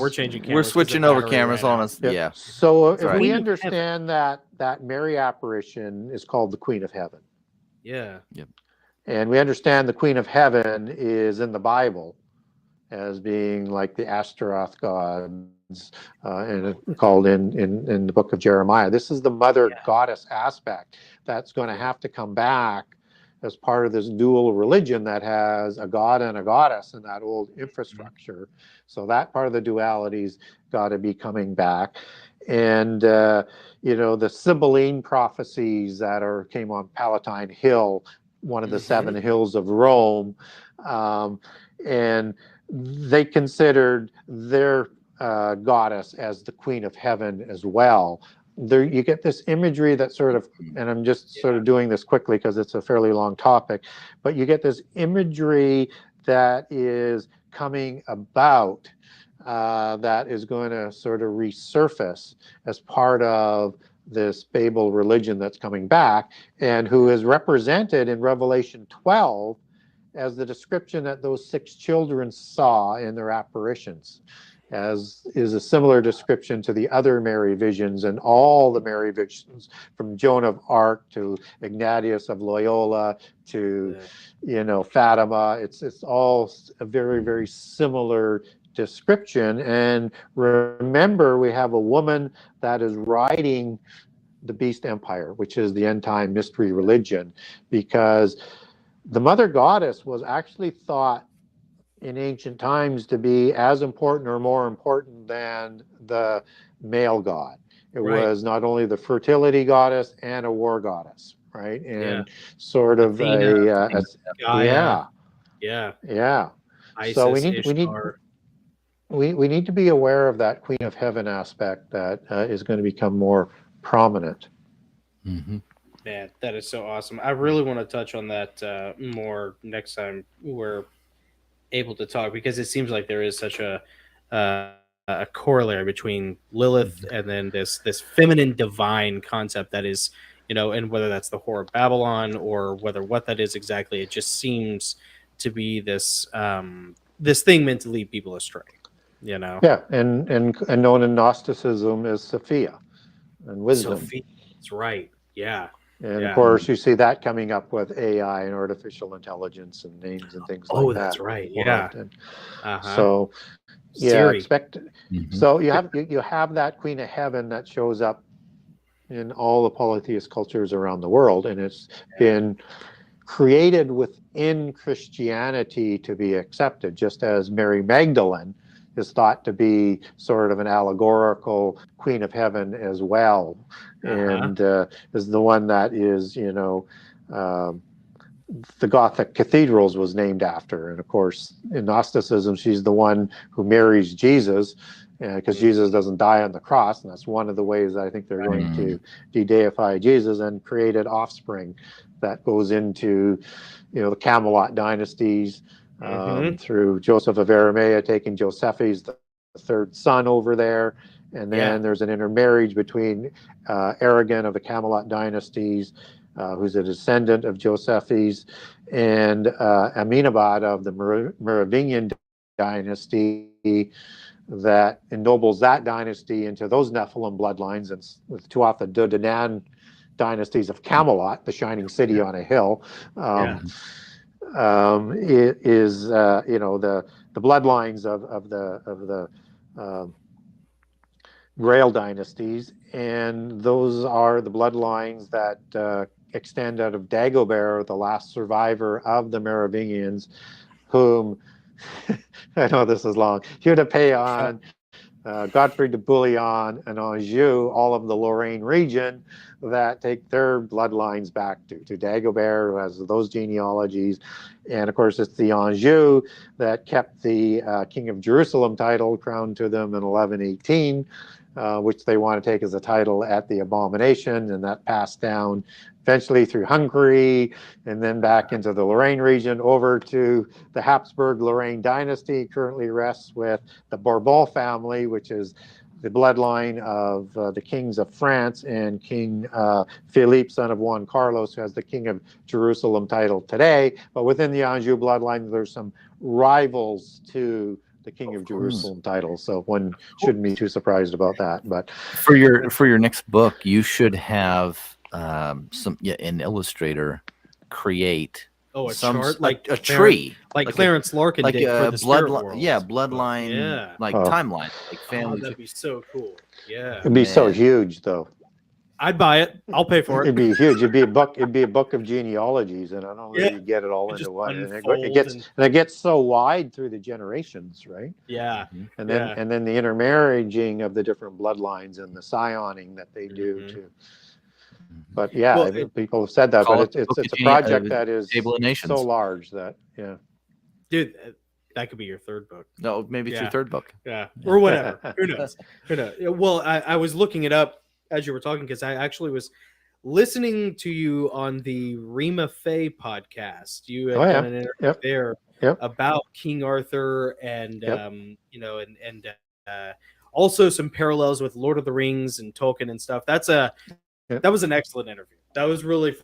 changing cameras. We're switching over cameras on us. Yeah. So if we understand that Mary apparition is called the Queen of Heaven. Yeah. Yep. And we understand the Queen of Heaven is in the Bible as being like the Ashtaroth gods, and called in the book of Jeremiah. This is the mother goddess aspect that's going to have to come back as part of this dual religion that has a god and a goddess in that old infrastructure. So that part of the duality's got to be coming back. And you know, the Sibylline prophecies that came on Palatine Hill, one of the 7 hills of Rome, and they considered their goddess as the Queen of Heaven as well. There, you get this imagery that sort of, and I'm just sort of doing this quickly because it's a fairly long topic, but you get this imagery that is coming about that is going to sort of resurface as part of this Babel religion that's coming back, and who is represented in Revelation 12 as the description that those 6 children saw in their apparitions, as is a similar description to the other Mary visions and all the Mary visions, from Joan of Arc to Ignatius of Loyola to, you know, Fatima. It's all a very, very similar description. And remember, we have a woman that is riding the beast empire, which is the end time mystery religion, because the mother goddess was actually thought in ancient times to be as important or more important than the male god. It was not only the fertility goddess and a war goddess, right? And sort of Athena, Isis, so we need to be aware of that Queen of Heaven aspect that is going to become more prominent. Man, that is so awesome. I really want to touch on that more next time we're able to talk, because it seems like there is such a corollary between Lilith and then this feminine divine concept that is, you know, and whether that's the Whore of Babylon or whether what that is exactly, it just seems to be this this thing meant to lead people astray, you know. Yeah, and known in Gnosticism as Sophia and wisdom. Sophia, that's right. Yeah. And of course, you see that coming up with AI and artificial intelligence and names and things like that. Oh, that's right. Yeah. So, expect. So you have that Queen of Heaven that shows up in all the polytheist cultures around the world, and it's been created within Christianity to be accepted, just as Mary Magdalene is thought to be sort of an allegorical Queen of Heaven as well, and is the one that is, you know, the Gothic cathedrals was named after. And of course, in Gnosticism, she's the one who marries Jesus, because Jesus doesn't die on the cross, and that's one of the ways I think they're going to de-deify Jesus and created offspring that goes into, you know, the Camelot dynasties, through Joseph of Arimathea taking Josephus, the 3rd son, over there. And then there's an intermarriage between Aragon of the Camelot dynasties, who's a descendant of Josephus, and Amenemhat of the Merovingian dynasty, that ennobles that dynasty into those Nephilim bloodlines, and with 2 off the Dodonan dynasties of Camelot, the shining city on a hill. It is, you know, the bloodlines of the Grail dynasties, and those are the bloodlines that extend out of Dagobert, the last survivor of the Merovingians, whom I know this is long. Hugh de Payon, Godfrey de Bouillon, and Anjou, all of the Lorraine region, that take their bloodlines back to Dagobert, who has those genealogies. And of course, it's the Anjou that kept the King of Jerusalem title crowned to them in 1118, which they want to take as a title at the Abomination, and that passed down eventually through Hungary, and then back into the Lorraine region, over to the Habsburg Lorraine dynasty. Currently rests with the Bourbon family, which is the bloodline of the kings of France, and King Philippe, son of Juan Carlos, who has the King of Jerusalem title today. But within the Anjou bloodline, there's some rivals to the King of Jerusalem title, so one shouldn't be too surprised about that. But for your next book, you should have an illustrator create Oh, a chart like a tree, like Clarence Larkin like did for the spirit world. Yeah, bloodline, like timeline, like family. That'd be so cool. Yeah, it'd be so huge, though. I'd buy it. I'll pay for it. It'd be huge. It'd be a book. It'd be a book of genealogies, and I don't know if you get it all into one. And it gets so wide through the generations, right? Yeah, and then the intermarrying of the different bloodlines and the scioning that they do too. But people have said that, but it's a project that is so large that dude, that could be your third book. No, maybe it's your third book. Yeah, or whatever. Who knows? Who knows? Well, I was looking it up as you were talking because I actually was listening to you on the Rima Faye podcast. You had done an interview there about King Arthur and also some parallels with Lord of the Rings and Tolkien and stuff. That was an excellent interview. That was really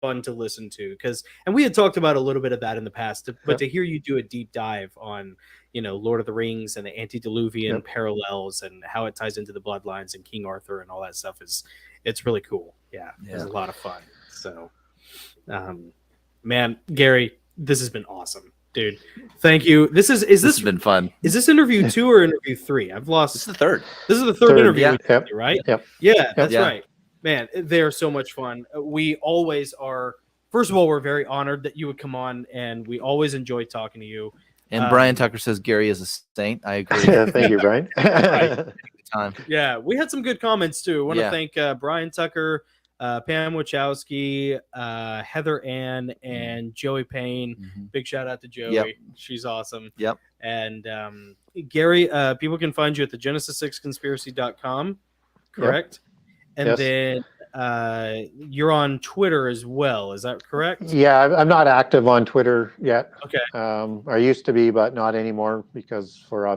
fun to listen to and we had talked about a little bit of that in the past, but to hear you do a deep dive on, Lord of the Rings and the antediluvian parallels and how it ties into the bloodlines and King Arthur and all that stuff it's really cool. Yeah. It was a lot of fun. So, man, Gary, this has been awesome, dude. Thank you. This has been fun. Is this interview 2 or interview 3? I've lost. This is the third. This is the third interview, right? Yep. Yeah, that's right. Man, they're so much fun. We always are. First of all, we're very honored that you would come on, and we always enjoy talking to you. And Brian Tucker says Gary is a saint. I agree. Thank you, Brian. Yeah, we had some good comments too. I want to thank Brian Tucker, Pam Wachowski, Heather Ann, and Joey Payne. Big shout out to Joey. Yep. She's awesome. Yep. And Gary, people can find you at the Genesis6conspiracy.com, correct? And then you're on Twitter as well. Is that correct? Yeah, I'm not active on Twitter yet. Okay. I used to be, but not anymore because for